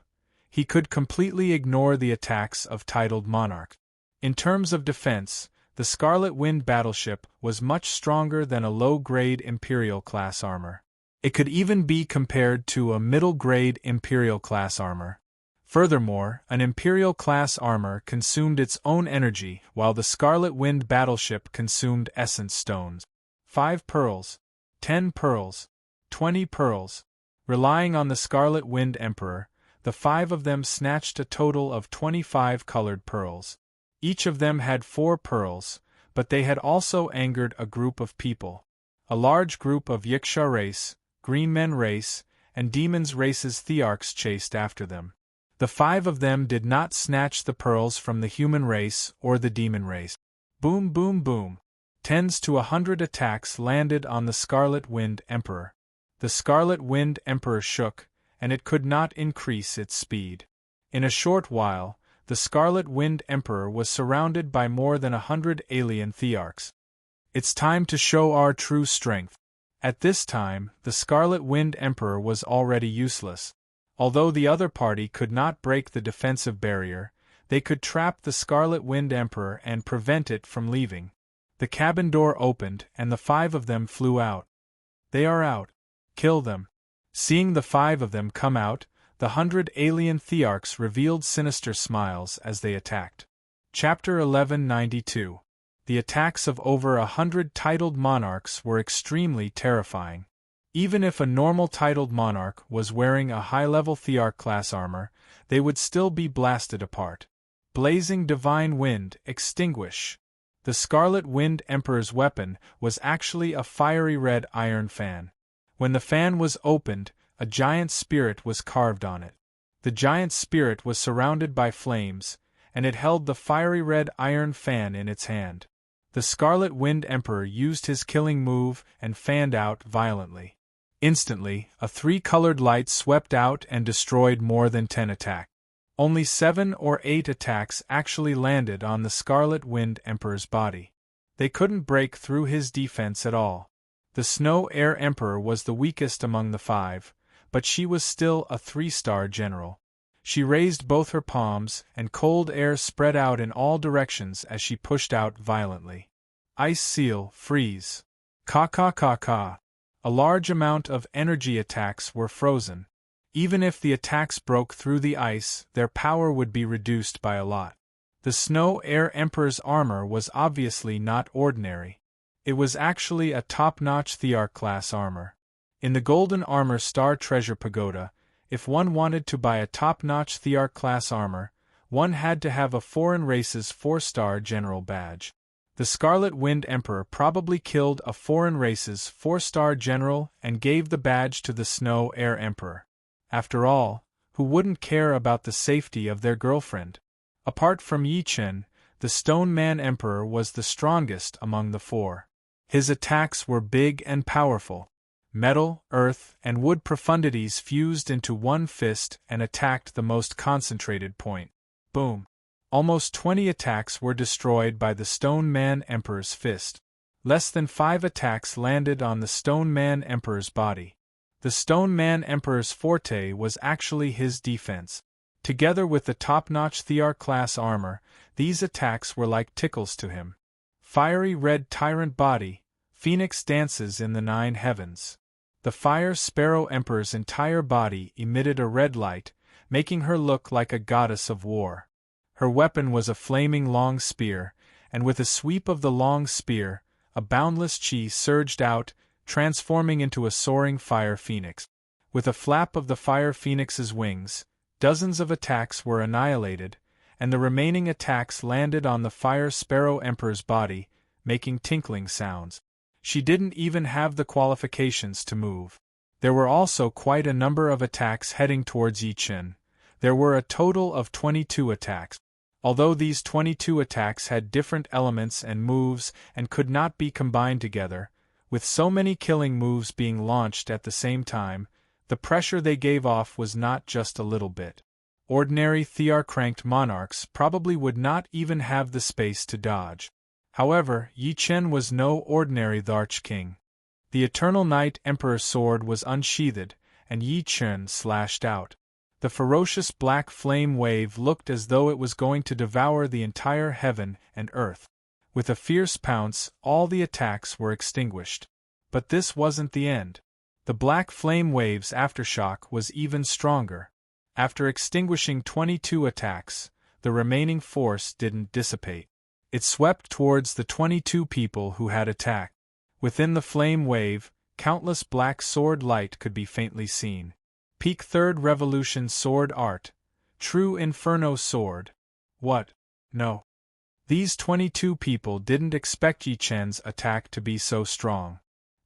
he could completely ignore the attacks of titled monarchs. In terms of defense, the Scarlet Wind battleship was much stronger than a low-grade Imperial-class armor. It could even be compared to a middle-grade Imperial-class armor. Furthermore, an Imperial-class armor consumed its own energy while the Scarlet Wind battleship consumed essence stones. 5 pearls, 10 pearls, 20 pearls. Relying on the Scarlet Wind Emperor, the 5 of them snatched a total of 25 colored pearls. Each of them had 4 pearls, but they had also angered a group of people. A large group of Yaksha race, Green Men race, and Demons race's Thearchs chased after them. The 5 of them did not snatch the pearls from the human race or the demon race. Boom, boom, boom. Tens to 100 attacks landed on the Scarlet Wind Emperor. The Scarlet Wind Emperor shook, and it could not increase its speed. In a short while, the Scarlet Wind Emperor was surrounded by more than 100 alien Thearchs. It's time to show our true strength. At this time, the Scarlet Wind Emperor was already useless. Although the other party could not break the defensive barrier, they could trap the Scarlet Wind Emperor and prevent it from leaving. The cabin door opened and the 5 of them flew out. They are out. Kill them. Seeing the 5 of them come out, the 100 alien Thearchs revealed sinister smiles as they attacked. Chapter 1192. The attacks of over 100 titled monarchs were extremely terrifying. Even if a normal titled monarch was wearing a high-level Thearch class armor, they would still be blasted apart. Blazing Divine Wind, extinguish. The Scarlet Wind Emperor's weapon was actually a fiery red iron fan. When the fan was opened, a giant spirit was carved on it. The giant spirit was surrounded by flames, and it held the fiery red iron fan in its hand. The Scarlet Wind Emperor used his killing move and fanned out violently. Instantly, a 3-colored light swept out and destroyed more than 10 attacks. Only 7 or 8 attacks actually landed on the Scarlet Wind Emperor's body. They couldn't break through his defense at all. The Snow Air Emperor was the weakest among the 5, but she was still a 3-star general. She raised both her palms, and cold air spread out in all directions as she pushed out violently. Ice Seal, freeze. Ka ka ka ka. A large amount of energy attacks were frozen. Even if the attacks broke through the ice, their power would be reduced by a lot. The Snow Air Emperor's armor was obviously not ordinary. It was actually a top-notch Thearch class armor. In the Golden Armor Star Treasure Pagoda, if one wanted to buy a top-notch Thearch class armor, one had to have a foreign race's 4-star general badge. The Scarlet Wind Emperor probably killed a foreign race's 4-star general and gave the badge to the Snow Air Emperor. After all, who wouldn't care about the safety of their girlfriend? Apart from Yi Chen, the Stone Man Emperor was the strongest among the 4. His attacks were big and powerful. Metal, earth, and wood profundities fused into one fist and attacked the most concentrated point. Boom! Almost 20 attacks were destroyed by the Stone Man Emperor's fist. Less than 5 attacks landed on the Stone Man Emperor's body. The Stone Man Emperor's forte was actually his defense. Together with the top-notch Thearch class armor, these attacks were like tickles to him. Fiery red tyrant body, Phoenix dances in the 9 heavens. The Fire Sparrow Emperor's entire body emitted a red light, making her look like a goddess of war. Her weapon was a flaming long spear, and with a sweep of the long spear, a boundless chi surged out, transforming into a soaring fire phoenix. With a flap of the fire phoenix's wings, dozens of attacks were annihilated, and the remaining attacks landed on the Fire Sparrow Emperor's body, making tinkling sounds. She didn't even have the qualifications to move. There were also quite a number of attacks heading towards Yi Chen. There were a total of 22 attacks. Although these 22 attacks had different elements and moves and could not be combined together, with so many killing moves being launched at the same time, the pressure they gave off was not just a little bit. Ordinary Thearch-ranked monarchs probably would not even have the space to dodge. However, Yi Chen was no ordinary Thearch king. The Eternal Night Emperor's sword was unsheathed, and Yi Chen slashed out. The ferocious black flame wave looked as though it was going to devour the entire heaven and earth. With a fierce pounce, all the attacks were extinguished. But this wasn't the end. The black flame wave's aftershock was even stronger. After extinguishing 22 attacks, the remaining force didn't dissipate. It swept towards the 22 people who had attacked. Within the flame wave, countless black sword light could be faintly seen. Peak Third Revolution sword art. True Inferno sword. What? No. These 22 people didn't expect Yi Chen's attack to be so strong.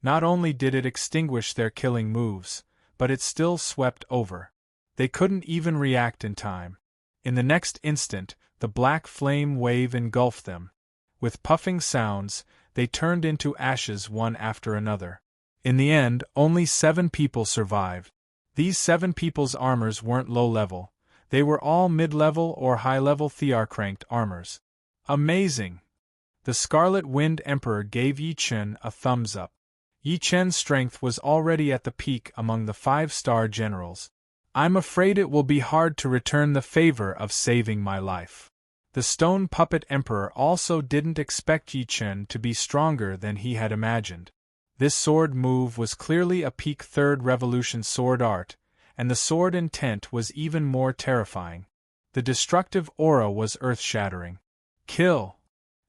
Not only did it extinguish their killing moves, but it still swept over. They couldn't even react in time. In the next instant, the black flame wave engulfed them. With puffing sounds, they turned into ashes one after another. In the end, only 7 people survived. These 7 people's armors weren't low-level. They were all mid-level or high-level Thearcranked armors. Amazing! The Scarlet Wind Emperor gave Yi Chen a thumbs up. Yi Chen's strength was already at the peak among the 5-star generals. I'm afraid it will be hard to return the favor of saving my life. The Stone Puppet Emperor also didn't expect Yi Chen to be stronger than he had imagined. This sword move was clearly a peak 3rd Revolution sword art, and the sword intent was even more terrifying. The destructive aura was earth-shattering. Kill!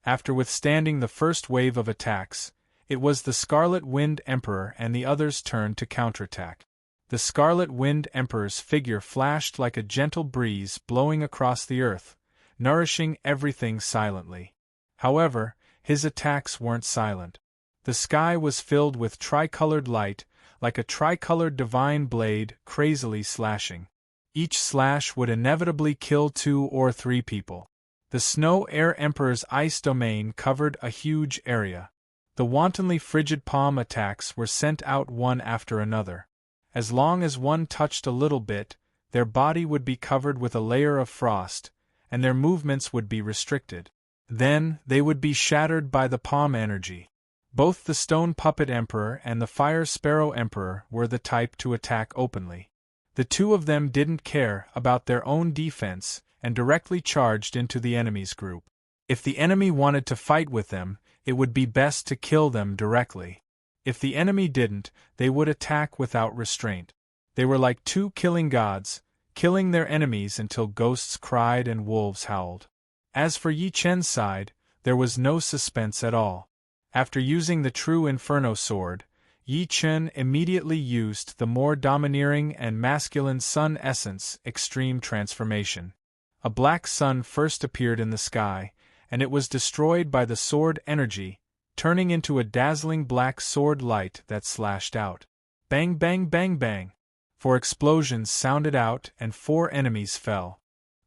After withstanding the first wave of attacks, it was the Scarlet Wind Emperor and the others' turn to counterattack. The Scarlet Wind Emperor's figure flashed like a gentle breeze blowing across the earth, nourishing everything silently. However, his attacks weren't silent. The sky was filled with tricolored light, like a tricolored divine blade crazily slashing. Each slash would inevitably kill 2 or 3 people. The Snow Air Emperor's ice domain covered a huge area. The wantonly frigid palm attacks were sent out one after another. As long as one touched a little bit, their body would be covered with a layer of frost, and their movements would be restricted. Then, they would be shattered by the palm energy. Both the Stone Puppet Emperor and the Fire Sparrow Emperor were the type to attack openly. The two of them didn't care about their own defense and directly charged into the enemy's group. If the enemy wanted to fight with them, it would be best to kill them directly. If the enemy didn't, they would attack without restraint. They were like 2 killing gods, killing their enemies until ghosts cried and wolves howled. As for Yi Chen's side, there was no suspense at all. After using the true Inferno sword, Yi Chen immediately used the more domineering and masculine sun essence extreme transformation. A black sun first appeared in the sky, and it was destroyed by the sword energy, turning into a dazzling black sword light that slashed out. Bang bang bang bang! 4 explosions sounded out and 4 enemies fell.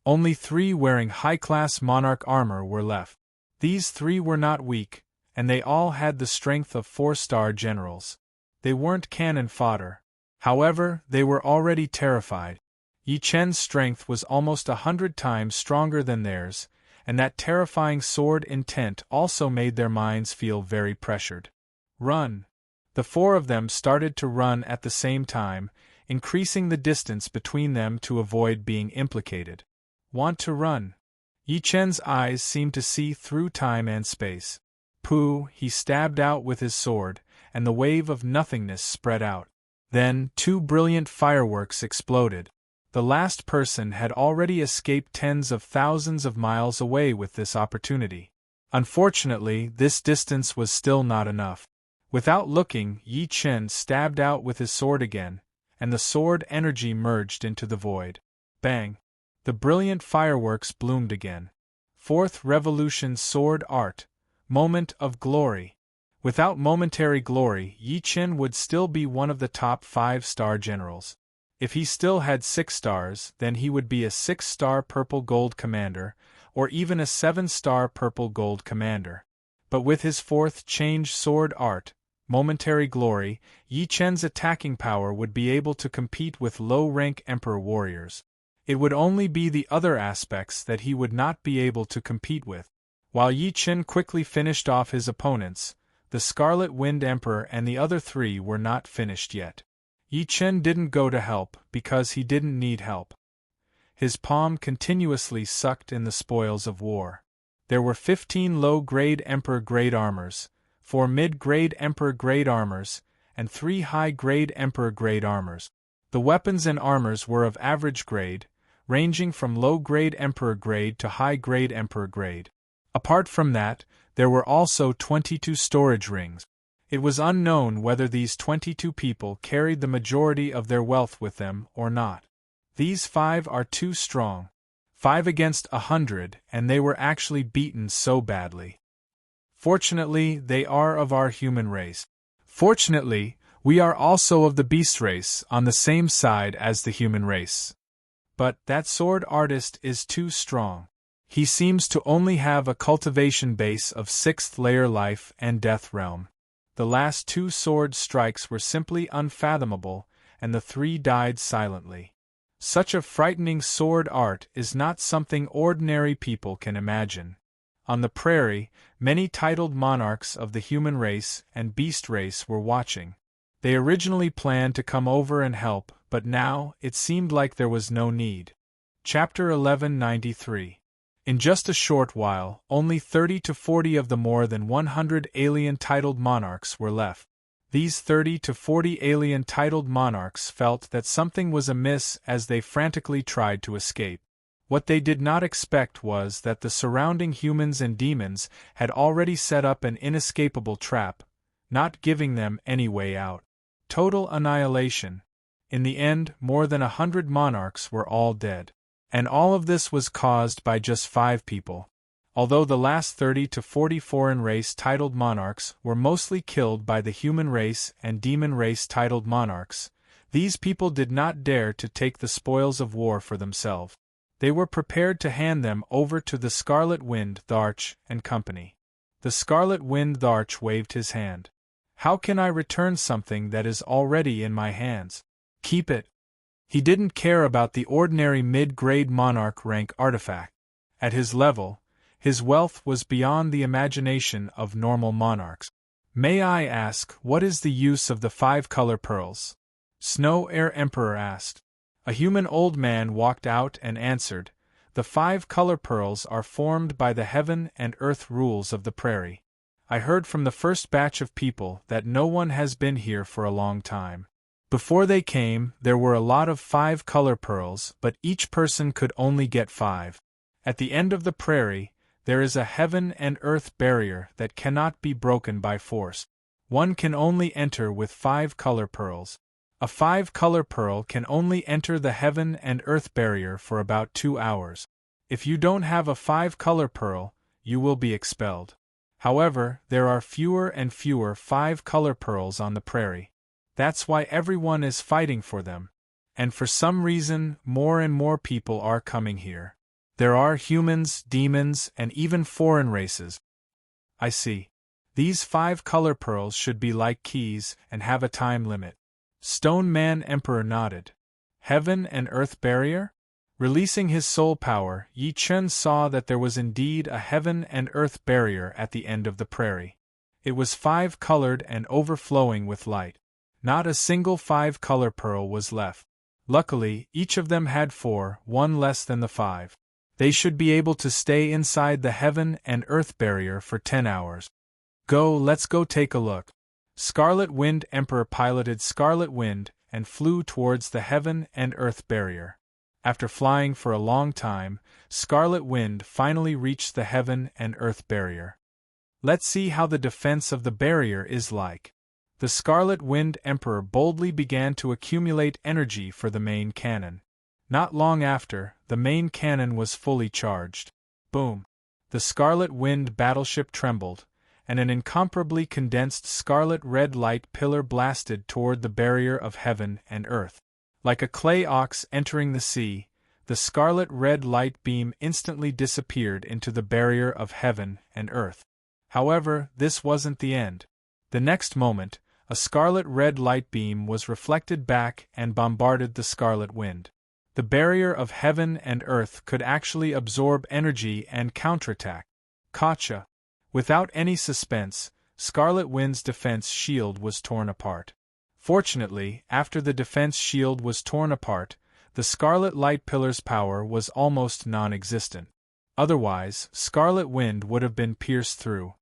Only 3 wearing high-class monarch armor were left. These 3 were not weak, and they all had the strength of 4-star generals. They weren't cannon fodder. However, they were already terrified. Yi Chen's strength was almost 100 times stronger than theirs, and that terrifying sword intent also made their minds feel very pressured. Run! The 4 of them started to run at the same time, increasing the distance between them to avoid being implicated. Want to run? Yi Chen's eyes seemed to see through time and space. Pooh! He stabbed out with his sword, and the wave of nothingness spread out. Then 2 brilliant fireworks exploded. The last person had already escaped tens of thousands of miles away with this opportunity. Unfortunately, this distance was still not enough. Without looking, Yi Chen stabbed out with his sword again, and the sword energy merged into the void. Bang! The brilliant fireworks bloomed again. 4th Revolution sword art. Moment of glory. Without momentary glory, Yi Chen would still be one of the top 5-star generals. If he still had 6 stars, then he would be a 6-star purple-gold commander, or even a 7-star purple-gold commander. But with his 4th change sword art, momentary glory, Yi Chen's attacking power would be able to compete with low-rank emperor warriors. It would only be the other aspects that he would not be able to compete with. While Yi Chen quickly finished off his opponents, the Scarlet Wind Emperor and the other 3 were not finished yet. Yi Chen didn't go to help because he didn't need help. His palm continuously sucked in the spoils of war. There were 15 low-grade Emperor-grade armors, 4 mid-grade Emperor-grade armors, and 3 high-grade Emperor-grade armors. The weapons and armors were of average grade, ranging from low-grade Emperor-grade to high-grade Emperor-grade. Apart from that, there were also 22 storage rings. It was unknown whether these 22 people carried the majority of their wealth with them or not. These 5 are too strong. 5 against 100, and they were actually beaten so badly. Fortunately, they are of our human race. Fortunately, we are also of the beast race, on the same side as the human race. But that sword artist is too strong. He seems to only have a cultivation base of 6th layer life and death realm. The last 2 sword strikes were simply unfathomable, and the 3 died silently. Such a frightening sword art is not something ordinary people can imagine. On the prairie, many titled monarchs of the human race and beast race were watching. They originally planned to come over and help, but now it seemed like there was no need. Chapter 1193. In just a short while, only 30 to 40 of the more than 100 alien-titled monarchs were left. These 30 to 40 alien-titled monarchs felt that something was amiss as they frantically tried to escape. What they did not expect was that the surrounding humans and demons had already set up an inescapable trap, not giving them any way out. Total annihilation. In the end, more than 100 monarchs were all dead. And all of this was caused by just 5 people. Although the last 30 to 40 foreign race titled monarchs were mostly killed by the human race and demon race titled monarchs, these people did not dare to take the spoils of war for themselves. They were prepared to hand them over to the Scarlet Wind Tharch and company. The Scarlet Wind Tharch waved his hand. How can I return something that is already in my hands? Keep it. He didn't care about the ordinary mid-grade monarch rank artifact. At his level, his wealth was beyond the imagination of normal monarchs. May I ask, what is the use of the 5 color pearls? Snow Air Emperor asked. A human old man walked out and answered, the 5 color pearls are formed by the heaven and earth rules of the prairie. I heard from the first batch of people that no one has been here for a long time. Before they came, there were a lot of 5 color pearls, but each person could only get 5. At the end of the prairie, there is a heaven and earth barrier that cannot be broken by force. One can only enter with 5 color pearls. A 5 color pearl can only enter the heaven and earth barrier for about 2 hours. If you don't have a 5 color pearl, you will be expelled. However, there are fewer and fewer 5 color pearls on the prairie. That's why everyone is fighting for them. And for some reason, more and more people are coming here. There are humans, demons, and even foreign races. I see. These 5 color pearls should be like keys and have a time limit. Stone Man Emperor nodded. Heaven and earth barrier? Releasing his soul power, Yi Chen saw that there was indeed a heaven and earth barrier at the end of the prairie. It was 5-colored and overflowing with light. Not a single 5-color pearl was left. Luckily, each of them had 4, one less than the 5. They should be able to stay inside the heaven and earth barrier for 10 hours. Let's go take a look. Scarlet Wind Emperor piloted Scarlet Wind and flew towards the heaven and earth barrier. After flying for a long time, Scarlet Wind finally reached the heaven and earth barrier. Let's see how the defense of the barrier is like. The Scarlet Wind Emperor boldly began to accumulate energy for the main cannon. Not long after, the main cannon was fully charged. Boom! The Scarlet Wind battleship trembled, and an incomparably condensed scarlet red light pillar blasted toward the barrier of heaven and earth. Like a clay ox entering the sea, the scarlet red light beam instantly disappeared into the barrier of heaven and earth. However, this wasn't the end. The next moment, a scarlet red light beam was reflected back and bombarded the Scarlet Wind. The barrier of heaven and earth could actually absorb energy and counterattack. Gotcha! Without any suspense, Scarlet Wind's defense shield was torn apart. Fortunately, after the defense shield was torn apart, the Scarlet Light Pillar's power was almost non-existent. Otherwise, Scarlet Wind would have been pierced through.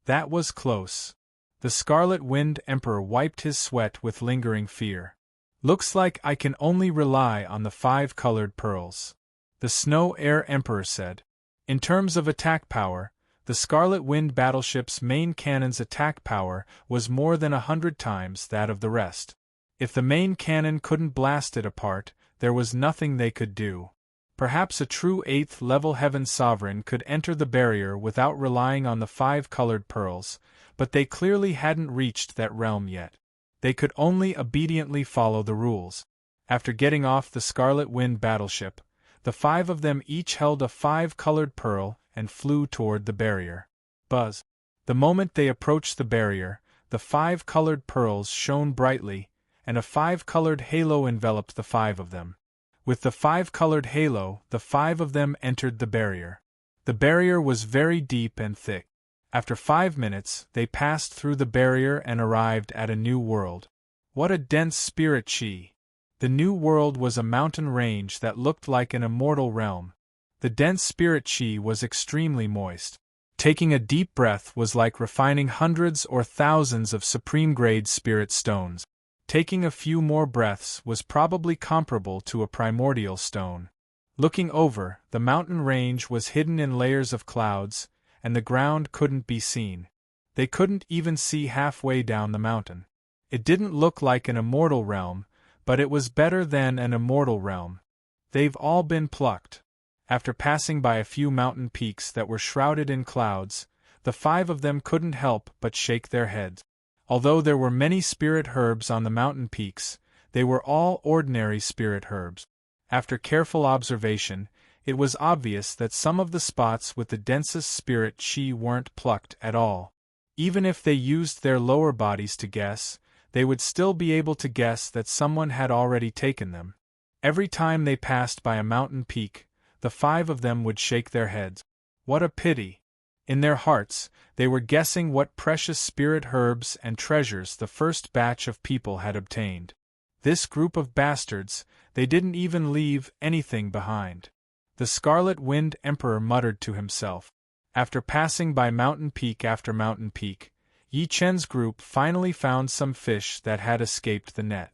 That was close. The Scarlet Wind Emperor wiped his sweat with lingering fear. Looks like I can only rely on the 5-colored pearls, the Snow Air Emperor said. In terms of attack power, the Scarlet Wind battleship's main cannon's attack power was more than 100 times that of the rest. If the main cannon couldn't blast it apart, there was nothing they could do. Perhaps a true 8th-level Heaven Sovereign could enter the barrier without relying on the 5-colored pearls, but they clearly hadn't reached that realm yet. They could only obediently follow the rules. After getting off the Scarlet Wind battleship, The 5 of them each held a 5-colored pearl and flew toward the barrier. Buzz! The moment they approached the barrier, the 5-colored pearls shone brightly, and a 5-colored halo enveloped the 5 of them. With the 5-colored halo, the 5 of them entered the barrier. The barrier was very deep and thick. After 5 minutes, they passed through the barrier and arrived at a new world. What a dense spirit chi! The new world was a mountain range that looked like an immortal realm. The dense spirit chi was extremely moist. Taking a deep breath was like refining hundreds or thousands of supreme-grade spirit stones. Taking a few more breaths was probably comparable to a primordial stone. Looking over, the mountain range was hidden in layers of clouds, and the ground couldn't be seen. They couldn't even see halfway down the mountain. It didn't look like an immortal realm, but it was better than an immortal realm. They've all been plucked. After passing by a few mountain peaks that were shrouded in clouds, the 5 of them couldn't help but shake their heads. Although there were many spirit herbs on the mountain peaks, they were all ordinary spirit herbs. After careful observation, it was obvious that some of the spots with the densest spirit chi weren't plucked at all. Even if they used their lower bodies to guess, they would still be able to guess that someone had already taken them. Every time they passed by a mountain peak, the 5 of them would shake their heads. What a pity! In their hearts, they were guessing what precious spirit herbs and treasures the first batch of people had obtained. This group of bastards, they didn't even leave anything behind. The Scarlet Wind Emperor muttered to himself. After passing by mountain peak after mountain peak, Yi Chen's group finally found some fish that had escaped the net.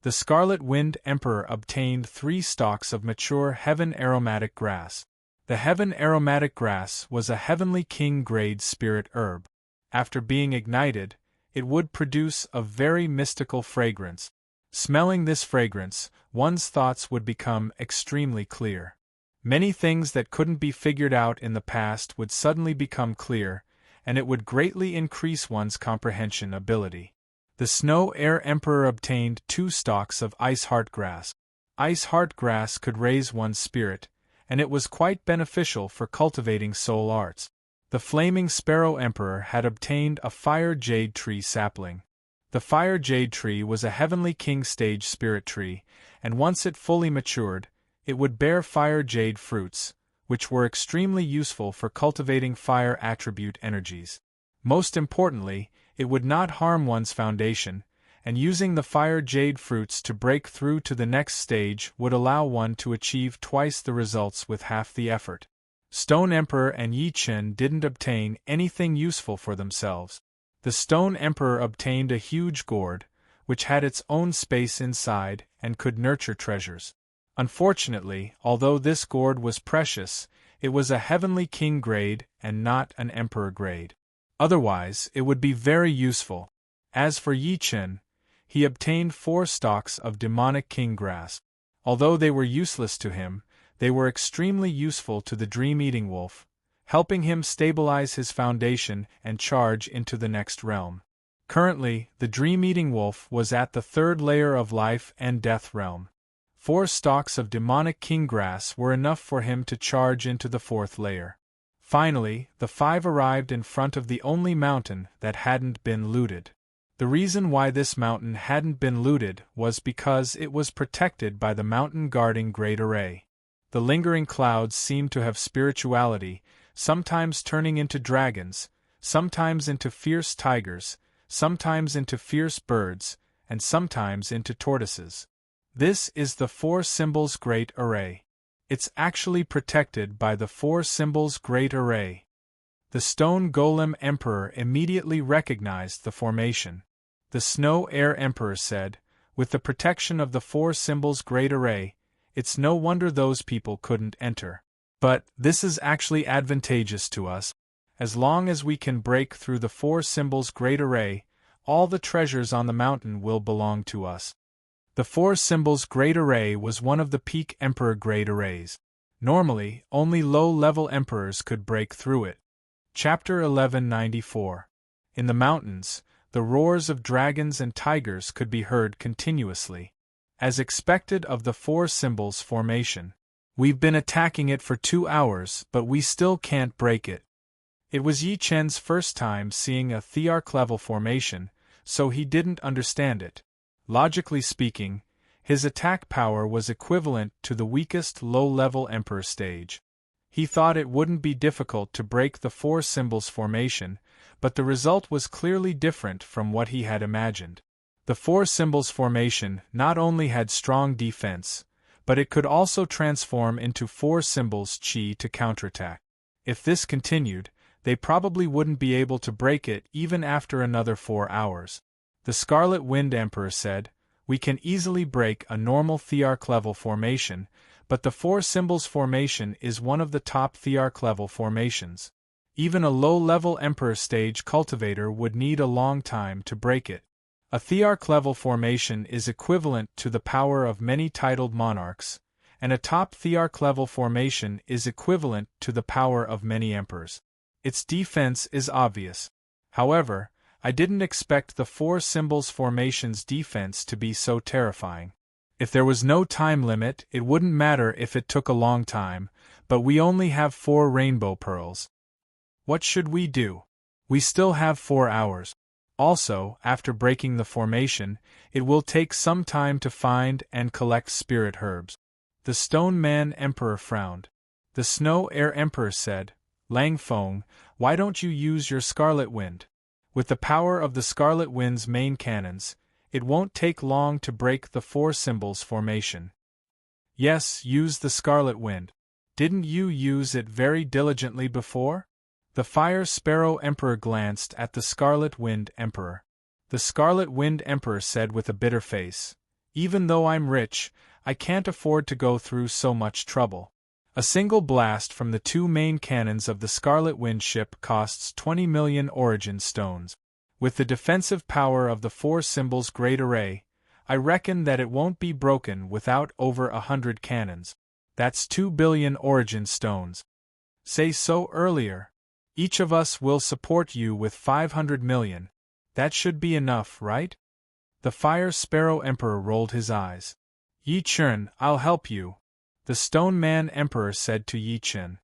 The Scarlet Wind Emperor obtained 3 stalks of mature heaven aromatic grass. The heaven aromatic grass was a heavenly king-grade spirit herb. After being ignited, it would produce a very mystical fragrance. Smelling this fragrance, one's thoughts would become extremely clear. Many things that couldn't be figured out in the past would suddenly become clear, and it would greatly increase one's comprehension ability. The Snow Air Emperor obtained 2 stalks of Ice Heart Grass. Ice Heart Grass could raise one's spirit, and it was quite beneficial for cultivating soul arts. The Flaming Sparrow Emperor had obtained a Fire Jade Tree sapling. The Fire Jade Tree was a heavenly king stage spirit tree, and once it fully matured, it would bear fire jade fruits, which were extremely useful for cultivating fire attribute energies. Most importantly, it would not harm one's foundation, and using the fire jade fruits to break through to the next stage would allow one to achieve twice the results with half the effort. Stone Emperor and Yi Chen didn't obtain anything useful for themselves. The Stone Emperor obtained a huge gourd, which had its own space inside and could nurture treasures. Unfortunately, although this gourd was precious, it was a heavenly king grade and not an emperor grade. Otherwise, it would be very useful. As for Yi Chen, he obtained 4 stalks of demonic king grass. Although they were useless to him, they were extremely useful to the dream-eating wolf, helping him stabilize his foundation and charge into the next realm. Currently, the dream-eating wolf was at the 3rd layer of life and death realm. 4 stalks of demonic king grass were enough for him to charge into the 4th layer. Finally, the 5 arrived in front of the only mountain that hadn't been looted. The reason why this mountain hadn't been looted was because it was protected by the mountain guarding Great Array. The lingering clouds seemed to have spirituality, sometimes turning into dragons, sometimes into fierce tigers, sometimes into fierce birds, and sometimes into tortoises. This is the 4 Symbols Great Array. It's actually protected by the 4 Symbols Great Array. The Stone Golem Emperor immediately recognized the formation. The Snow Air Emperor said, with the protection of the 4 Symbols Great Array, it's no wonder those people couldn't enter. But this is actually advantageous to us. As long as we can break through the 4 Symbols Great Array, all the treasures on the mountain will belong to us. The 4 Symbols Great Array was one of the peak Emperor Great Arrays. Normally, only low-level emperors could break through it. Chapter 1194. In the mountains, the roars of dragons and tigers could be heard continuously. As expected of the 4 Symbols formation, We've been attacking it for 2 hours, but we still can't break it. It was Yi Chen's first time seeing a thearch-level formation, so he didn't understand it. Logically speaking, his attack power was equivalent to the weakest low-level Emperor stage. He thought it wouldn't be difficult to break the four symbols formation, but the result was clearly different from what he had imagined. The four symbols formation not only had strong defense, but it could also transform into four symbols chi to counterattack. If this continued, they probably wouldn't be able to break it even after another 4 hours. The Scarlet Wind Emperor said, "We can easily break a normal thearch-level formation, but the four symbols formation is one of the top thearch-level formations. Even a low-level Emperor stage cultivator would need a long time to break it. A thearch-level formation is equivalent to the power of many titled monarchs, and a top thearch-level formation is equivalent to the power of many emperors. Its defense is obvious. However, I didn't expect the four symbols formation's defense to be so terrifying. If there was no time limit, it wouldn't matter if it took a long time, but we only have 4 rainbow pearls. What should we do? We still have 4 hours. Also, after breaking the formation, it will take some time to find and collect spirit herbs." The Stone Man Emperor frowned. The Snow Air Emperor said, "Lang Feng, why don't you use your Scarlet Wind? With the power of the Scarlet Wind's main cannons, it won't take long to break the four symbols formation." "Yes, use the Scarlet Wind. Didn't you use it very diligently before?" The Fire Sparrow Emperor glanced at the Scarlet Wind Emperor. The Scarlet Wind Emperor said with a bitter face, "Even though I'm rich, I can't afford to go through so much trouble. A single blast from the 2 main cannons of the Scarlet Wind ship costs 20 million origin stones. With the defensive power of the four symbols Great Array, I reckon that it won't be broken without over 100 cannons. That's 2 billion origin stones. Say so earlier. Each of us will support you with 500 million. That should be enough, right?" The Fire Sparrow Emperor rolled his eyes. "Yi Chen, I'll help you," the Stone Man Emperor said to Yi Chen.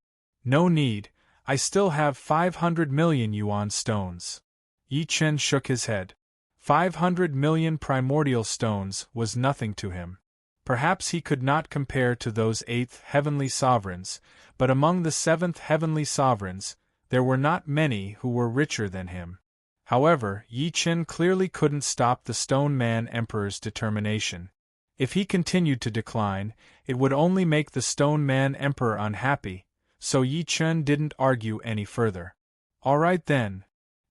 "No need, I still have 500 million yuan stones." Yi Chen shook his head. 500 million primordial stones was nothing to him. Perhaps he could not compare to those 8th heavenly sovereigns, but among the 7th heavenly sovereigns, there were not many who were richer than him. However, Yi Chen clearly couldn't stop the Stone Man Emperor's determination. If he continued to decline, it would only make the Stone Man Emperor unhappy, so Yi Chen didn't argue any further. "All right then."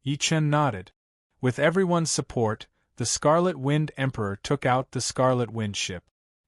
Yi Chen nodded. With everyone's support, the Scarlet Wind Emperor took out the Scarlet Wind ship.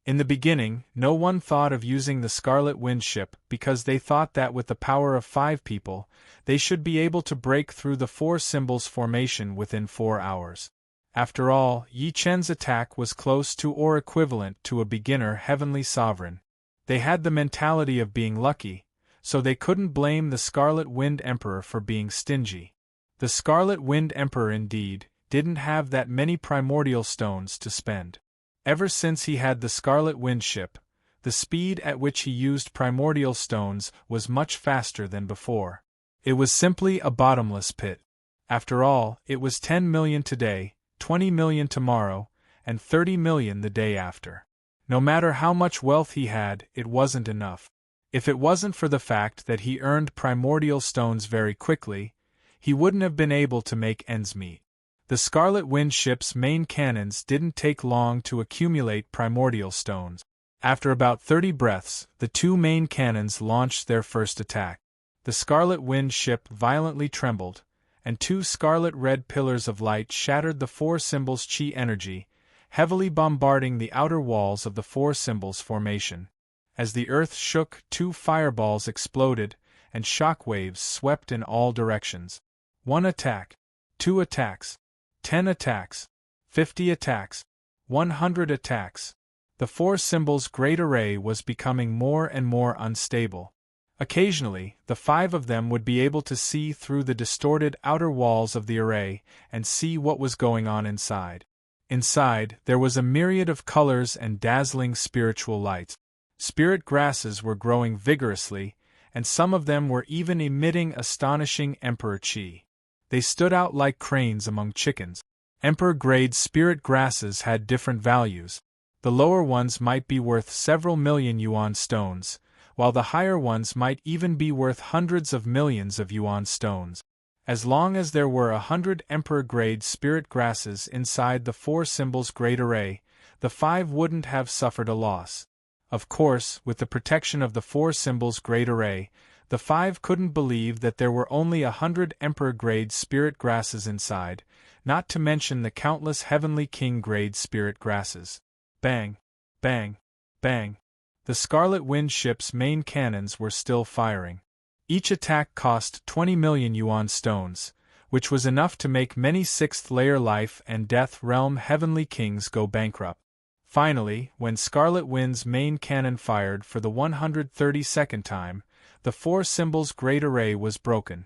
In the beginning, no one thought of using the Scarlet Wind ship because they thought that with the power of 5 people, they should be able to break through the four symbols formation within 4 hours. After all, Yi Chen's attack was close to or equivalent to a beginner heavenly sovereign. They had the mentality of being lucky, so they couldn't blame the Scarlet Wind Emperor for being stingy. The Scarlet Wind Emperor indeed didn't have that many primordial stones to spend. Ever since he had the Scarlet Wind ship, the speed at which he used primordial stones was much faster than before. It was simply a bottomless pit. After all, it was 10 million today, 20 million tomorrow, and 30 million the day after. No matter how much wealth he had, it wasn't enough. If it wasn't for the fact that he earned primordial stones very quickly, he wouldn't have been able to make ends meet. The Scarlet Wind ship's main cannons didn't take long to accumulate primordial stones. After about 30 breaths, the 2 main cannons launched their first attack. The Scarlet Wind ship violently trembled, and 2 scarlet-red pillars of light shattered the four symbols' chi energy, heavily bombarding the outer walls of the four symbols formation. As the earth shook, 2 fireballs exploded, and shock waves swept in all directions. 1 attack, 2 attacks, 10 attacks, 50 attacks, 100 attacks. The four symbols' Great Array was becoming more and more unstable. Occasionally, the 5 of them would be able to see through the distorted outer walls of the array and see what was going on inside. Inside, there was a myriad of colors and dazzling spiritual lights. Spirit grasses were growing vigorously, and some of them were even emitting astonishing emperor chi. They stood out like cranes among chickens. Emperor-grade spirit grasses had different values. The lower ones might be worth several million yuan stones, while the higher ones might even be worth hundreds of millions of yuan stones. As long as there were 100 emperor-grade spirit grasses inside the 4 symbols grade array, the 5 wouldn't have suffered a loss. Of course, with the protection of the 4 symbols grade array, the 5 couldn't believe that there were only 100 emperor-grade spirit grasses inside, not to mention the countless heavenly king-grade spirit grasses. Bang! Bang! Bang! The Scarlet Wind ship's main cannons were still firing. Each attack cost 20 million yuan stones, which was enough to make many 6th-layer life and death realm heavenly kings go bankrupt. Finally, when Scarlet Wind's main cannon fired for the 132nd time, the 4 symbols great array was broken.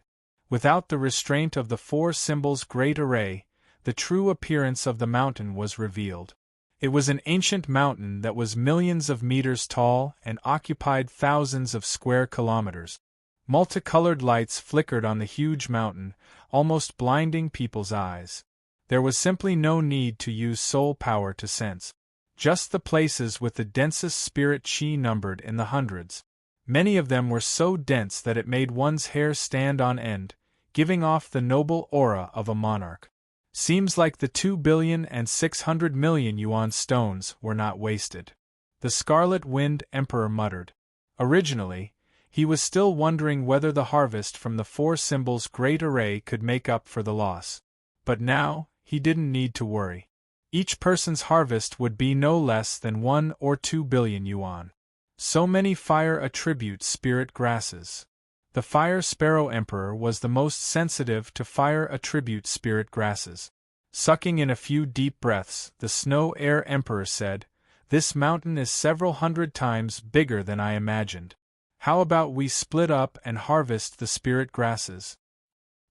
Without the restraint of the 4 symbols great array, the true appearance of the mountain was revealed. It was an ancient mountain that was millions of meters tall and occupied thousands of square kilometers. Multicolored lights flickered on the huge mountain, almost blinding people's eyes. There was simply no need to use soul power to sense. Just the places with the densest spirit chi numbered in the hundreds. Many of them were so dense that it made one's hair stand on end, giving off the noble aura of a monarch. Seems like the 2,600,000,000 yuan stones were not wasted. The Scarlet Wind Emperor muttered. Originally, he was still wondering whether the harvest from the 4 symbols great array could make up for the loss. But now, he didn't need to worry. Each person's harvest would be no less than 1 or 2 billion yuan. So many fire attribute spirit grasses. The Fire Sparrow Emperor was the most sensitive to fire attribute spirit grasses. Sucking in a few deep breaths, the Snow Air Emperor said, "This mountain is several hundred times bigger than I imagined. How about we split up and harvest the spirit grasses?"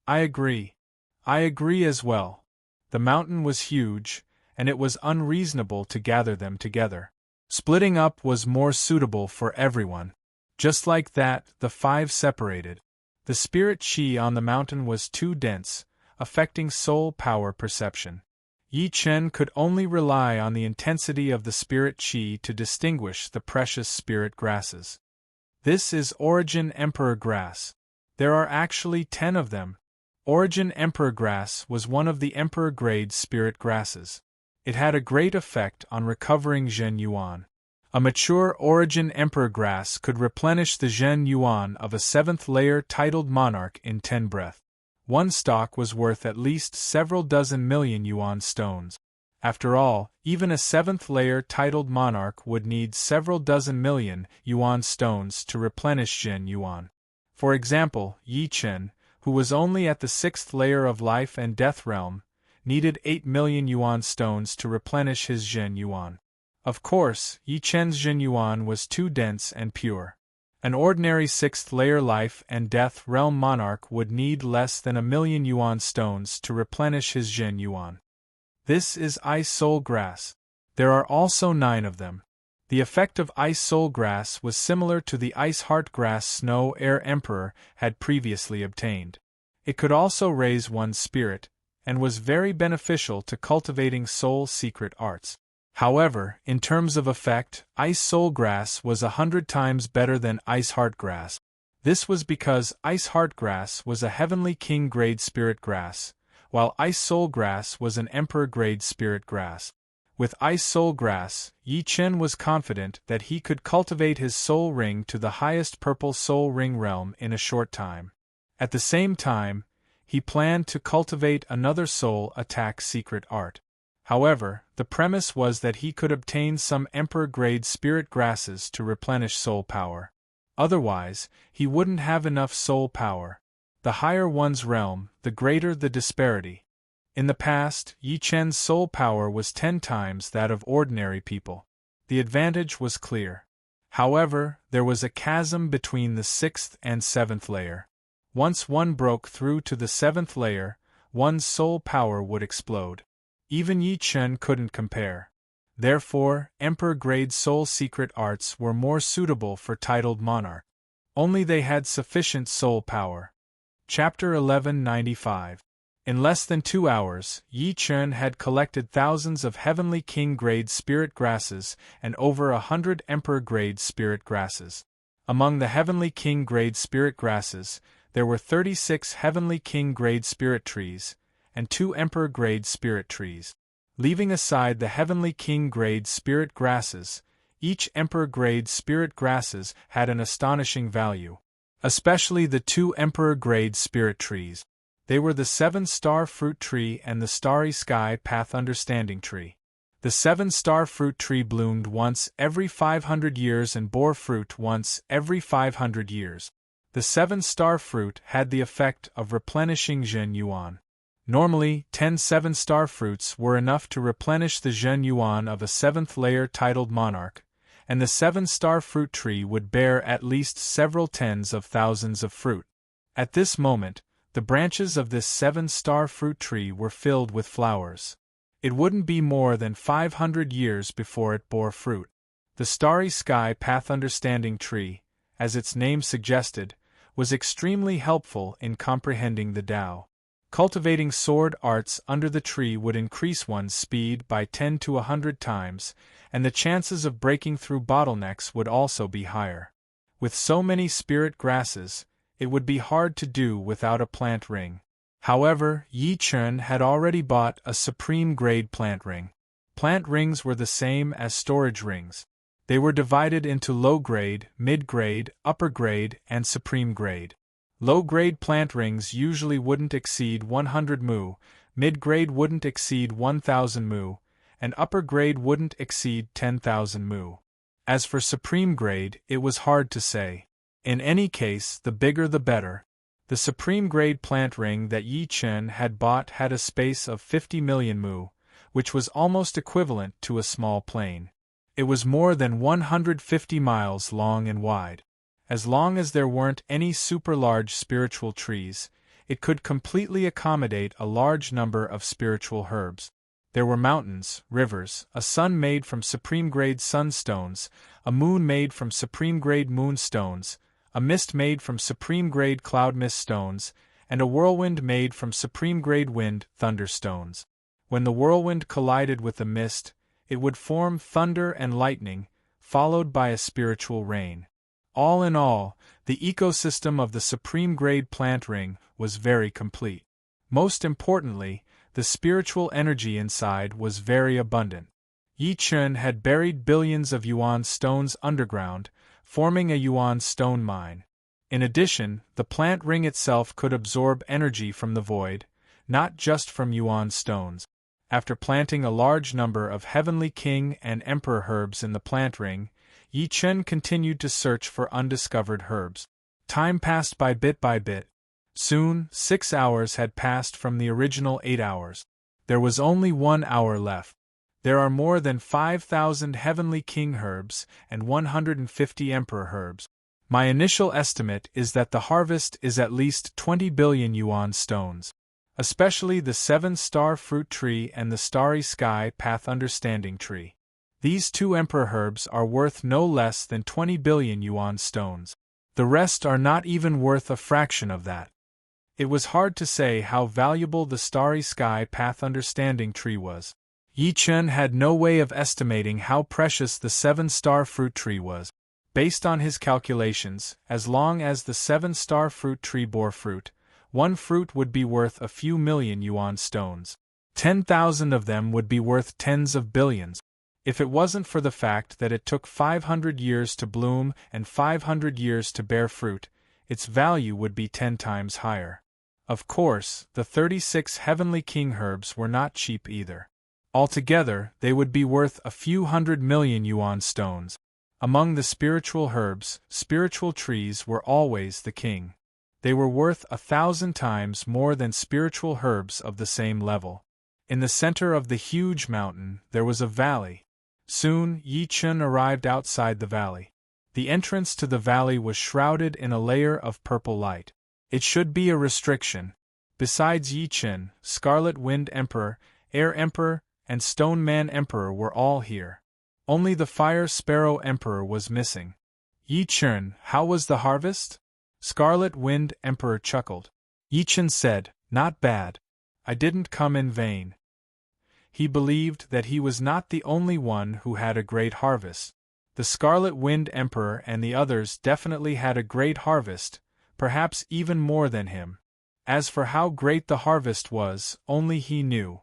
"I agree. I agree as well." The mountain was huge, and it was unreasonable to gather them together. Splitting up was more suitable for everyone. Just like that, the 5 separated. The spirit chi on the mountain was too dense, affecting soul power perception. Yi Chen could only rely on the intensity of the spirit chi to distinguish the precious spirit grasses. This is Origin Emperor Grass. There are actually 10 of them. Origin Emperor Grass was one of the Emperor-grade spirit grasses. It had a great effect on recovering Zhen Yuan. A mature Origin Emperor Grass could replenish the Zhen Yuan of a 7th-layer titled monarch in 10 breath. One stalk was worth at least several dozen million yuan stones. After all, even a 7th-layer titled monarch would need several dozen million yuan stones to replenish Zhen Yuan. For example, Yi Chen, who was only at the 6th layer of life and death realm, needed 8 million yuan stones to replenish his Zhen Yuan. Of course, Yi Chen's Zhen Yuan was too dense and pure. An ordinary 6th-layer life and death realm monarch would need less than 1,000,000 yuan stones to replenish his Zhen Yuan. This is Ice Soul Grass. There are also 9 of them. The effect of Ice Soul Grass was similar to the Ice Heart Grass Snow Air Emperor had previously obtained. It could also raise one's spirit, and was very beneficial to cultivating soul secret arts. However, in terms of effect, Ice Soul Grass was 100 times better than Ice Heart Grass. This was because Ice Heart Grass was a Heavenly King grade spirit grass, while Ice Soul Grass was an Emperor grade spirit grass. With Ice Soul Grass, Yi Chen was confident that he could cultivate his soul ring to the highest purple soul ring realm in a short time. At the same time, he planned to cultivate another soul attack secret art. However, the premise was that he could obtain some Emperor-grade spirit grasses to replenish soul power. Otherwise, he wouldn't have enough soul power. The higher one's realm, the greater the disparity. In the past, Yi Chen's soul power was 10 times that of ordinary people. The advantage was clear. However, there was a chasm between the 6th and 7th layer. Once one broke through to the 7th layer, one's soul power would explode. Even Yi Chen couldn't compare. Therefore, emperor-grade soul secret arts were more suitable for titled monarch. Only they had sufficient soul power. Chapter 1195. In less than 2 hours, Yi Chen had collected thousands of heavenly king-grade spirit grasses and over 100 emperor-grade spirit grasses. Among the heavenly king-grade spirit grasses, there were 36 heavenly king-grade spirit trees, and 2 emperor-grade spirit trees. Leaving aside the heavenly king-grade spirit grasses, each emperor-grade spirit grasses had an astonishing value. Especially the 2 emperor-grade spirit trees. They were the 7-star fruit tree and the starry sky path understanding tree. The 7-star fruit tree bloomed once every 500 years and bore fruit once every 500 years. The 7-star fruit had the effect of replenishing Zhen Yuan. Normally, 10 7-star fruits were enough to replenish the Zhen Yuan of a 7th layer titled monarch, and the 7-star fruit tree would bear at least several tens of thousands of fruit. At this moment, the branches of this 7-star fruit tree were filled with flowers. It wouldn't be more than 500 years before it bore fruit. The starry sky path understanding tree, as its name suggested, was extremely helpful in comprehending the Tao. Cultivating sword arts under the tree would increase one's speed by 10 to 100 times, and the chances of breaking through bottlenecks would also be higher. With so many spirit grasses, it would be hard to do without a plant ring. However, Yi Chen had already bought a supreme-grade plant ring. Plant rings were the same as storage rings. They were divided into low-grade, mid-grade, upper-grade, and supreme-grade. Low-grade plant rings usually wouldn't exceed 100 mu, mid-grade wouldn't exceed 1,000 mu, and upper-grade wouldn't exceed 10,000 mu. As for supreme-grade, it was hard to say. In any case, the bigger the better. The supreme-grade plant ring that Yi Chen had bought had a space of 50 million mu, which was almost equivalent to a small plane. It was more than 150 miles long and wide. As long as there weren't any super-large spiritual trees, it could completely accommodate a large number of spiritual herbs. There were mountains, rivers, a sun made from supreme-grade sunstones, a moon made from supreme-grade moonstones, a mist made from supreme-grade cloud mist stones, and a whirlwind made from supreme-grade wind thunderstones. When the whirlwind collided with the mist, it would form thunder and lightning, followed by a spiritual rain. All in all, the ecosystem of the supreme-grade plant ring was very complete. Most importantly, the spiritual energy inside was very abundant. Yi Chen had buried billions of yuan stones underground, forming a yuan stone mine. In addition, the plant ring itself could absorb energy from the void, not just from yuan stones. After planting a large number of heavenly king and emperor herbs in the plant ring, Yi Chen continued to search for undiscovered herbs. Time passed by bit by bit. Soon, 6 hours had passed from the original 8 hours. There was only 1 hour left. There are more than 5,000 heavenly king herbs and 150 emperor herbs. My initial estimate is that the harvest is at least 20 billion yuan stones. Especially the 7-star fruit tree and the starry sky path understanding tree. These 2 emperor herbs are worth no less than 20 billion yuan stones. The rest are not even worth a fraction of that. It was hard to say how valuable the starry sky path understanding tree was. Yi Chen had no way of estimating how precious the 7-star fruit tree was. Based on his calculations, as long as the 7-star fruit tree bore fruit, 1 fruit would be worth a few million yuan stones. 10,000 of them would be worth tens of billions. If it wasn't for the fact that it took 500 years to bloom and 500 years to bear fruit, its value would be 10 times higher. Of course, the 36 heavenly king herbs were not cheap either. Altogether, they would be worth a few 100 million yuan stones. Among the spiritual herbs, spiritual trees were always the king. They were worth 1,000 times more than spiritual herbs of the same level. In the center of the huge mountain, there was a valley. Soon, Yi Chen arrived outside the valley. The entrance to the valley was shrouded in a layer of purple light. It should be a restriction. Besides Yi Chen, Scarlet Wind Emperor, Air Emperor, and Stone Man Emperor were all here. Only the Fire Sparrow Emperor was missing. Yi Chen, how was the harvest? Scarlet Wind Emperor chuckled. Yi Chen said, not bad. I didn't come in vain. He believed that he was not the only one who had a great harvest. The Scarlet Wind Emperor and the others definitely had a great harvest, perhaps even more than him. As for how great the harvest was, only he knew.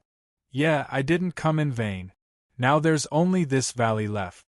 Yeah, I didn't come in vain. Now there's only this valley left.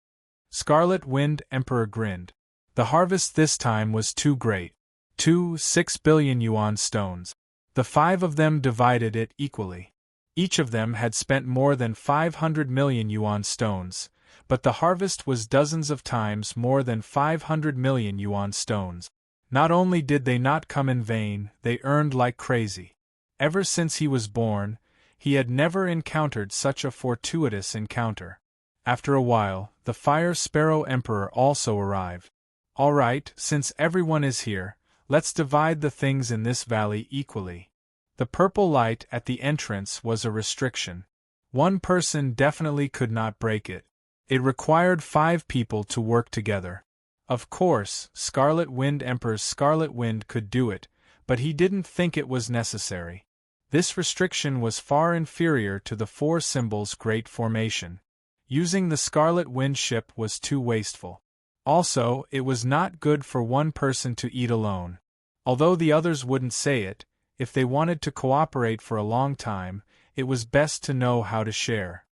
Scarlet Wind Emperor grinned. The harvest this time was too great. 6 billion yuan stones. The 5 of them divided it equally. Each of them had spent more than 500 million yuan stones, but the harvest was dozens of times more than 500 million yuan stones. Not only did they not come in vain, they earned like crazy. Ever since he was born, he had never encountered such a fortuitous encounter. After a while, the Fire Sparrow Emperor also arrived. All right, since everyone is here, let's divide the things in this valley equally. The purple light at the entrance was a restriction. One person definitely could not break it. It required 5 people to work together. Of course, Scarlet Wind Emperor's Scarlet Wind could do it, but he didn't think it was necessary. This restriction was far inferior to the 4 symbols' great formation. Using the Scarlet Wind ship was too wasteful. Also, it was not good for one person to eat alone. Although the others wouldn't say it, if they wanted to cooperate for a long time, it was best to know how to share.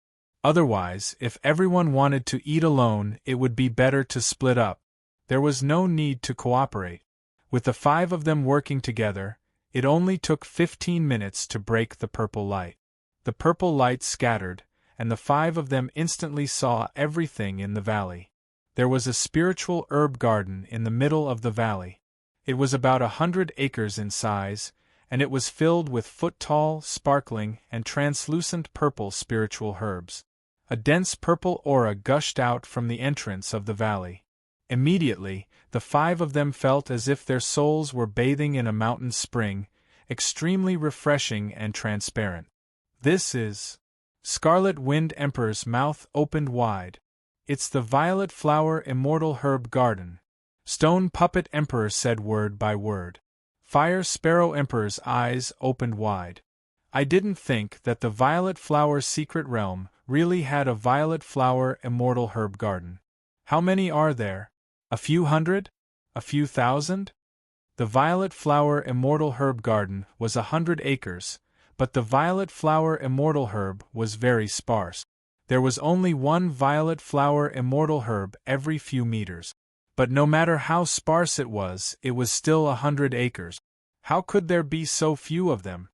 Otherwise, if everyone wanted to eat alone, it would be better to split up. There was no need to cooperate. With the 5 of them working together, it only took 15 minutes to break the purple light. The purple light scattered, and the 5 of them instantly saw everything in the valley. There was a spiritual herb garden in the middle of the valley. It was about 100 acres in size, and it was filled with foot-tall, sparkling, and translucent purple spiritual herbs. A dense purple aura gushed out from the entrance of the valley. Immediately, the 5 of them felt as if their souls were bathing in a mountain spring, extremely refreshing and transparent. This is... Scarlet Wind Emperor's mouth opened wide. It's the Violet Flower Immortal Herb Garden. Stone Puppet Emperor said word by word. Fire Sparrow Emperor's eyes opened wide. I didn't think that the Violet Flower Secret Realm really had a Violet Flower Immortal Herb Garden. How many are there? A few hundred? A few thousand? The Violet Flower Immortal Herb Garden was 100 acres, but the Violet Flower Immortal Herb was very sparse. There was only one Violet Flower Immortal Herb every few meters. But no matter how sparse it was still 100 acres. How could there be so few of them?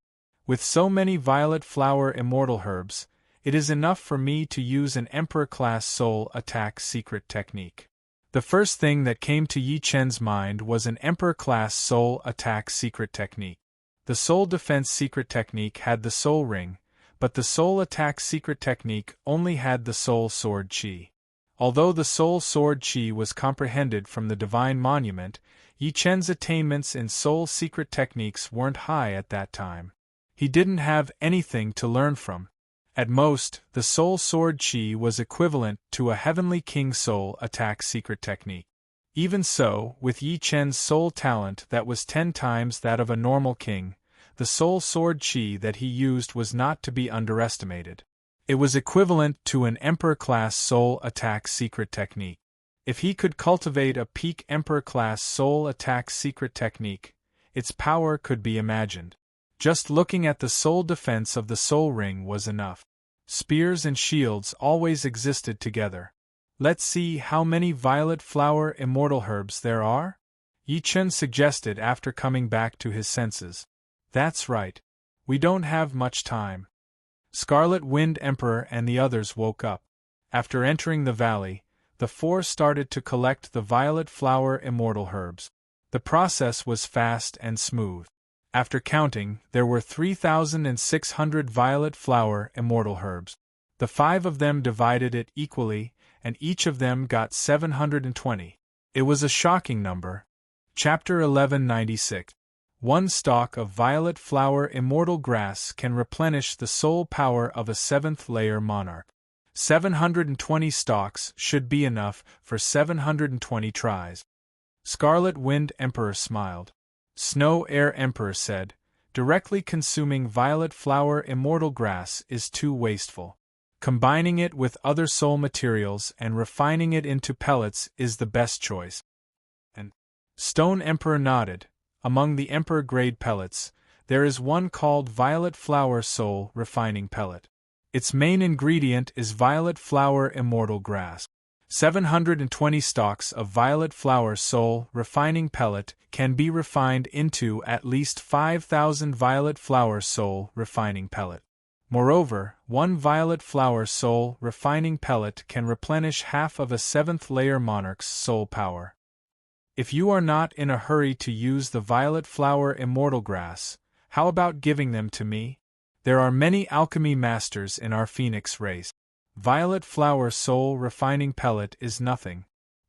With so many Violet Flower Immortal Herbs, it is enough for me to use an Emperor-class soul attack secret technique. The first thing that came to Yi Chen's mind was an Emperor-class soul attack secret technique. The soul defense secret technique had the soul ring, but the soul attack secret technique only had the soul sword chi. Although the soul sword chi was comprehended from the divine monument, Yi Chen's attainments in soul secret techniques weren't high at that time. He didn't have anything to learn from. At most, the soul sword chi was equivalent to a heavenly king soul attack secret technique. Even so, with Yi Chen's soul talent that was 10 times that of a normal king, the soul sword chi that he used was not to be underestimated. It was equivalent to an Emperor-class soul attack secret technique. If he could cultivate a peak Emperor-class soul attack secret technique, its power could be imagined. Just looking at the soul defense of the soul ring was enough. Spears and shields always existed together. Let's see how many Violet Flower Immortal Herbs there are? Yi Chen suggested after coming back to his senses. That's right. We don't have much time. Scarlet Wind Emperor and the others woke up. After entering the valley, the 4 started to collect the Violet Flower Immortal Herbs. The process was fast and smooth. After counting, there were 3,600 Violet Flower Immortal Herbs. The 5 of them divided it equally, and each of them got 720. It was a shocking number. Chapter 1196. One stalk of violet flower immortal grass can replenish the soul power of a 7th-layer monarch. 720 stalks should be enough for 720 tries. Scarlet Wind Emperor smiled. Snow Air Emperor said, directly consuming violet flower immortal grass is too wasteful. Combining it with other soul materials and refining it into pellets is the best choice. And Stone Emperor nodded. Among the Emperor-grade pellets, there is one called Violet Flower Soul Refining Pellet. Its main ingredient is violet flower immortal grass. 720 stalks of violet flower soul refining pellet can be refined into at least 5,000 violet flower soul refining pellet. Moreover, one violet flower soul refining pellet can replenish half of a 7th-layer monarch's soul power. If you are not in a hurry to use the violet flower immortal grass, how about giving them to me? There are many alchemy masters in our phoenix race. Violet flower soul refining pellet is nothing.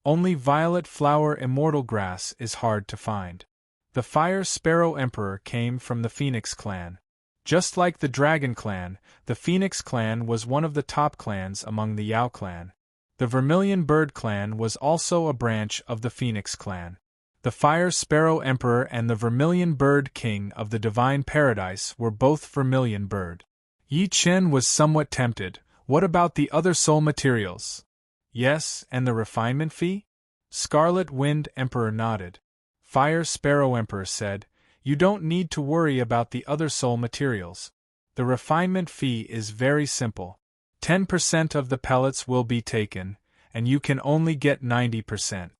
Only violet flower immortal grass is hard to find. The Fire Sparrow Emperor came from the Phoenix clan. Just like the Dragon clan, the Phoenix clan was one of the top clans among the Yao clan. The Vermilion Bird clan was also a branch of the Phoenix clan. The Fire Sparrow Emperor and the Vermilion Bird King of the Divine Paradise were both Vermilion Bird. Yi Chen was somewhat tempted. What about the other soul materials? Yes, and the refinement fee? Scarlet Wind Emperor nodded. Fire Sparrow Emperor said, you don't need to worry about the other soul materials. The refinement fee is very simple. 10% of the pellets will be taken, and you can only get 90%.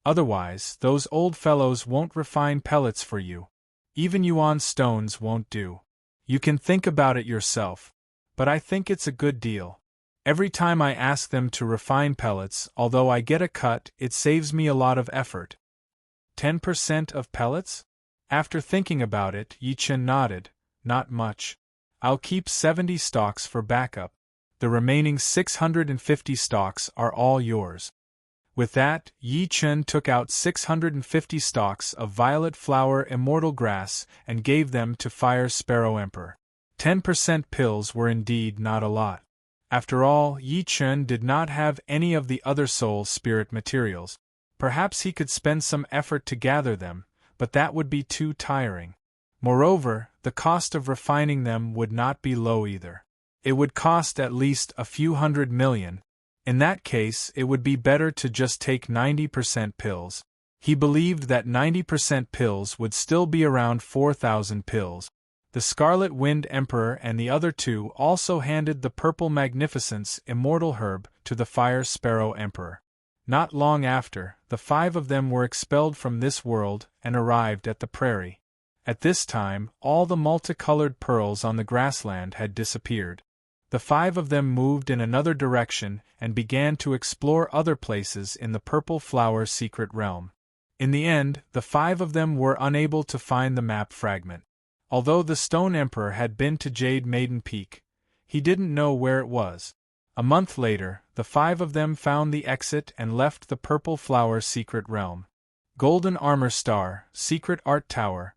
Otherwise, those old fellows won't refine pellets for you. Even Yuan stones won't do. You can think about it yourself. But I think it's a good deal. Every time I ask them to refine pellets, although I get a cut, it saves me a lot of effort. 10% of pellets? After thinking about it, Yi Chen nodded. Not much. I'll keep 70 stalks for backup. The remaining 650 stalks are all yours. With that, Yi Chen took out 650 stalks of violet flower immortal grass and gave them to Fire Sparrow Emperor. 10% pills were indeed not a lot. After all, Yi Chen did not have any of the other soul spirit materials. Perhaps he could spend some effort to gather them, but that would be too tiring. Moreover, the cost of refining them would not be low either. It would cost at least a few $100 million. In that case, it would be better to just take 90% pills. He believed that 90% pills would still be around 4,000 pills. The Scarlet Wind Emperor and the other two also handed the Purple Magnificence Immortal Herb to the Fire Sparrow Emperor. Not long after, the 5 of them were expelled from this world and arrived at the prairie. At this time, all the multicolored pearls on the grassland had disappeared. The 5 of them moved in another direction and began to explore other places in the Purple Flower Secret Realm. In the end, the 5 of them were unable to find the map fragment. Although the Stone Emperor had been to Jade Maiden Peak, he didn't know where it was. A month later, the 5 of them found the exit and left the Purple Flower Secret Realm. Golden Armor Star, Secret Art Tower.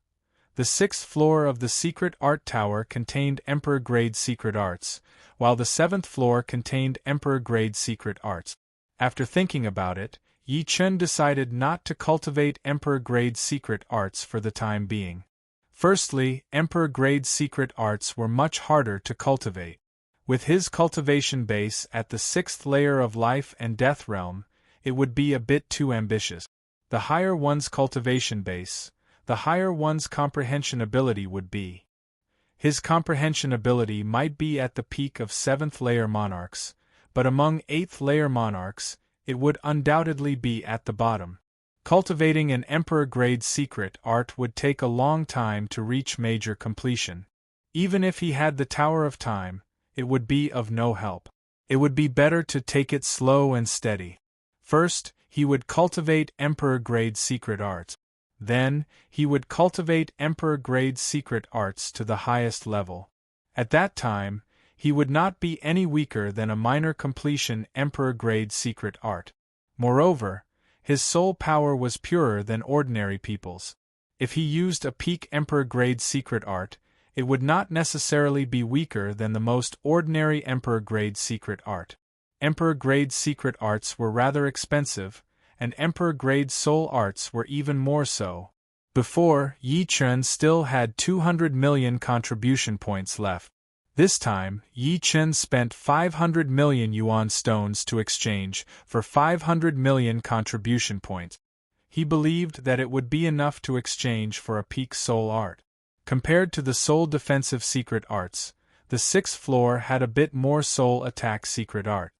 The 6th floor of the Secret Art Tower contained Emperor-grade secret arts, while the 7th floor contained Emperor-grade secret arts. After thinking about it, Yi Chen decided not to cultivate Emperor-grade secret arts for the time being. Firstly, Emperor-grade secret arts were much harder to cultivate. With his cultivation base at the 6th layer of life and death realm, it would be a bit too ambitious. The higher one's cultivation base, the higher one's comprehension ability would be. His comprehension ability might be at the peak of 7th layer monarchs, but among 8th layer monarchs, it would undoubtedly be at the bottom. Cultivating an Emperor-grade secret art would take a long time to reach major completion. Even if he had the Tower of Time, it would be of no help. It would be better to take it slow and steady. First, he would cultivate Emperor-grade secret arts. Then, he would cultivate Emperor-grade secret arts to the highest level. At that time, he would not be any weaker than a minor completion Emperor-grade secret art. Moreover, his soul power was purer than ordinary people's. If he used a peak Emperor-grade secret art, it would not necessarily be weaker than the most ordinary Emperor-grade secret art. Emperor-grade secret arts were rather expensive, and Emperor-grade soul arts were even more so. Before, Yi Chen still had 200 million contribution points left. This time, Yi Chen spent 500 million yuan stones to exchange for 500 million contribution points. He believed that it would be enough to exchange for a peak soul art. Compared to the soul defensive secret arts, the sixth floor had a bit more soul attack secret art.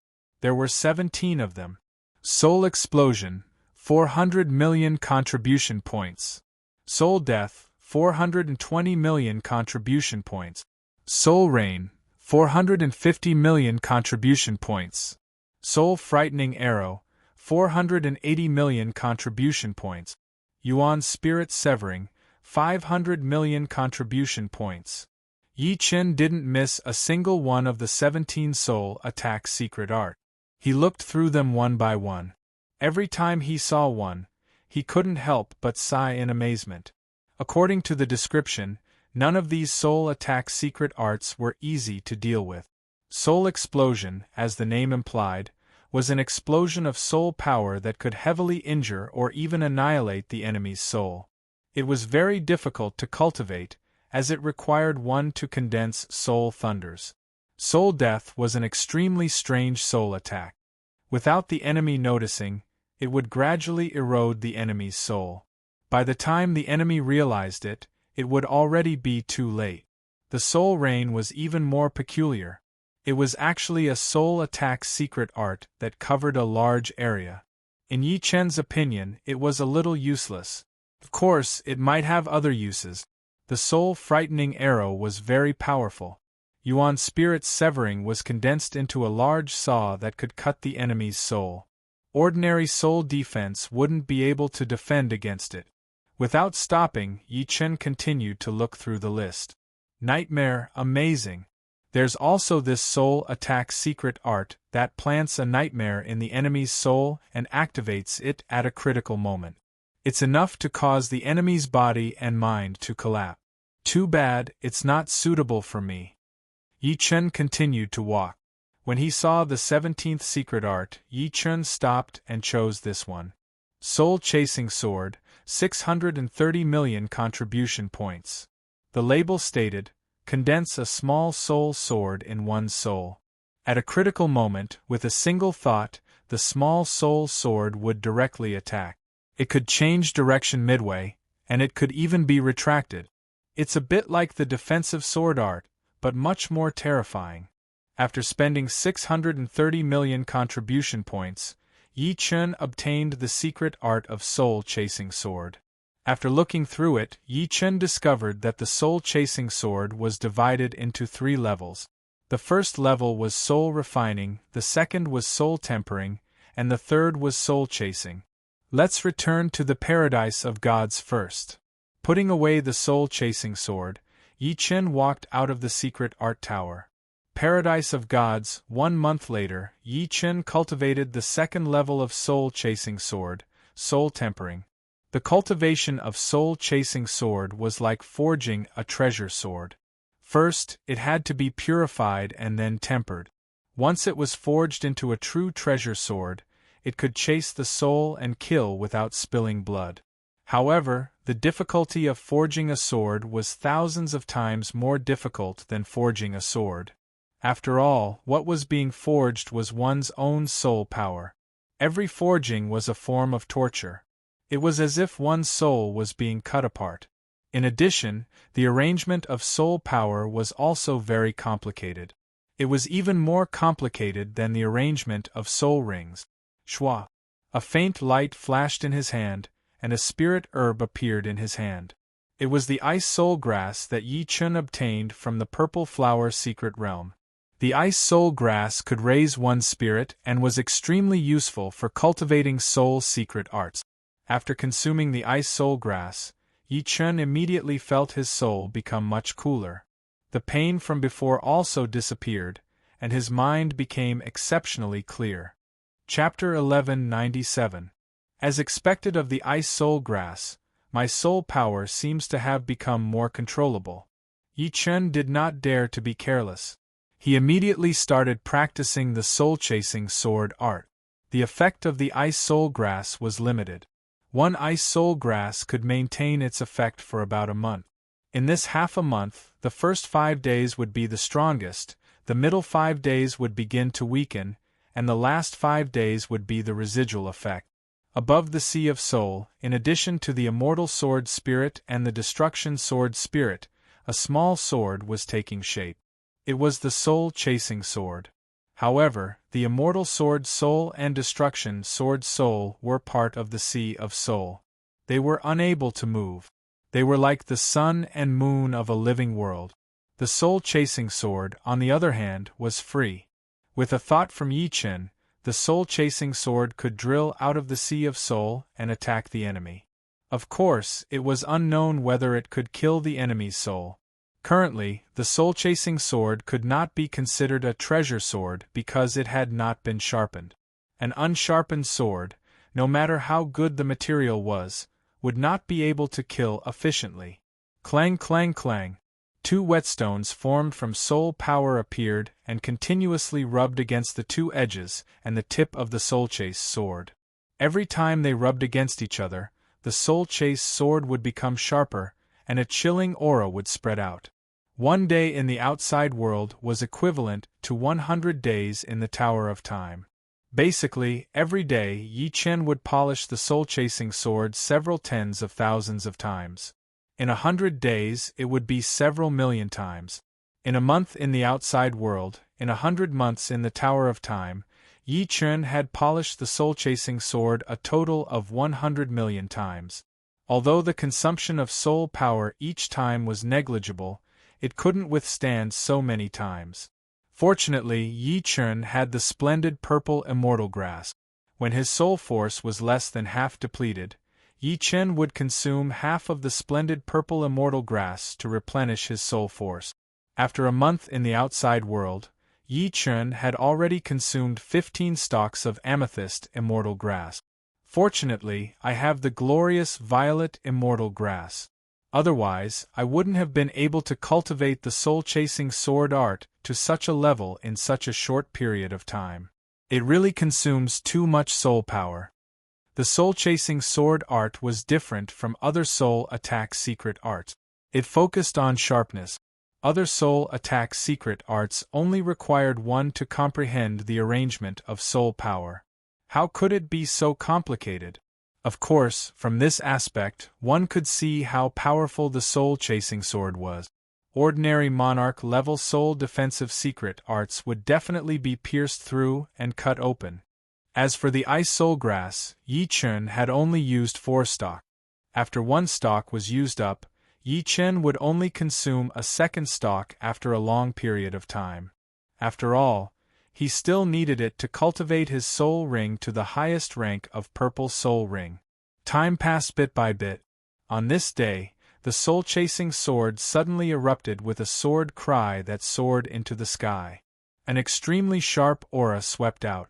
There were 17 of them. Soul explosion, 400 million contribution points. Soul death, 420 million contribution points. Soul rain, 450 million contribution points. Soul frightening arrow, 480 million contribution points. Yuan spirit severing, 500 million contribution points. Yi Chen didn't miss a single one of the 17 soul attack secret art. He looked through them one by one. Every time he saw one, he couldn't help but sigh in amazement. According to the description, none of these soul attack secret arts were easy to deal with. Soul explosion, as the name implied, was an explosion of soul power that could heavily injure or even annihilate the enemy's soul. It was very difficult to cultivate, as it required one to condense soul thunders. Soul death was an extremely strange soul attack. Without the enemy noticing, it would gradually erode the enemy's soul. By the time the enemy realized it, it would already be too late. The soul rain was even more peculiar. It was actually a soul attack secret art that covered a large area. In Yi Chen's opinion, it was a little useless. Of course, it might have other uses. The soul frightening arrow was very powerful. Yuan spirit severing was condensed into a large saw that could cut the enemy's soul. Ordinary soul defense wouldn't be able to defend against it. Without stopping, Yi Chen continued to look through the list. Nightmare, amazing. There's also this soul attack secret art that plants a nightmare in the enemy's soul and activates it at a critical moment. It's enough to cause the enemy's body and mind to collapse. Too bad, it's not suitable for me. Yi Chen continued to walk. When he saw the 17th secret art, Yi Chen stopped and chose this one. Soul Chasing Sword, 630 million contribution points. The label stated, condense a small soul sword in one soul. At a critical moment, with a single thought, the small soul sword would directly attack. It could change direction midway, and it could even be retracted. It's a bit like the defensive sword art, but much more terrifying. After spending 630 million contribution points, Yi Chen obtained the secret art of Soul Chasing Sword. After looking through it, Yi Chen discovered that the Soul Chasing Sword was divided into 3 levels. The first level was Soul Refining, the second was Soul Tempering, and the third was Soul Chasing. Let's return to the Paradise of Gods first. Putting away the Soul Chasing Sword, Yi Chen walked out of the secret art tower. Paradise of Gods. 1 month later, Yi Chen cultivated the second level of Soul Chasing Sword, Soul Tempering. The cultivation of Soul Chasing Sword was like forging a treasure sword. First, it had to be purified and then tempered. Once it was forged into a true treasure sword, it could chase the soul and kill without spilling blood. However, the difficulty of forging a sword was thousands of times more difficult than forging a sword. After all, what was being forged was one's own soul power. Every forging was a form of torture. It was as if one's soul was being cut apart. In addition, the arrangement of soul power was also very complicated. It was even more complicated than the arrangement of soul rings. Shwa! A faint light flashed in his hand, and a spirit herb appeared in his hand. It was the ice soul grass that Yi Chen obtained from the purple flower secret realm. The ice soul grass could raise one's spirit and was extremely useful for cultivating soul secret arts. After consuming the ice soul grass, Yi Chen immediately felt his soul become much cooler. The pain from before also disappeared, and his mind became exceptionally clear. Chapter 1197. As expected of the ice soul grass, my soul power seems to have become more controllable. Yi Chen did not dare to be careless. He immediately started practicing the soul-chasing sword art. The effect of the ice soul grass was limited. One ice soul grass could maintain its effect for about a month. In this half a month, the first 5 days would be the strongest, the middle 5 days would begin to weaken, and the last 5 days would be the residual effect. Above the Sea of Soul, in addition to the Immortal Sword Spirit and the Destruction Sword Spirit, a small sword was taking shape. It was the soul-chasing sword. However, the Immortal Sword Soul and Destruction Sword Soul were part of the Sea of Soul. They were unable to move. They were like the sun and moon of a living world. The soul-chasing sword, on the other hand, was free. With a thought from Yi Chen, the soul-chasing sword could drill out of the Sea of Soul and attack the enemy. Of course, it was unknown whether it could kill the enemy's soul. Currently, the soul-chasing sword could not be considered a treasure sword because it had not been sharpened. An unsharpened sword, no matter how good the material was, would not be able to kill efficiently. Clang, clang, clang. 2 whetstones formed from soul power appeared and continuously rubbed against the 2 edges and the tip of the soul-chase sword. Every time they rubbed against each other, the soul-chase sword would become sharper, and a chilling aura would spread out. 1 day in the outside world was equivalent to 100 days in the Tower of Time. Basically, every day Yi Chen would polish the soul-chasing sword several tens of thousands of times. In 100 days, it would be several million times. In a month in the outside world, in 100 months in the Tower of Time, Yi Chen had polished the soul-chasing sword a total of 100 million times. Although the consumption of soul power each time was negligible, it couldn't withstand so many times. Fortunately, Yi Chen had the splendid purple immortal grass. When his soul force was less than half depleted, Yi Chen would consume half of the splendid purple immortal grass to replenish his soul force. After a month in the outside world, Yi Chen had already consumed 15 stalks of amethyst immortal grass. Fortunately, I have the glorious violet immortal grass. Otherwise, I wouldn't have been able to cultivate the soul-chasing sword art to such a level in such a short period of time. It really consumes too much soul power. The soul-chasing sword art was different from other soul attack secret arts. It focused on sharpness. Other soul attack secret arts only required one to comprehend the arrangement of soul power. How could it be so complicated? Of course, from this aspect, one could see how powerful the soul-chasing sword was. Ordinary monarch-level soul defensive secret arts would definitely be pierced through and cut open. As for the ice soul grass, Yi Chen had only used 4 stalks. After 1 stalk was used up, Yi Chen would only consume a second stalk after a long period of time. After all, he still needed it to cultivate his soul ring to the highest rank of purple soul ring. Time passed bit by bit. On this day, the soul-chasing sword suddenly erupted with a sword cry that soared into the sky. An extremely sharp aura swept out.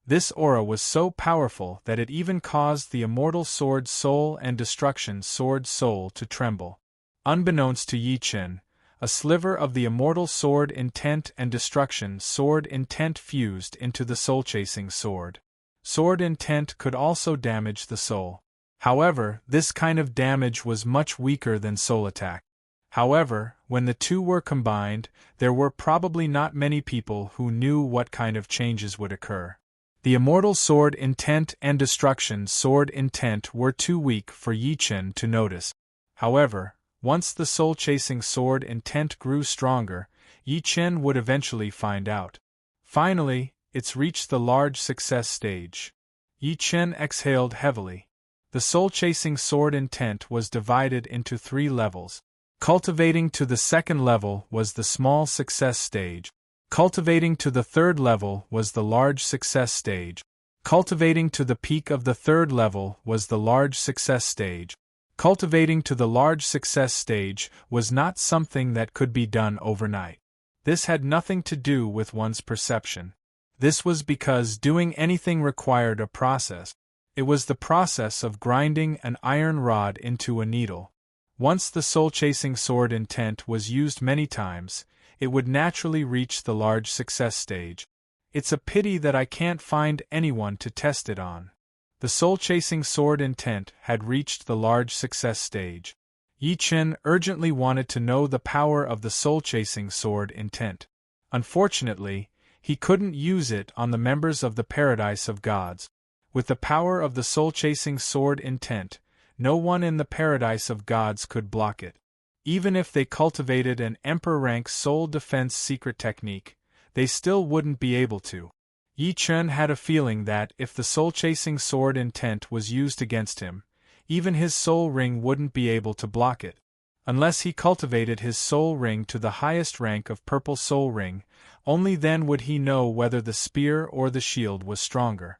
This aura was so powerful that it even caused the Immortal Sword Soul and Destruction Sword Soul to tremble. Unbeknownst to Yi Chen, a sliver of the Immortal Sword Intent and Destruction Sword Intent fused into the soul-chasing sword. Sword Intent could also damage the soul. However, this kind of damage was much weaker than soul attack. However, when the two were combined, there were probably not many people who knew what kind of changes would occur. The Immortal Sword Intent and Destruction Sword Intent were too weak for Yi Chen to notice. However, once the soul-chasing sword intent grew stronger, Yi Chen would eventually find out. Finally, it's reached the large success stage. Yi Chen exhaled heavily. The soul-chasing sword intent was divided into 3 levels. Cultivating to the 2nd level was the small success stage. Cultivating to the 3rd level was the large success stage. Cultivating to the peak of the 3rd level was the large success stage. Cultivating to the large success stage was not something that could be done overnight. This had nothing to do with one's perception. This was because doing anything required a process. It was the process of grinding an iron rod into a needle. Once the soul-chasing sword intent was used many times, it would naturally reach the large success stage. It's a pity that I can't find anyone to test it on. The soul-chasing sword intent had reached the large success stage. Yi Chen urgently wanted to know the power of the soul-chasing sword intent. Unfortunately, he couldn't use it on the members of the Paradise of Gods. With the power of the soul-chasing sword intent, no one in the Paradise of Gods could block it. Even if they cultivated an emperor-rank soul defense secret technique, they still wouldn't be able to. Yi Chen had a feeling that if the soul-chasing sword intent was used against him, even his soul ring wouldn't be able to block it. Unless he cultivated his soul ring to the highest rank of purple soul ring, only then would he know whether the spear or the shield was stronger.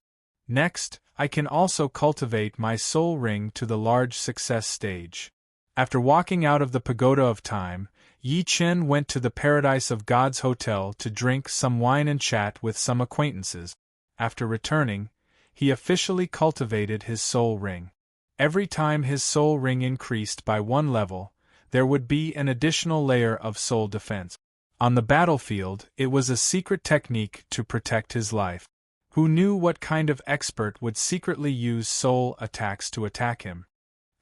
Next, I can also cultivate my soul ring to the large success stage. After walking out of the Pagoda of Time, Yi Chen went to the Paradise of Gods Hotel to drink some wine and chat with some acquaintances. After returning, he officially cultivated his soul ring. Every time his soul ring increased by one level, there would be an additional layer of soul defense. On the battlefield, it was a secret technique to protect his life. Who knew what kind of expert would secretly use soul attacks to attack him?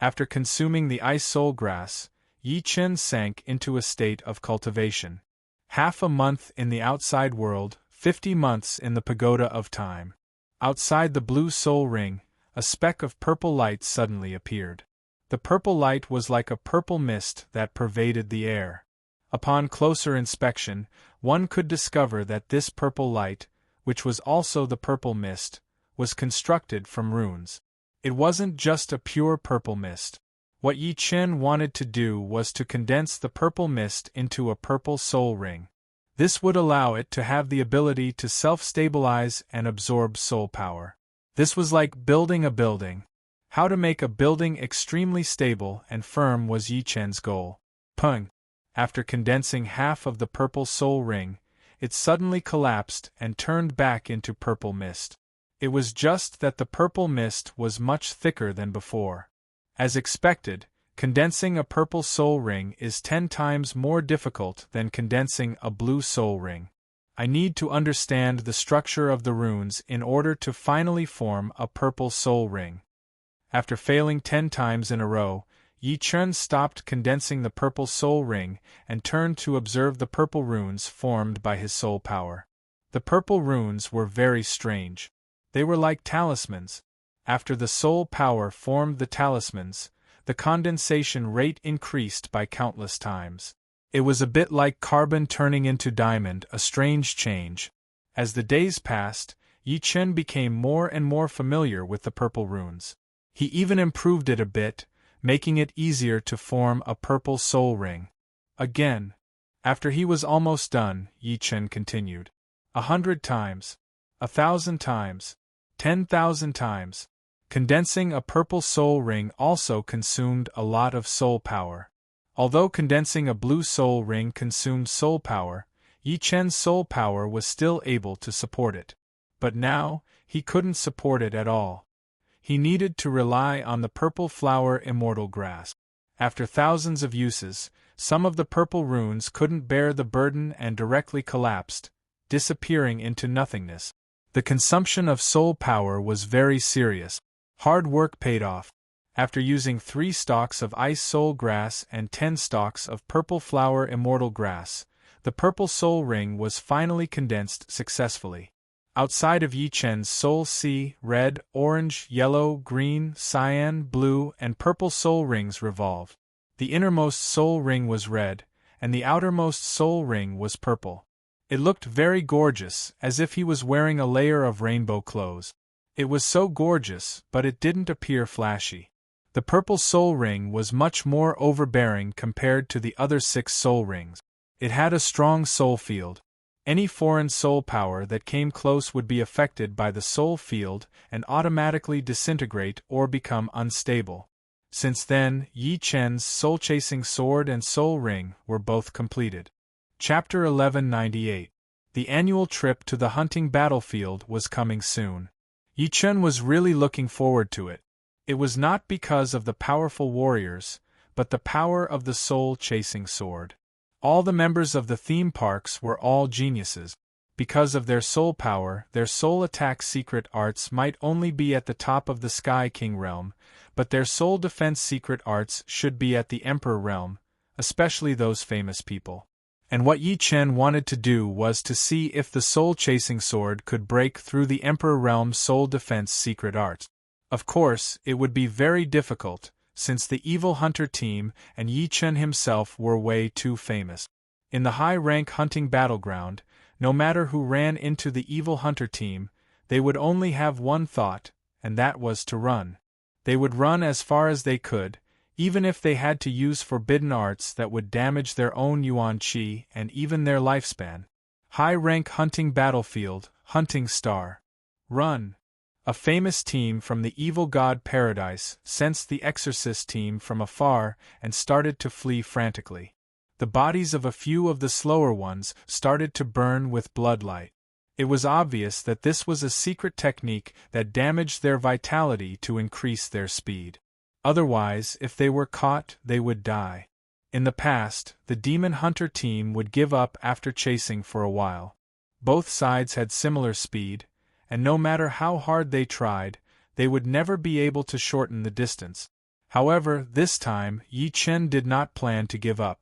After consuming the ice soul grass, Yi Chen sank into a state of cultivation. Half a month in the outside world, 50 months in the Pagoda of Time. Outside the blue soul ring, a speck of purple light suddenly appeared. The purple light was like a purple mist that pervaded the air. Upon closer inspection, one could discover that this purple light, which was also the purple mist, was constructed from runes. It wasn't just a pure purple mist. What Yi Chen wanted to do was to condense the purple mist into a purple soul ring. This would allow it to have the ability to self-stabilize and absorb soul power. This was like building a building. How to make a building extremely stable and firm was Yi Chen's goal. Pung! After condensing half of the purple soul ring, it suddenly collapsed and turned back into purple mist. It was just that the purple mist was much thicker than before. As expected, condensing a purple soul ring is 10 times more difficult than condensing a blue soul ring. I need to understand the structure of the runes in order to finally form a purple soul ring. After failing 10 times in a row, Yi Chen stopped condensing the purple soul ring and turned to observe the purple runes formed by his soul power. The purple runes were very strange. They were like talismans. After the soul power formed the talismans, the condensation rate increased by countless times. It was a bit like carbon turning into diamond, a strange change. As the days passed, Yi Chen became more and more familiar with the purple runes. He even improved it a bit, making it easier to form a purple soul ring. Again. After he was almost done, Yi Chen continued. 100 times. 1,000 times. 10,000 times. Condensing a purple soul ring also consumed a lot of soul power. Although condensing a blue soul ring consumed soul power, Yi Chen's soul power was still able to support it. But now, he couldn't support it at all. He needed to rely on the purple flower immortal grass. After thousands of uses, some of the purple runes couldn't bear the burden and directly collapsed, disappearing into nothingness. The consumption of soul power was very serious. Hard work paid off. After using 3 stalks of ice soul grass and 10 stalks of purple flower immortal grass, the purple soul ring was finally condensed successfully. Outside of Yi Chen's soul sea, red, orange, yellow, green, cyan, blue, and purple soul rings revolved. The innermost soul ring was red, and the outermost soul ring was purple. It looked very gorgeous, as if he was wearing a layer of rainbow clothes. It was so gorgeous, but it didn't appear flashy. The purple soul ring was much more overbearing compared to the other 6 soul rings. It had a strong soul field. Any foreign soul power that came close would be affected by the soul field and automatically disintegrate or become unstable. Since then, Yi Chen's soul-chasing sword and soul ring were both completed. Chapter 1198. The annual trip to the hunting battlefield was coming soon. Yi Chen was really looking forward to it. It was not because of the powerful warriors, but the power of the soul-chasing sword. All the members of the theme parks were all geniuses. Because of their soul power, their soul attack secret arts might only be at the top of the Sky King realm, but their soul defense secret arts should be at the Emperor realm, especially those famous people. And what Yi Chen wanted to do was to see if the soul-chasing sword could break through the Emperor realm's soul defense secret art. Of course, it would be very difficult, since the Evil Hunter team and Yi Chen himself were way too famous. In the high-rank hunting battleground, no matter who ran into the Evil Hunter team, they would only have one thought, and that was to run. They would run as far as they could, even if they had to use forbidden arts that would damage their own yuan qi and even their lifespan. High-rank hunting battlefield, hunting star. Run! A famous team from the evil god Paradise sensed the exorcist team from afar and started to flee frantically. The bodies of a few of the slower ones started to burn with bloodlight. It was obvious that this was a secret technique that damaged their vitality to increase their speed. Otherwise, if they were caught, they would die. In the past, the Demon Hunter team would give up after chasing for a while. Both sides had similar speed, and no matter how hard they tried, they would never be able to shorten the distance. However, this time, Yi Chen did not plan to give up.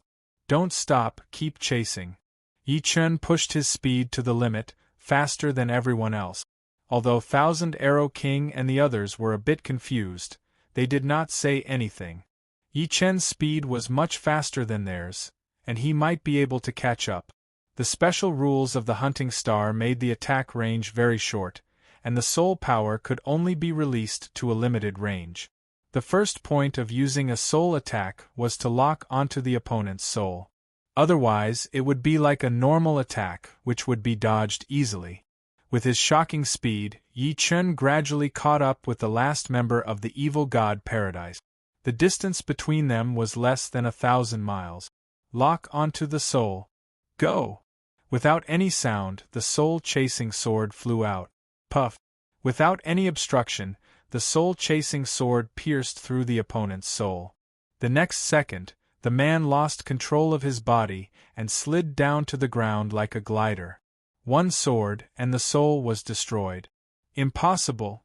Don't stop, keep chasing. Yi Chen pushed his speed to the limit, faster than everyone else. Although Thousand Arrow King and the others were a bit confused, they did not say anything. Yi Chen's speed was much faster than theirs, and he might be able to catch up. The special rules of the hunting star made the attack range very short, and the soul power could only be released to a limited range. The first point of using a soul attack was to lock onto the opponent's soul. Otherwise, it would be like a normal attack, which would be dodged easily. With his shocking speed, Yi Chen gradually caught up with the last member of the evil god Paradise. The distance between them was less than 1,000 miles. Lock onto the soul. Go! Without any sound, the soul-chasing sword flew out. Puff! Without any obstruction, the soul-chasing sword pierced through the opponent's soul. The next second, the man lost control of his body and slid down to the ground like a glider. One sword, and the soul was destroyed. Impossible!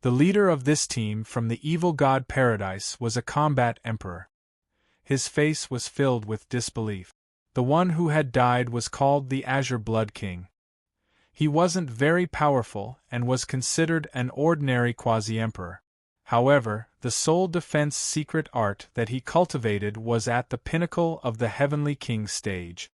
The leader of this team from the evil god Paradise was a combat emperor. His face was filled with disbelief. The one who had died was called the Azure Blood King. He wasn't very powerful and was considered an ordinary quasi-emperor. However, the soul defense secret art that he cultivated was at the pinnacle of the Heavenly King stage.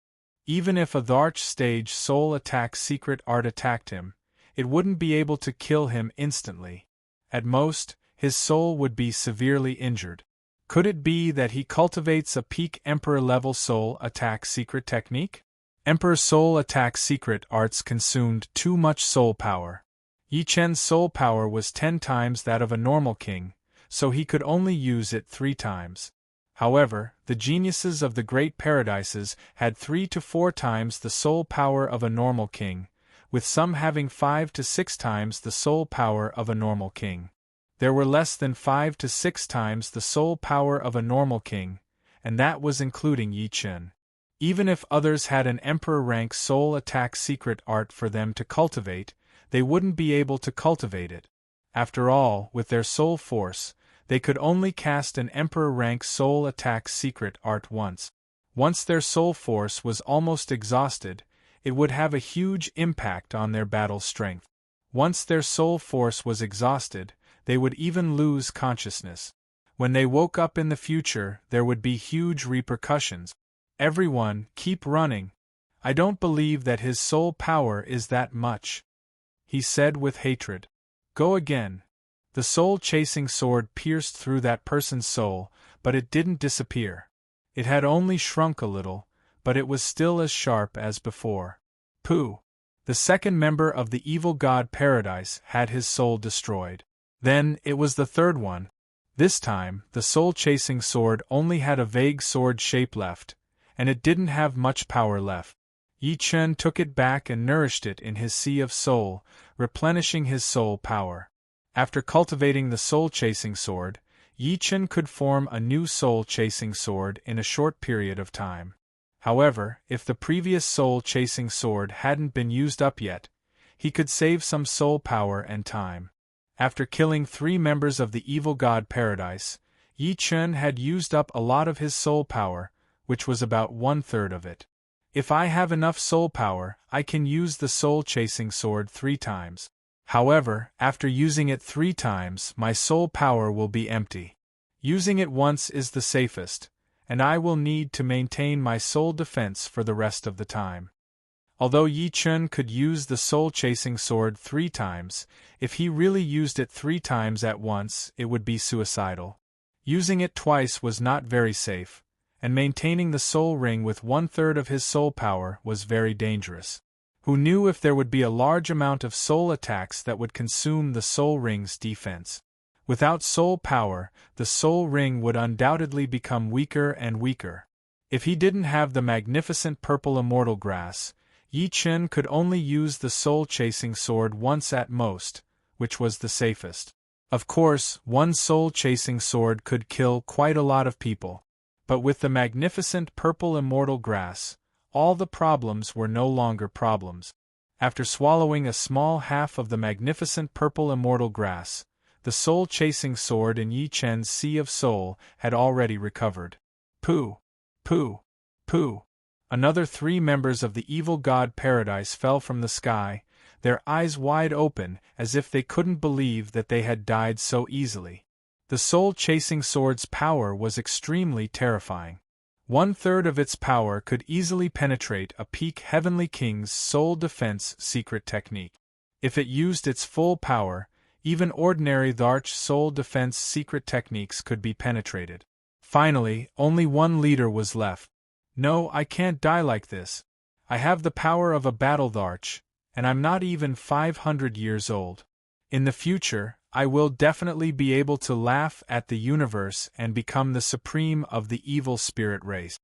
Even if a Dharch stage soul attack secret art attacked him, it wouldn't be able to kill him instantly. At most, his soul would be severely injured. Could it be that he cultivates a peak Emperor-level soul attack secret technique? Emperor soul attack secret arts consumed too much soul power. Yi Chen's soul power was 10 times that of a normal king, so he could only use it 3 times. However, the geniuses of the Great Paradises had 3 to 4 times the soul power of a normal king, with some having 5 to 6 times the soul power of a normal king. There were less than 5 to 6 times the soul power of a normal king, and that was including Yi Chen. Even if others had an emperor-rank soul attack secret art for them to cultivate, they wouldn't be able to cultivate it. After all, with their soul force, they could only cast an emperor-rank soul attack secret art once. Once their soul force was almost exhausted, it would have a huge impact on their battle strength. Once their soul force was exhausted, they would even lose consciousness. When they woke up in the future, there would be huge repercussions. Everyone, keep running. I don't believe that his soul power is that much, he said with hatred. Go again. The soul-chasing sword pierced through that person's soul, but it didn't disappear. It had only shrunk a little, but it was still as sharp as before. Pooh! The second member of the evil god Paradise had his soul destroyed. Then, it was the third one. This time, the soul-chasing sword only had a vague sword shape left, and it didn't have much power left. Yi Chen took it back and nourished it in his sea of soul, replenishing his soul power. After cultivating the soul-chasing sword, Yi Chen could form a new soul-chasing sword in a short period of time. However, if the previous soul-chasing sword hadn't been used up yet, he could save some soul power and time. After killing 3 members of the evil god Paradise, Yi Chen had used up a lot of his soul power, which was about 1/3 of it. If I have enough soul power, I can use the soul-chasing sword 3 times. However, after using it 3 times, my soul power will be empty. Using it once is the safest, and I will need to maintain my soul defense for the rest of the time. Although Yi Chen could use the soul-chasing sword 3 times, if he really used it 3 times at once, it would be suicidal. Using it twice was not very safe, and maintaining the soul ring with 1/3 of his soul power was very dangerous. Who knew if there would be a large amount of soul attacks that would consume the soul ring's defense? Without soul power, the soul ring would undoubtedly become weaker and weaker. If he didn't have the magnificent purple immortal grass, Yi Chen could only use the soul-chasing sword once at most, which was the safest. Of course, one soul-chasing sword could kill quite a lot of people. But with the magnificent purple immortal grass, all the problems were no longer problems. After swallowing a small half of the magnificent purple immortal grass, the soul-chasing sword in Yi Chen's Sea of Soul had already recovered. Pooh! Pooh! Pooh! Another 3 members of the evil god Paradise fell from the sky, their eyes wide open as if they couldn't believe that they had died so easily. The soul-chasing sword's power was extremely terrifying. 1/3 of its power could easily penetrate a peak heavenly king's soul defense secret technique. If it used its full power, even ordinary Dharch soul defense secret techniques could be penetrated. Finally, only 1 leader was left. No, I can't die like this. I have the power of a battle Dharch, and I'm not even 500 years old. In the future, I will definitely be able to laugh at the universe and become the supreme of the evil spirit race.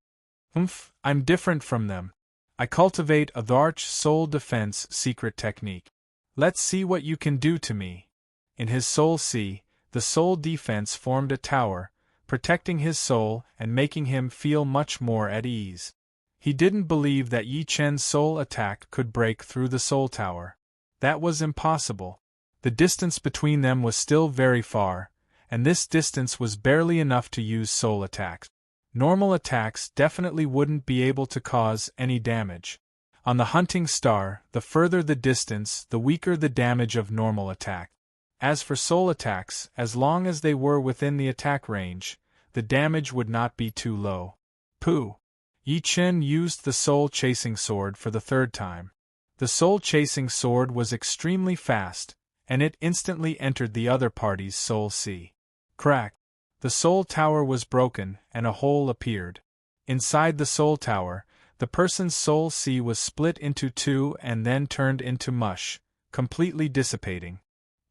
I'm different from them. I cultivate a Dharch soul defense secret technique. Let's see what you can do to me. In his soul sea, the soul defense formed a tower, protecting his soul and making him feel much more at ease. He didn't believe that Yi Chen's soul attack could break through the soul tower. That was impossible. The distance between them was still very far, and this distance was barely enough to use soul attacks. Normal attacks definitely wouldn't be able to cause any damage. On the hunting star, the further the distance, the weaker the damage of normal attack. As for soul attacks, as long as they were within the attack range, the damage would not be too low. Pooh! Yi Chen used the soul-chasing sword for the 3rd time. The soul-chasing sword was extremely fast, and it instantly entered the other party's soul sea. Crack! The soul tower was broken, and a hole appeared. Inside the soul tower, the person's soul sea was split into 2 and then turned into mush, completely dissipating.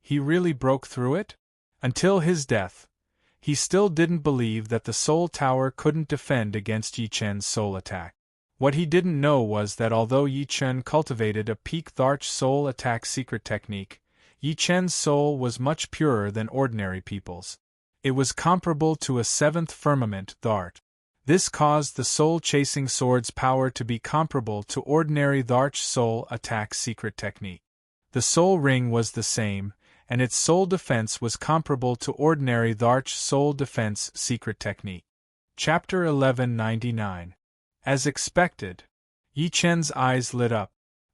He really broke through it? Until his death, he still didn't believe that the soul tower couldn't defend against Yi Chen's soul attack. What he didn't know was that although Yi Chen cultivated a peak Dharch soul attack secret technique, Yi Chen's soul was much purer than ordinary people's. It was comparable to a 7th firmament Dharch. This caused the soul-chasing sword's power to be comparable to ordinary Dharch soul attack secret technique. The soul ring was the same, and its soul defense was comparable to ordinary Dharch soul defense secret technique. Chapter 1199. As expected, Yi Chen's eyes lit up.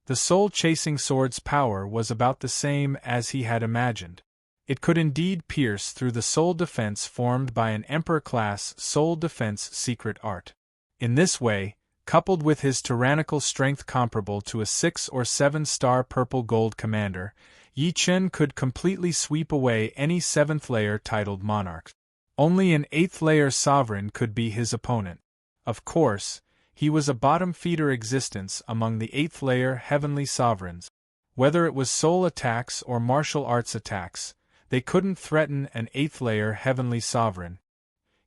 The soul-chasing sword's power was about the same as he had imagined. It could indeed pierce through the soul defense formed by an Emperor-class soul defense secret art. In this way, coupled with his tyrannical strength comparable to a 6 or 7-star purple gold commander, Yi Chen could completely sweep away any 7th layer titled monarch. Only an 8th layer sovereign could be his opponent. Of course, he was a bottom-feeder existence among the 8th layer heavenly sovereigns. Whether it was soul attacks or martial arts attacks, they couldn't threaten an 8th layer heavenly sovereign.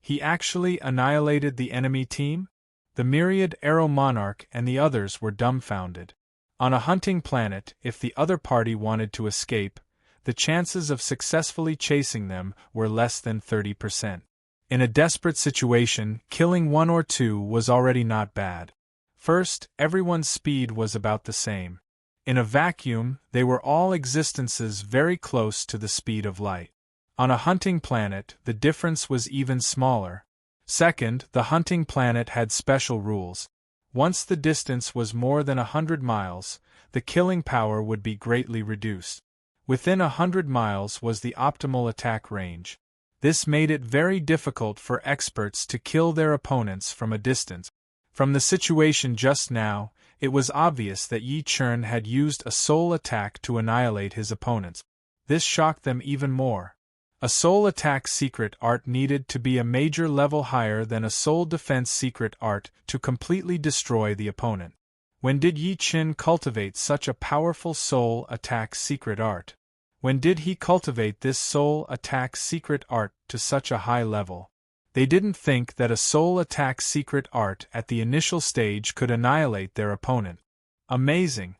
He actually annihilated the enemy team? The myriad arrow monarch and the others were dumbfounded. On a hunting planet, if the other party wanted to escape, the chances of successfully chasing them were less than 30%. In a desperate situation, killing one or two was already not bad. First, everyone's speed was about the same. In a vacuum, they were all existences very close to the speed of light. On a hunting planet, the difference was even smaller. Second, the hunting planet had special rules. Once the distance was more than 100 miles, the killing power would be greatly reduced. Within 100 miles was the optimal attack range. This made it very difficult for experts to kill their opponents from a distance. From the situation just now, it was obvious that Yi Chen had used a soul attack to annihilate his opponents. This shocked them even more. A soul attack secret art needed to be a major level higher than a soul defense secret art to completely destroy the opponent. When did Yi Chen cultivate such a powerful soul attack secret art? When did he cultivate this soul attack secret art to such a high level? They didn't think that a soul attack secret art at the initial stage could annihilate their opponent. Amazing!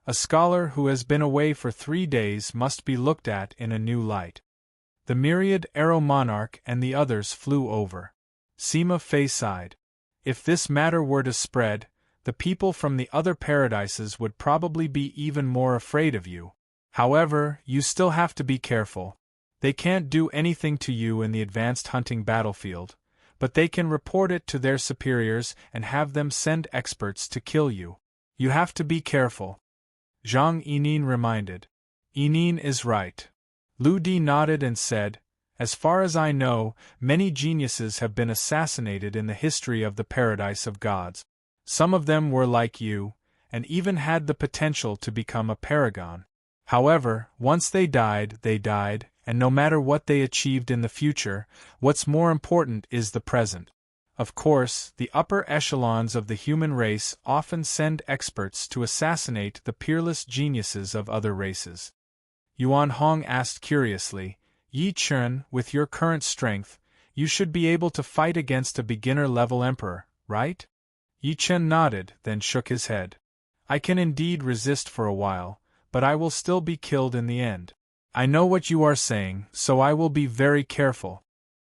A scholar who has been away for 3 days must be looked at in a new light. The myriad arrow monarch and the others flew over. Sima Fei sighed. If this matter were to spread, the people from the other paradises would probably be even more afraid of you. However, you still have to be careful. They can't do anything to you in the advanced hunting battlefield, but they can report it to their superiors and have them send experts to kill you. You have to be careful. Zhang Yinin reminded. Yinin is right. Lu Di nodded and said, as far as I know, many geniuses have been assassinated in the history of the Paradise of Gods. Some of them were like you, and even had the potential to become a paragon. However, once they died, and no matter what they achieved in the future, what's more important is the present. Of course, the upper echelons of the human race often send experts to assassinate the peerless geniuses of other races. Yuan Hong asked curiously, Yi Chen, with your current strength, you should be able to fight against a beginner-level emperor, right? Yi Chen nodded, then shook his head. I can indeed resist for a while, but I will still be killed in the end. I know what you are saying, so I will be very careful.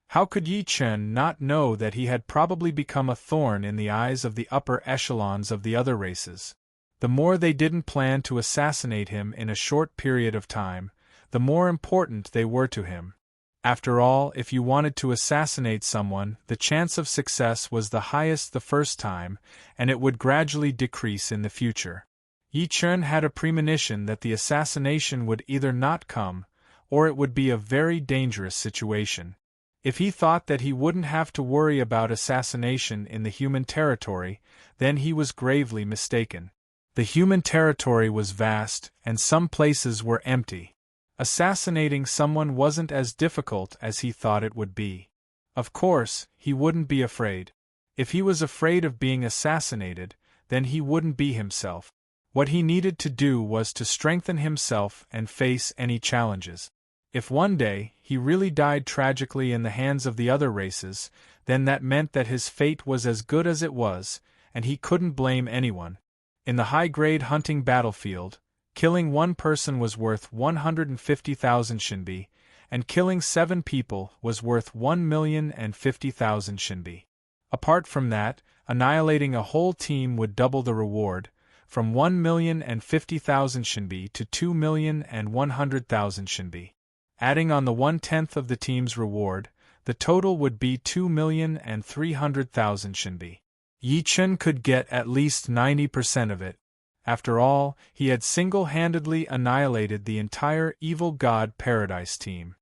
How could Yi Chen not know that he had probably become a thorn in the eyes of the upper echelons of the other races? The more they didn't plan to assassinate him in a short period of time, the more important they were to him. After all, if you wanted to assassinate someone, the chance of success was the highest the first time, and it would gradually decrease in the future. Yi Chen had a premonition that the assassination would either not come, or it would be a very dangerous situation. If he thought that he wouldn't have to worry about assassination in the human territory, then he was gravely mistaken. The human territory was vast, and some places were empty. Assassinating someone wasn't as difficult as he thought it would be. Of course, he wouldn't be afraid. If he was afraid of being assassinated, then he wouldn't be himself. What he needed to do was to strengthen himself and face any challenges. If one day he really died tragically in the hands of the other races, then that meant that his fate was as good as it was, and he couldn't blame anyone. In the high-grade hunting battlefield, killing one person was worth 150,000 shinbi, and killing 7 people was worth 1,050,000 shinbi. Apart from that, annihilating a whole team would double the reward, from 1,050,000 shinbi to 2,100,000 shinbi. Adding on the 1/10 of the team's reward, the total would be 2,300,000 shinbi. Yi Chen could get at least 90% of it. After all, he had single-handedly annihilated the entire Evil God Paradise team.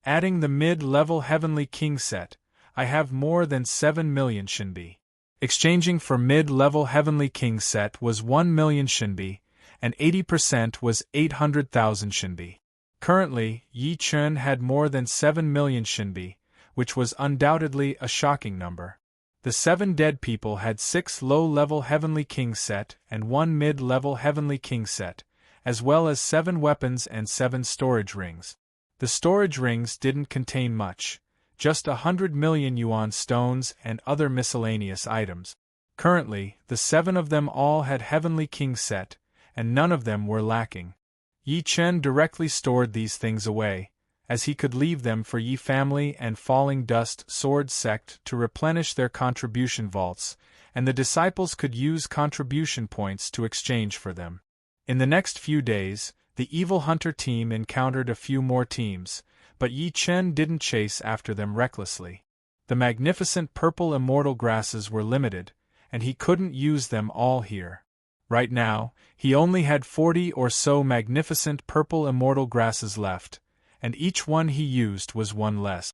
Adding the mid-level Heavenly King set, I have more than 7 million shinbi. Exchanging for mid-level Heavenly King set was 1 million shinbi, and 80% was 800,000 shinbi. Currently, Yi Chen had more than 7 million shinbi, which was undoubtedly a shocking number. The 7 dead people had 6 low-level Heavenly King set and 1 mid-level Heavenly King set, as well as 7 weapons and 7 storage rings. The storage rings didn't contain much, just 100 million yuan stones and other miscellaneous items. Currently, the 7 of them all had Heavenly King set, and none of them were lacking. Yi Chen directly stored these things away, as he could leave them for Yi family and Falling Dust Sword sect to replenish their contribution vaults, and the disciples could use contribution points to exchange for them. In the next few days, the Evil Hunter team encountered a few more teams, but Yi Chen didn't chase after them recklessly. The magnificent purple immortal grasses were limited, and he couldn't use them all here. Right now, he only had 40 or so magnificent purple immortal grasses left, and each one he used was one less.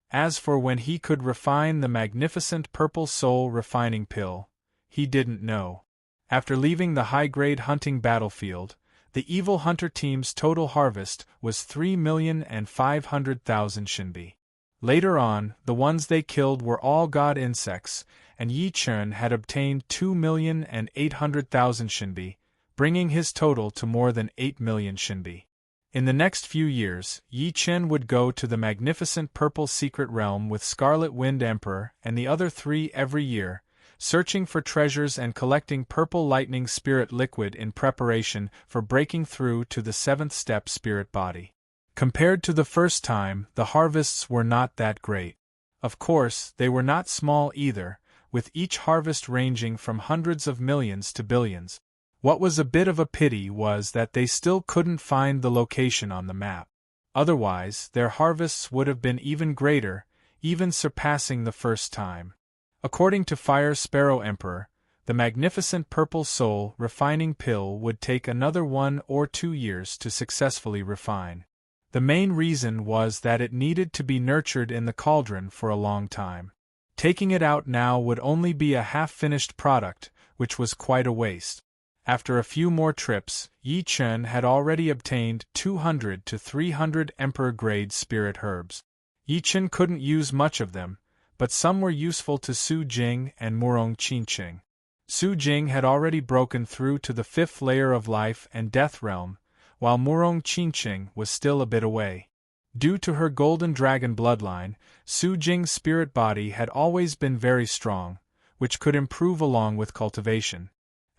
As for when he could refine the magnificent purple soul refining pill, he didn't know. After leaving the high-grade hunting battlefield, the Evil Hunter team's total harvest was 3,500,000 shinbi. Later on, the ones they killed were all god insects, and Yi Chen had obtained 2,800,000 shinbi, bringing his total to more than 8 million shinbi. In the next few years, Yi Chen would go to the magnificent Purple Secret Realm with Scarlet Wind Emperor and the other 3 every year, searching for treasures and collecting Purple Lightning Spirit Liquid in preparation for breaking through to the 7th step spirit body. Compared to the first time, the harvests were not that great. Of course, they were not small either, with each harvest ranging from hundreds of millions to billions. What was a bit of a pity was that they still couldn't find the location on the map. Otherwise, their harvests would have been even greater, even surpassing the first time. According to Fire Sparrow Emperor, the magnificent purple soul refining pill would take another 1 or 2 years to successfully refine. The main reason was that it needed to be nurtured in the cauldron for a long time. Taking it out now would only be a half-finished product, which was quite a waste. After a few more trips, Yi Chen had already obtained 200 to 300 Emperor-grade spirit herbs. Yi Chen couldn't use much of them, but some were useful to Su Jing and Murong Qingqing. Su Jing had already broken through to the 5th layer of life and death realm, while Murong Qingqing was still a bit away. Due to her golden dragon bloodline, Su Jing's spirit body had always been very strong, which could improve along with cultivation.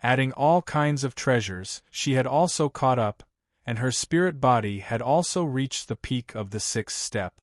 Adding all kinds of treasures, she had also caught up, and her spirit body had also reached the peak of the 6th step.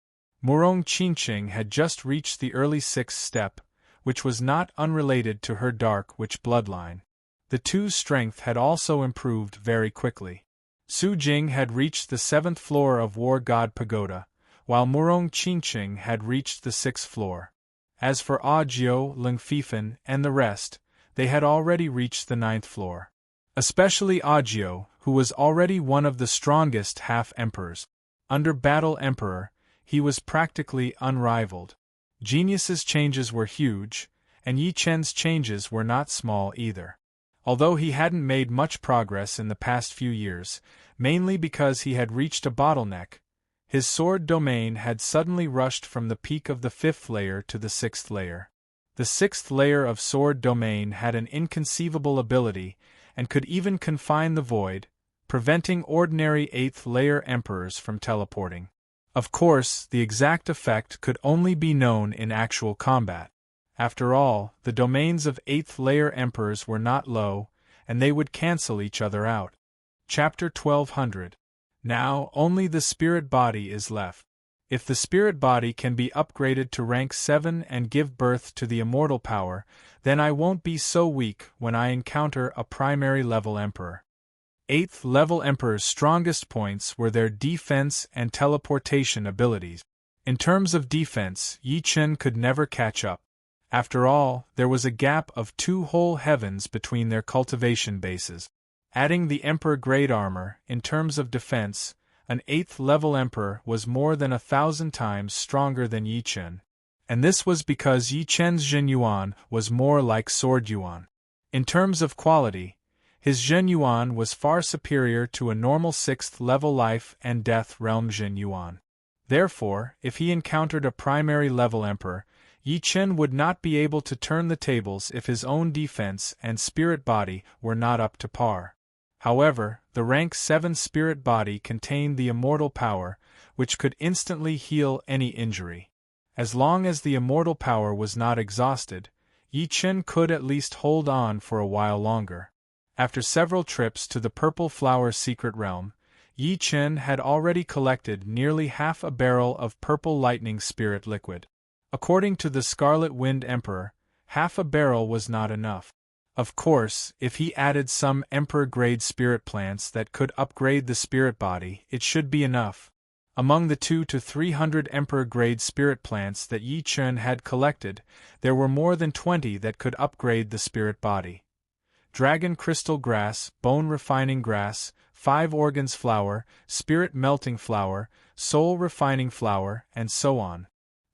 Murong Qingqing had just reached the early 6th step, which was not unrelated to her dark witch bloodline. The two's strength had also improved very quickly. Su Jing had reached the 7th floor of War God Pagoda, while Murong Qingqing had reached the 6th floor. As for Ajiu, Ling Fifan, and the rest, they had already reached the 9th floor. Especially Ajiu, who was already one of the strongest half-emperors. Under Battle Emperor, he was practically unrivaled. Genius's changes were huge, and Yi Chen's changes were not small either. Although he hadn't made much progress in the past few years, mainly because he had reached a bottleneck, his sword domain had suddenly rushed from the peak of the 5th layer to the 6th layer. The 6th layer of sword domain had an inconceivable ability, and could even confine the void, preventing ordinary 8th layer emperors from teleporting. Of course, the exact effect could only be known in actual combat. After all, the domains of 8th layer emperors were not low, and they would cancel each other out. Chapter 1200. Now, only the spirit body is left. If the spirit body can be upgraded to rank 7 and give birth to the immortal power, then I won't be so weak when I encounter a primary level emperor. 8th level emperors' strongest points were their defense and teleportation abilities. In terms of defense, Yi Chen could never catch up. After all, there was a gap of 2 whole heavens between their cultivation bases. Adding the Emperor-grade armor, in terms of defense, an 8th level emperor was more than 1,000 times stronger than Yi Chen. And this was because Yi Chen's Zhen Yuan was more like Sword Yuan. In terms of quality, his Zhen Yuan was far superior to a normal 6th level life and death realm Zhen Yuan. Therefore, if he encountered a primary level emperor, Yi Chen would not be able to turn the tables if his own defense and spirit body were not up to par. However, the rank 7 spirit body contained the immortal power, which could instantly heal any injury. As long as the immortal power was not exhausted, Yi Chen could at least hold on for a while longer. After several trips to the Purple Flower Secret Realm, Yi Chen had already collected nearly half a barrel of purple lightning spirit liquid. According to the Scarlet Wind Emperor, half a barrel was not enough. Of course, if he added some Emperor-grade spirit plants that could upgrade the spirit body, it should be enough. Among the 200 to 300 Emperor-grade spirit plants that Yi Chen had collected, there were more than 20 that could upgrade the spirit body. Dragon crystal grass, bone refining grass, 5 organs flower, spirit melting flower, soul refining flower, and so on.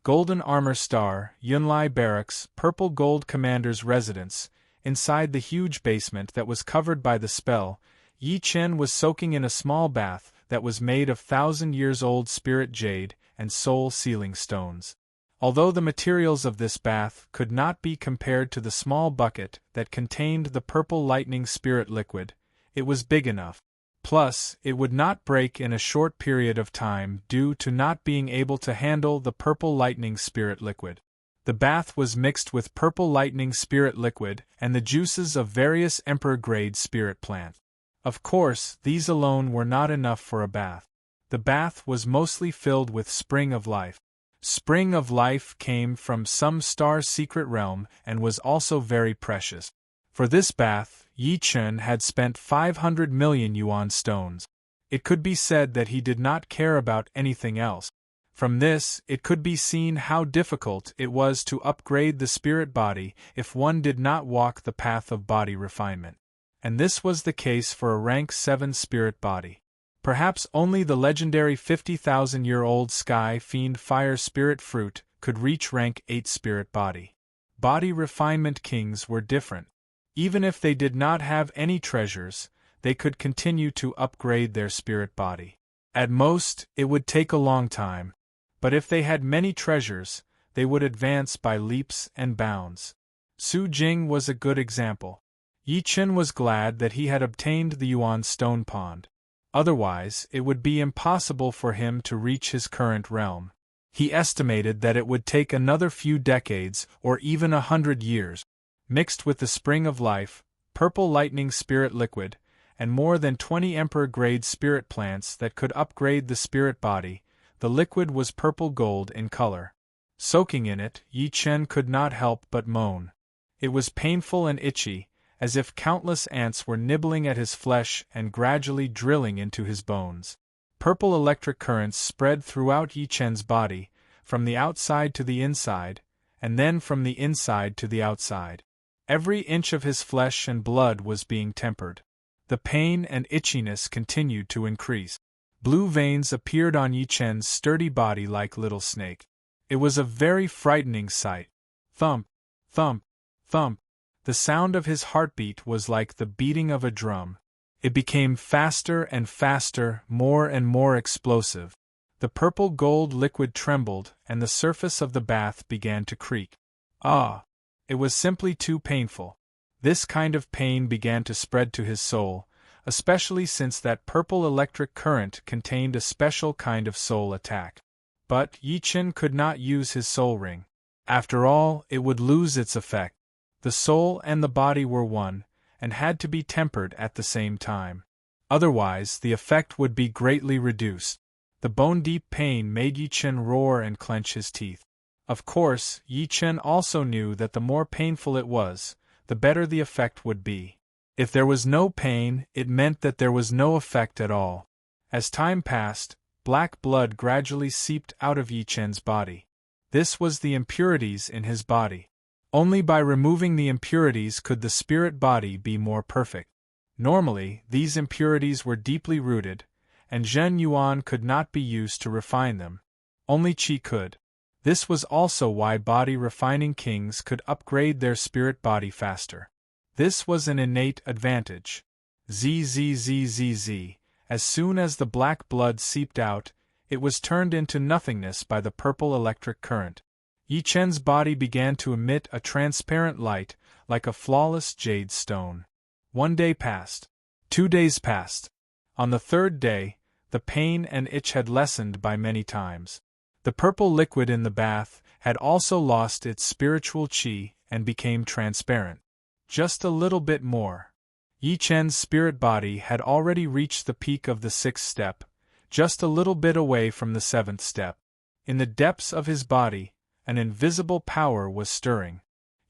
Golden armor star, Yunlai barracks, purple gold commander's residence. Inside the huge basement that was covered by the spell, Yi Chen was soaking in a small bath that was made of 1,000-years-old spirit jade and soul sealing stones. Although the materials of this bath could not be compared to the small bucket that contained the purple lightning spirit liquid, it was big enough. Plus, it would not break in a short period of time due to not being able to handle the purple lightning spirit liquid. The bath was mixed with purple lightning spirit liquid and the juices of various emperor-grade spirit plants. Of course, these alone were not enough for a bath. The bath was mostly filled with Spring of Life. Spring of Life came from some star's secret realm and was also very precious. For this bath, Yi Chen had spent 500 million yuan stones. It could be said that he did not care about anything else. From this, it could be seen how difficult it was to upgrade the spirit body if one did not walk the path of body refinement. And this was the case for a rank 7 spirit body. Perhaps only the legendary 50,000-year-old Sky Fiend Fire Spirit Fruit could reach rank 8 spirit body. Body refinement kings were different. Even if they did not have any treasures, they could continue to upgrade their spirit body. At most, it would take a long time. But if they had many treasures, they would advance by leaps and bounds. Su Jing was a good example. Yi Chen was glad that he had obtained the Yuan Stone Pond. Otherwise, it would be impossible for him to reach his current realm. He estimated that it would take another few decades or even 100 years. Mixed with the Spring of Life, purple lightning spirit liquid, and more than 20 Emperor-grade spirit plants that could upgrade the spirit body, the liquid was purple gold in color. Soaking in it, Yi Chen could not help but moan. It was painful and itchy, as if countless ants were nibbling at his flesh and gradually drilling into his bones. Purple electric currents spread throughout Yi Chen's body, from the outside to the inside, and then from the inside to the outside. Every inch of his flesh and blood was being tempered. The pain and itchiness continued to increase. Blue veins appeared on Yi Chen's sturdy body like little snakes. It was a very frightening sight. Thump, thump, thump. The sound of his heartbeat was like the beating of a drum. It became faster and faster, more and more explosive. The purple gold liquid trembled, and the surface of the bath began to creak. Ah! It was simply too painful. This kind of pain began to spread to his soul, especially since that purple electric current contained a special kind of soul attack. But Yi Chen could not use his soul ring. After all, it would lose its effect. The soul and the body were one, and had to be tempered at the same time. Otherwise, the effect would be greatly reduced. The bone-deep pain made Yi Chen roar and clench his teeth. Of course, Yi Chen also knew that the more painful it was, the better the effect would be. If there was no pain, it meant that there was no effect at all. As time passed, black blood gradually seeped out of Yi Chen's body. This was the impurities in his body. Only by removing the impurities could the spirit body be more perfect. Normally, these impurities were deeply rooted, and Zhen Yuan could not be used to refine them. Only Qi could. This was also why body-refining kings could upgrade their spirit body faster. This was an innate advantage. Zzzzz. As soon as the black blood seeped out, it was turned into nothingness by the purple electric current. Yi Chen's body began to emit a transparent light, like a flawless jade stone. 1 day passed. 2 days passed. On the 3rd day, the pain and itch had lessened by many times. The purple liquid in the bath had also lost its spiritual qi and became transparent. Just a little bit more. Yi Chen's spirit body had already reached the peak of the 6th step, just a little bit away from the 7th step. In the depths of his body, an invisible power was stirring.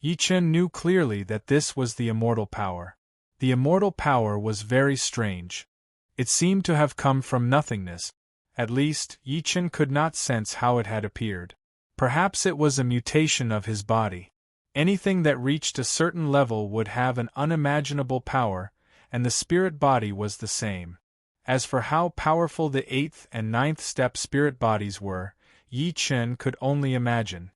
Yi Chen knew clearly that this was the immortal power. The immortal power was very strange. It seemed to have come from nothingness. At least, Yi Chen could not sense how it had appeared. Perhaps it was a mutation of his body. Anything that reached a certain level would have an unimaginable power, and the spirit body was the same. As for how powerful the 8th and 9th step spirit bodies were, Yi Chen could only imagine.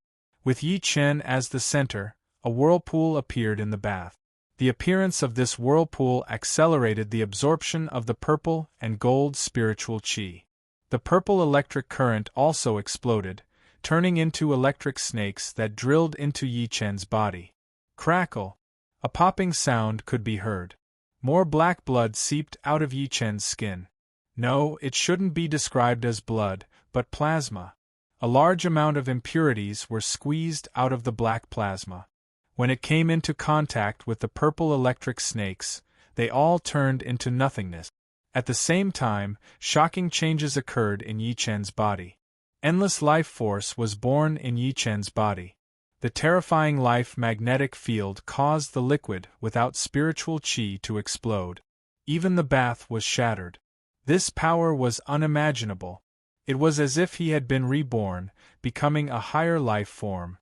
With Yi Chen as the center, a whirlpool appeared in the bath. The appearance of this whirlpool accelerated the absorption of the purple and gold spiritual qi. The purple electric current also exploded, turning into electric snakes that drilled into Yi Chen's body. Crackle! A popping sound could be heard. More black blood seeped out of Yi Chen's skin. No, it shouldn't be described as blood, but plasma. A large amount of impurities were squeezed out of the black plasma. When it came into contact with the purple electric snakes, they all turned into nothingness. At the same time, shocking changes occurred in Yi Chen's body. Endless life force was born in Yi Chen's body. The terrifying life magnetic field caused the liquid without spiritual qi to explode. Even the bath was shattered. This power was unimaginable. It was as if he had been reborn, becoming a higher life form.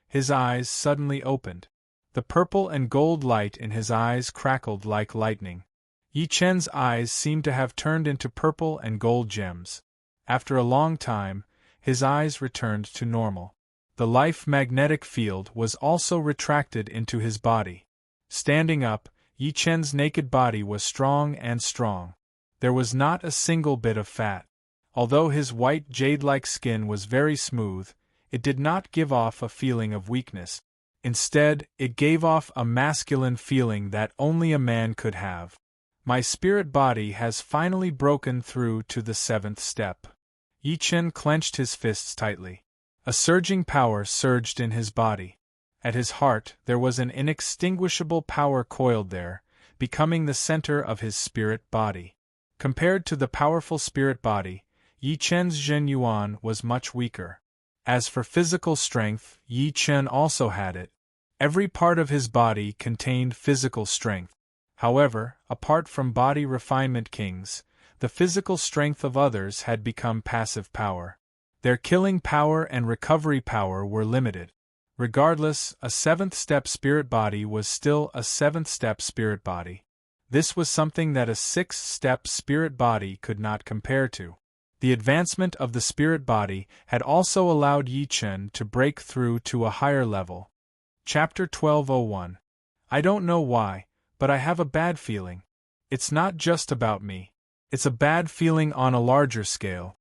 His eyes suddenly opened. The purple and gold light in his eyes crackled like lightning. Yi Chen's eyes seemed to have turned into purple and gold gems. After a long time, his eyes returned to normal. The life magnetic field was also retracted into his body. Standing up, Yi Chen's naked body was strong and strong. There was not a single bit of fat. Although his white jade-like skin was very smooth, it did not give off a feeling of weakness. Instead, it gave off a masculine feeling that only a man could have. My spirit body has finally broken through to the 7th step. Yi Chen clenched his fists tightly. A surging power surged in his body. At his heart there was an inextinguishable power coiled there, becoming the center of his spirit body. Compared to the powerful spirit body, Yi Chen's Zhen Yuan was much weaker. As for physical strength, Yi Chen also had it. Every part of his body contained physical strength. However, apart from body refinement kings, the physical strength of others had become passive power. Their killing power and recovery power were limited. Regardless, a 7th step spirit body was still a 7th step spirit body. This was something that a 6th step spirit body could not compare to. The advancement of the spirit body had also allowed Yi Chen to break through to a higher level. Chapter 1201. I don't know why, but I have a bad feeling. It's not just about me. It's a bad feeling on a larger scale.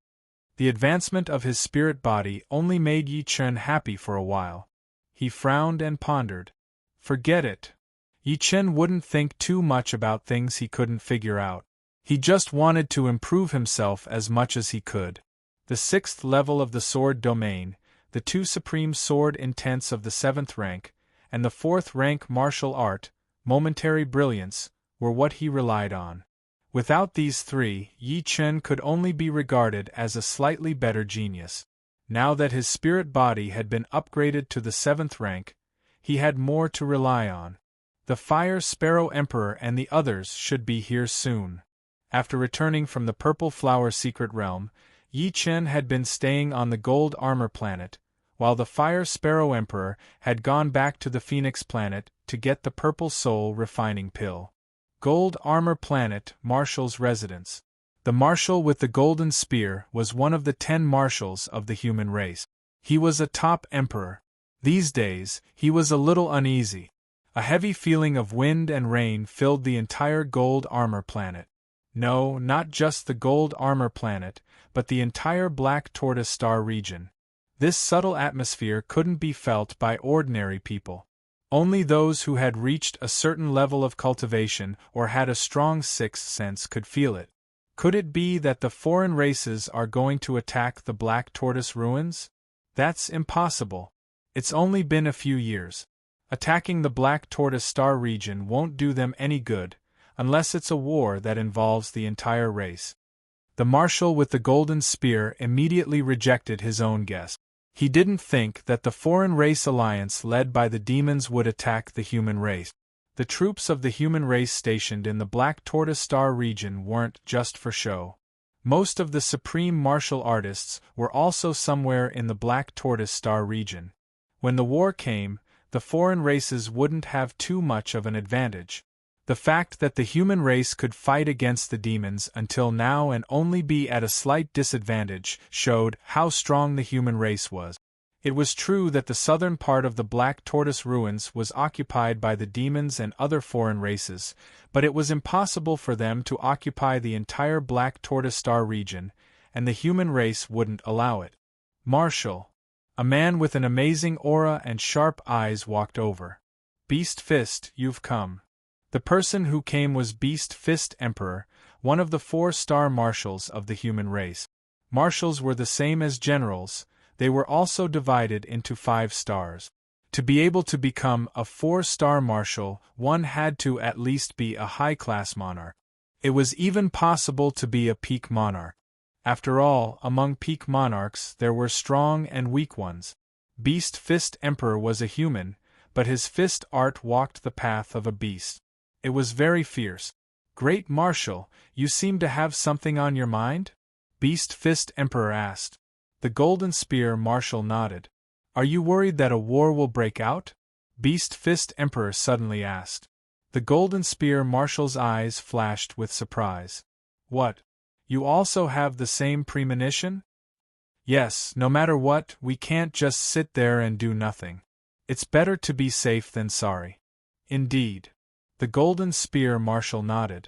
The advancement of his spirit body only made Yi Chen happy for a while. He frowned and pondered. Forget it. Yi Chen wouldn't think too much about things he couldn't figure out. He just wanted to improve himself as much as he could. The 6th level of the sword domain, the 2 supreme sword intents of the 7th rank, and the 4th rank martial art, momentary brilliance, were what he relied on. Without these 3, Yi Chen could only be regarded as a slightly better genius. Now that his spirit body had been upgraded to the 7th rank, he had more to rely on. The Fire Sparrow Emperor and the others should be here soon. After returning from the Purple Flower Secret Realm, Yi Chen had been staying on the Gold Armor Planet, while the Fire Sparrow Emperor had gone back to the Phoenix Planet to get the Purple Soul Refining Pill. Gold Armor Planet, Marshal's residence. The Marshal with the Golden Spear was one of the 10 Marshals of the human race. He was a top emperor. These days, he was a little uneasy. A heavy feeling of wind and rain filled the entire Gold Armor Planet. No, not just the Gold Armor Planet, but the entire Black Tortoise Star region. This subtle atmosphere couldn't be felt by ordinary people. Only those who had reached a certain level of cultivation or had a strong sixth sense could feel it. Could it be that the foreign races are going to attack the Black Tortoise ruins? That's impossible. It's only been a few years. Attacking the Black Tortoise Star region won't do them any good, unless it's a war that involves the entire race. The marshal with the golden spear immediately rejected his own guess. He didn't think that the foreign race alliance led by the demons would attack the human race. The troops of the human race stationed in the Black Tortoise Star region weren't just for show. Most of the supreme martial artists were also somewhere in the Black Tortoise Star region. When the war came, the foreign races wouldn't have too much of an advantage. The fact that the human race could fight against the demons until now and only be at a slight disadvantage showed how strong the human race was. It was true that the southern part of the Black Tortoise ruins was occupied by the demons and other foreign races, but it was impossible for them to occupy the entire Black Tortoise Star region, and the human race wouldn't allow it. Marshal, a man with an amazing aura and sharp eyes, walked over. Beast Fist, you've come. The person who came was Beast Fist Emperor, one of the 4-star marshals of the human race. Marshals were the same as generals. They were also divided into 5 stars. To be able to become a 4-star marshal, one had to at least be a high-class monarch. It was even possible to be a peak monarch. After all, among peak monarchs there were strong and weak ones. Beast Fist Emperor was a human, but his fist art walked the path of a beast. It was very fierce. Great Marshal, you seem to have something on your mind? Beast Fist Emperor asked. The Golden Spear Marshal nodded. Are you worried that a war will break out? Beast Fist Emperor suddenly asked. The Golden Spear Marshal's eyes flashed with surprise. What? You also have the same premonition? Yes, no matter what, we can't just sit there and do nothing. It's better to be safe than sorry. Indeed. The Golden Spear Marshal nodded.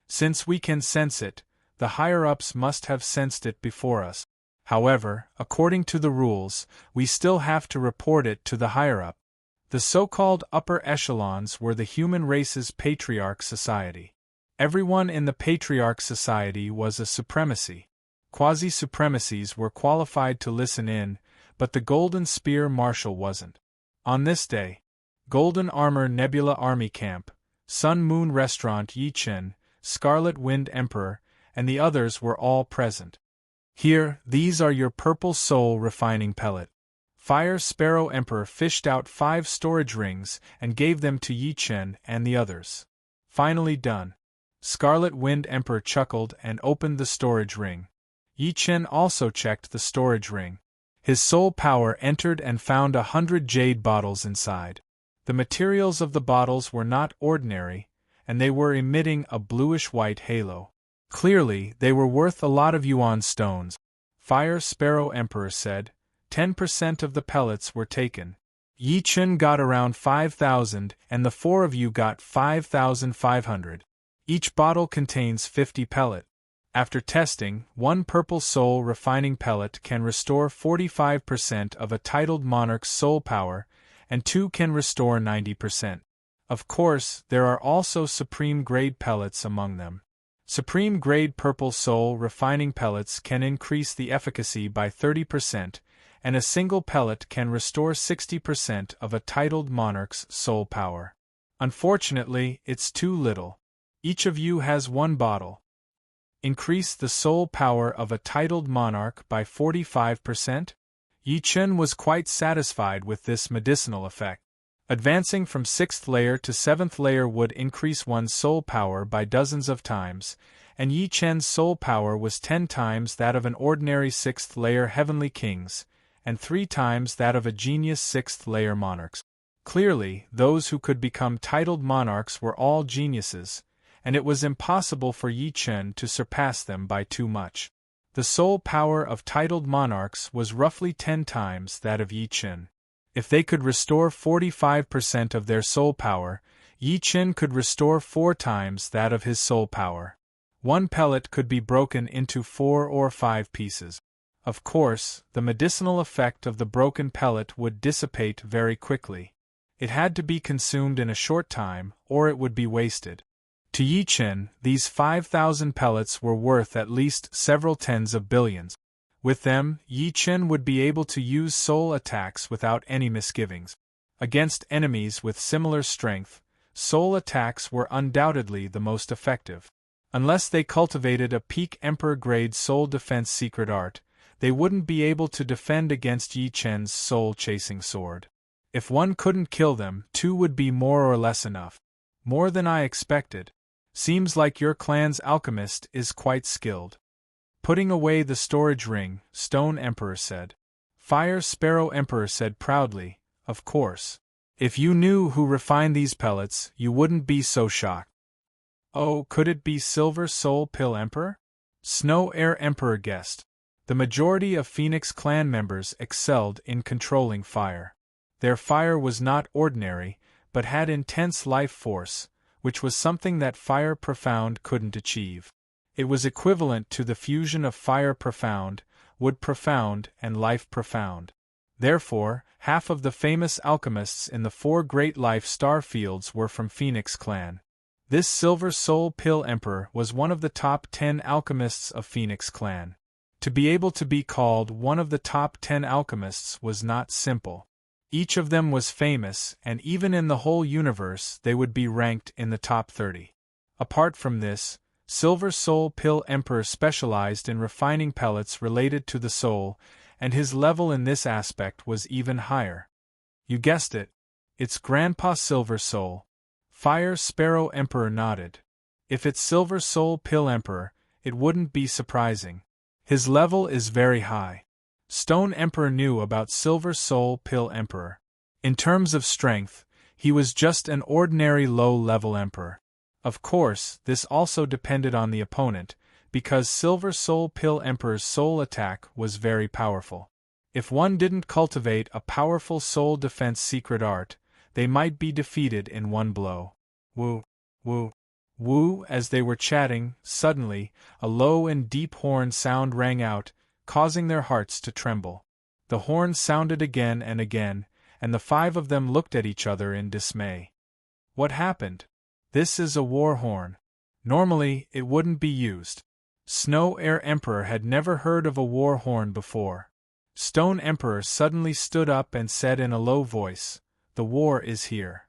Since we can sense it, the higher-ups must have sensed it before us. However, according to the rules, we still have to report it to the higher-up. The so-called upper echelons were the human race's Patriarch Society. Everyone in the Patriarch Society was a supremacy. Quasi-supremacies were qualified to listen in, but the Golden Spear Marshal wasn't. On this day, Golden Armor Nebula Army Camp, Sun Moon Restaurant Yichen, Scarlet Wind Emperor, and the others were all present. Here, these are your purple soul refining pellet. Fire Sparrow Emperor fished out 5 storage rings and gave them to Yichen and the others. Finally done. Scarlet Wind Emperor chuckled and opened the storage ring. Yichen also checked the storage ring. His soul power entered and found 100 jade bottles inside. The materials of the bottles were not ordinary, and they were emitting a bluish-white halo. Clearly, they were worth a lot of yuan stones. Fire Sparrow Emperor said. 10% of the pellets were taken. Yichen got around 5,000, and the 4 of you got 5,500. Each bottle contains 50 pellet. After testing, 1 purple soul refining pellet can restore 45% of a titled monarch's soul power, and 2 can restore 90%. Of course, there are also supreme-grade pellets among them. Supreme-grade purple soul refining pellets can increase the efficacy by 30%, and a single pellet can restore 60% of a titled monarch's soul power. Unfortunately, it's too little. Each of you has 1 bottle. Increase the soul power of a titled monarch by 45%? Yichen was quite satisfied with this medicinal effect. Advancing from 6th layer to 7th layer would increase one's soul power by dozens of times, and Yichen's soul power was 10 times that of an ordinary 6th layer heavenly king's, and 3 times that of a genius 6th layer monarch's. Clearly, those who could become titled monarchs were all geniuses, and it was impossible for Yichen to surpass them by too much. The soul power of titled monarchs was roughly 10 times that of Yichen. If they could restore 45% of their soul power, Yichen could restore 4 times that of his soul power. 1 pellet could be broken into 4 or 5 pieces. Of course, the medicinal effect of the broken pellet would dissipate very quickly. It had to be consumed in a short time, or it would be wasted. To Yichen, these 5,000 pellets were worth at least several tens of billions. With them, Yichen would be able to use soul attacks without any misgivings. Against enemies with similar strength, soul attacks were undoubtedly the most effective. Unless they cultivated a peak Emperor-grade soul defense secret art, they wouldn't be able to defend against Yi Chen's soul-chasing sword. If one couldn't kill them, two would be more or less enough. More than I expected. Seems like your clan's alchemist is quite skilled. Putting away the storage ring, Stone Emperor said. Fire Sparrow Emperor said proudly, of course. If you knew who refined these pellets, you wouldn't be so shocked. Oh, could it be Silver Soul Pill Emperor? Snow Air Emperor guessed. The majority of Phoenix clan members excelled in controlling fire. Their fire was not ordinary, but had intense life force, which was something that Fire Profound couldn't achieve. It was equivalent to the fusion of Fire Profound, Wood Profound, and Life Profound. Therefore, half of the famous alchemists in the 4 Great Life Star Fields were from Phoenix clan. This Silver Soul Pill Emperor was one of the top 10 alchemists of Phoenix clan. To be able to be called one of the top 10 alchemists was not simple. Each of them was famous, and even in the whole universe they would be ranked in the top 30. Apart from this, Silver Soul Pill Emperor specialized in refining pellets related to the soul, and his level in this aspect was even higher. You guessed it. It's Grandpa Silver Soul. Fire Sparrow Emperor nodded. If it's Silver Soul Pill Emperor, it wouldn't be surprising. His level is very high. Stone Emperor knew about Silver Soul Pill Emperor. In terms of strength, he was just an ordinary low-level emperor. Of course, this also depended on the opponent, because Silver Soul Pill Emperor's soul attack was very powerful. If one didn't cultivate a powerful soul defense secret art, they might be defeated in one blow. Woo, woo, woo. As they were chatting, suddenly, a low and deep horn sound rang out, causing their hearts to tremble. The horn sounded again, and the 5 of them looked at each other in dismay. What happened? This is a war horn. Normally, it wouldn't be used. Snow Air Emperor had never heard of a war horn before. Stone Emperor suddenly stood up and said in a low voice, "The war is here."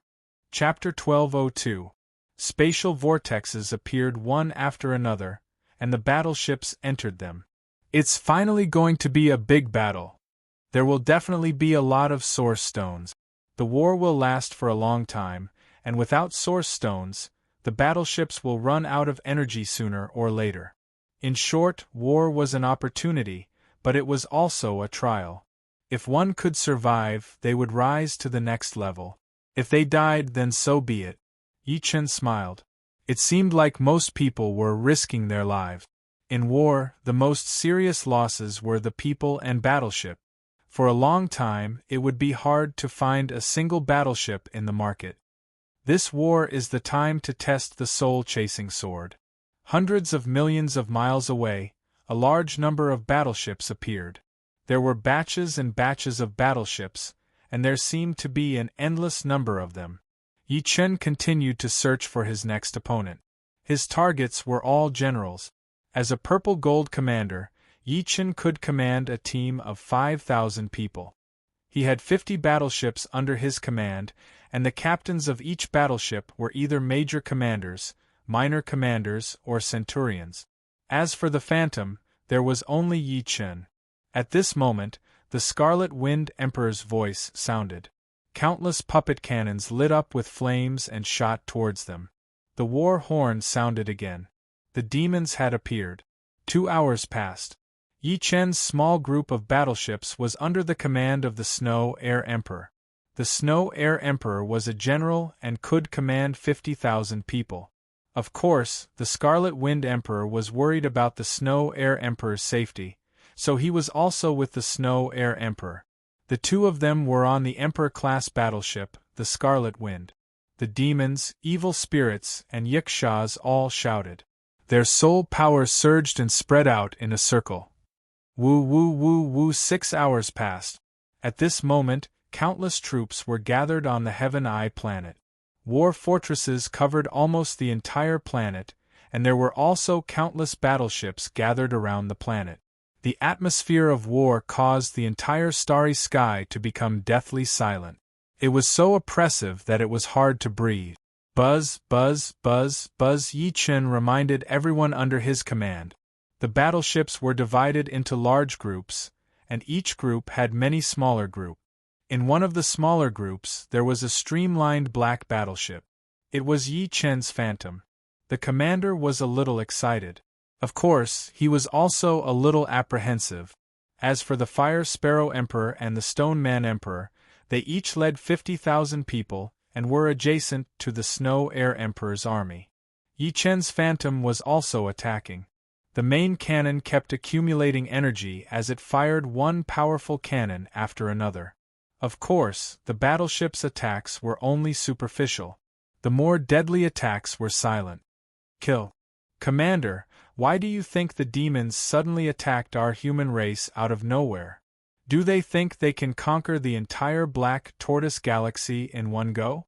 Chapter 1202. Spatial vortexes appeared one after another, and the battleships entered them. It's finally going to be a big battle. There will definitely be a lot of source stones. The war will last for a long time, and without source stones, the battleships will run out of energy sooner or later. In short, war was an opportunity, but it was also a trial. If one could survive, they would rise to the next level. If they died, then so be it. Yi Chen smiled. It seemed like most people were risking their lives. In war, the most serious losses were the people and battleship. For a long time, it would be hard to find a single battleship in the market. This war is the time to test the soul-chasing sword. Hundreds of millions of miles away, a large number of battleships appeared. There were batches and batches of battleships, and there seemed to be an endless number of them. Yi Chen continued to search for his next opponent. His targets were all generals. As a purple gold commander, Yi Chen could command a team of 5,000 people. He had 50 battleships under his command, and the captains of each battleship were either major commanders, minor commanders, or centurions. As for the Phantom, there was only Yi Chen. At this moment, the Scarlet Wind Emperor's voice sounded. Countless puppet cannons lit up with flames and shot towards them. The war horn sounded again. The demons had appeared. 2 hours passed. Yi Chen's small group of battleships was under the command of the Snow Air Emperor. The Snow Air Emperor was a general and could command 50,000 people. Of course, the Scarlet Wind Emperor was worried about the Snow Air Emperor's safety, so he was also with the Snow Air Emperor. The 2 of them were on the Emperor-class battleship, the Scarlet Wind. The demons, evil spirits, and Yikshas all shouted. Their soul power surged and spread out in a circle. Woo woo woo woo. 6 hours passed. At this moment, countless troops were gathered on the Heaven Eye planet. War fortresses covered almost the entire planet, and there were also countless battleships gathered around the planet. The atmosphere of war caused the entire starry sky to become deathly silent. It was so oppressive that it was hard to breathe. Buzz, buzz, buzz, buzz, Yi Chen reminded everyone under his command. The battleships were divided into large groups, and each group had many smaller groups. In one of the smaller groups there was a streamlined black battleship. It was Yi Chen's Phantom. The commander was a little excited. Of course, he was also a little apprehensive. As for the Fire Sparrow Emperor and the Stone Man Emperor, they each led 50,000 people and were adjacent to the Snow Air Emperor's army. Yi Chen's Phantom was also attacking. The main cannon kept accumulating energy as it fired one powerful cannon after another. Of course, the battleship's attacks were only superficial. The more deadly attacks were silent. Kill. Commander, why do you think the demons suddenly attacked our human race out of nowhere? Do they think they can conquer the entire Black Tortoise Galaxy in one go?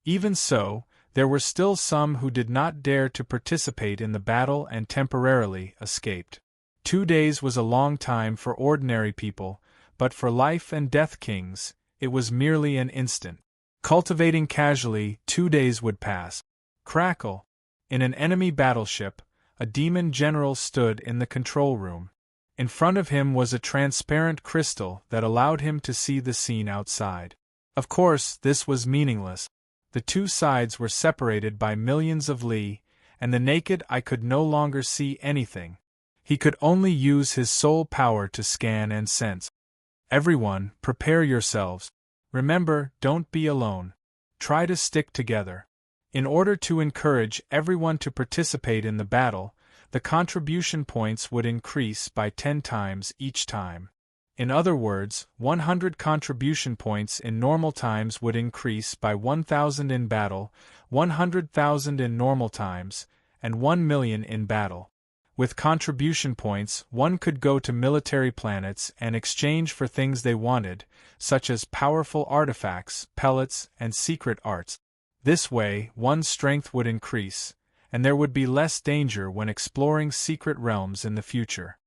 Even so, there were still some who did not dare to participate in the battle and temporarily escaped. 2 days was a long time for ordinary people, but for life and death kings, it was merely an instant. Cultivating casually, 2 days would pass. Crackle! In an enemy battleship, a demon general stood in the control room. In front of him was a transparent crystal that allowed him to see the scene outside. Of course, this was meaningless. The two sides were separated by millions of li, and the naked eye could no longer see anything. He could only use his soul power to scan and sense. Everyone, prepare yourselves. Remember, don't be alone. Try to stick together. In order to encourage everyone to participate in the battle, the contribution points would increase by 10 times each time. In other words, 100 contribution points in normal times would increase by 1,000 in battle, 100,000 in normal times, and 1 million in battle. With contribution points, one could go to military planets and exchange for things they wanted, such as powerful artifacts, pellets, and secret arts. This way, one's strength would increase, and there would be less danger when exploring secret realms in the future.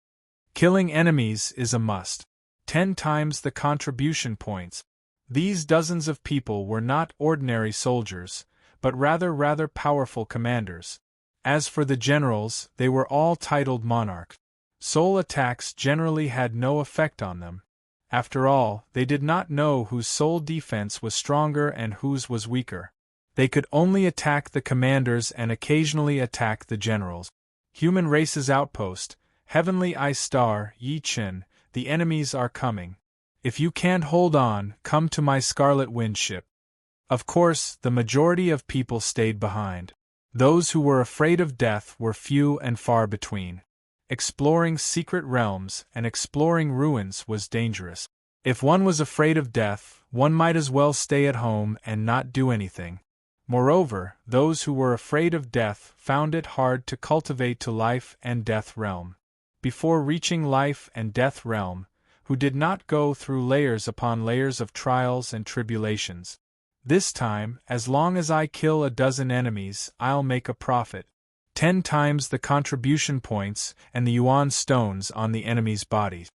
Killing enemies is a must. 10 times the contribution points. These dozens of people were not ordinary soldiers, but rather powerful commanders. As for the generals, they were all titled monarchs. Soul attacks generally had no effect on them. After all, they did not know whose soul defense was stronger and whose was weaker. They could only attack the commanders and occasionally attack the generals. Human race's outpost, Heavenly Eye Star, Yi Chen, the enemies are coming. If you can't hold on, come to my Scarlet Wind ship. Of course, the majority of people stayed behind. Those who were afraid of death were few and far between. Exploring secret realms and exploring ruins was dangerous. If one was afraid of death, one might as well stay at home and not do anything. Moreover, those who were afraid of death found it hard to cultivate to life and death realm. Before reaching life and death realm, who did not go through layers upon layers of trials and tribulations. This time, as long as I kill a dozen enemies, I'll make a profit. 10 times the contribution points and the yuan stones on the enemy's bodies.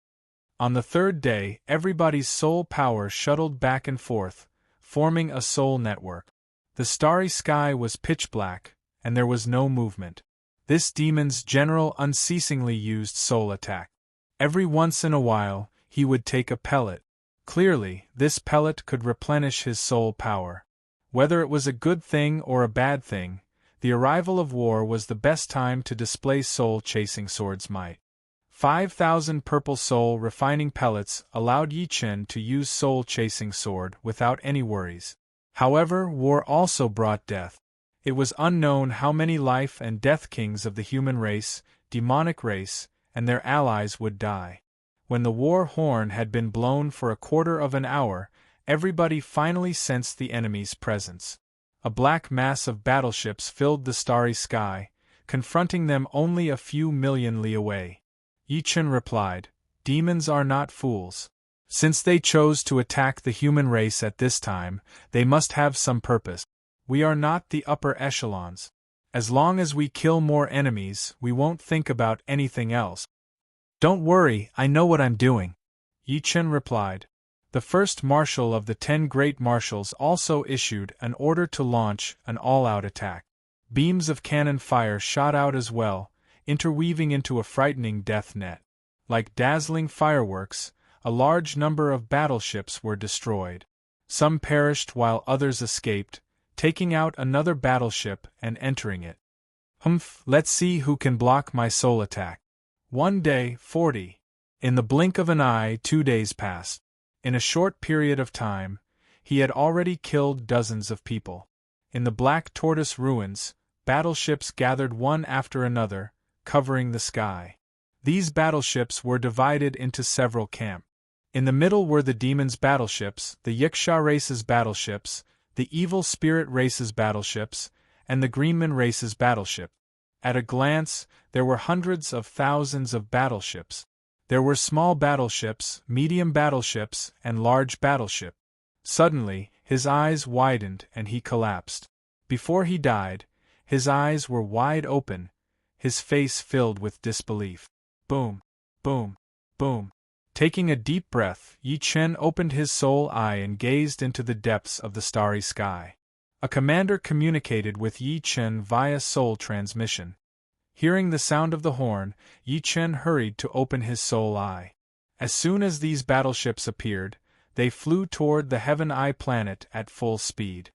On the third day, everybody's soul power shuttled back and forth, forming a soul network. The starry sky was pitch black, and there was no movement. This demon's general unceasingly used soul attack. Every once in a while, he would take a pellet. Clearly, this pellet could replenish his soul power. Whether it was a good thing or a bad thing, the arrival of war was the best time to display soul-chasing sword's might. 5,000 purple soul refining pellets allowed Yi Chen to use soul-chasing sword without any worries. However, war also brought death. It was unknown how many life and death kings of the human race, demonic race, and their allies would die. When the war horn had been blown for a quarter of an hour, everybody finally sensed the enemy's presence. A black mass of battleships filled the starry sky, confronting them only a few million li away. Yi Chen replied, "Demons are not fools. Since they chose to attack the human race at this time, they must have some purpose. We are not the upper echelons. As long as we kill more enemies, we won't think about anything else." "Don't worry, I know what I'm doing," Yi Chen replied. The first marshal of the 10 great marshals also issued an order to launch an all-out attack. Beams of cannon fire shot out as well, interweaving into a frightening death net. Like dazzling fireworks, a large number of battleships were destroyed. Some perished while others escaped, taking out another battleship and entering it. Let's see who can block my soul attack. One day, 40. In the blink of an eye, 2 days passed. In a short period of time, he had already killed dozens of people. In the Black Tortoise ruins, battleships gathered one after another, covering the sky. These battleships were divided into several camps. In the middle were the Demon's battleships, the Yiksha race's battleships, the Evil Spirit race's battleships, and the Greenman race's battleship. At a glance, there were hundreds of thousands of battleships. There were small battleships, medium battleships, and large battleships. Suddenly, his eyes widened and he collapsed. Before he died, his eyes were wide open, his face filled with disbelief. Boom, boom, boom. Taking a deep breath, Yi Chen opened his soul eye and gazed into the depths of the starry sky. A commander communicated with Yi Chen via soul transmission. Hearing the sound of the horn, Yi Chen hurried to open his soul eye. As soon as these battleships appeared, they flew toward the Heaven Eye planet at full speed.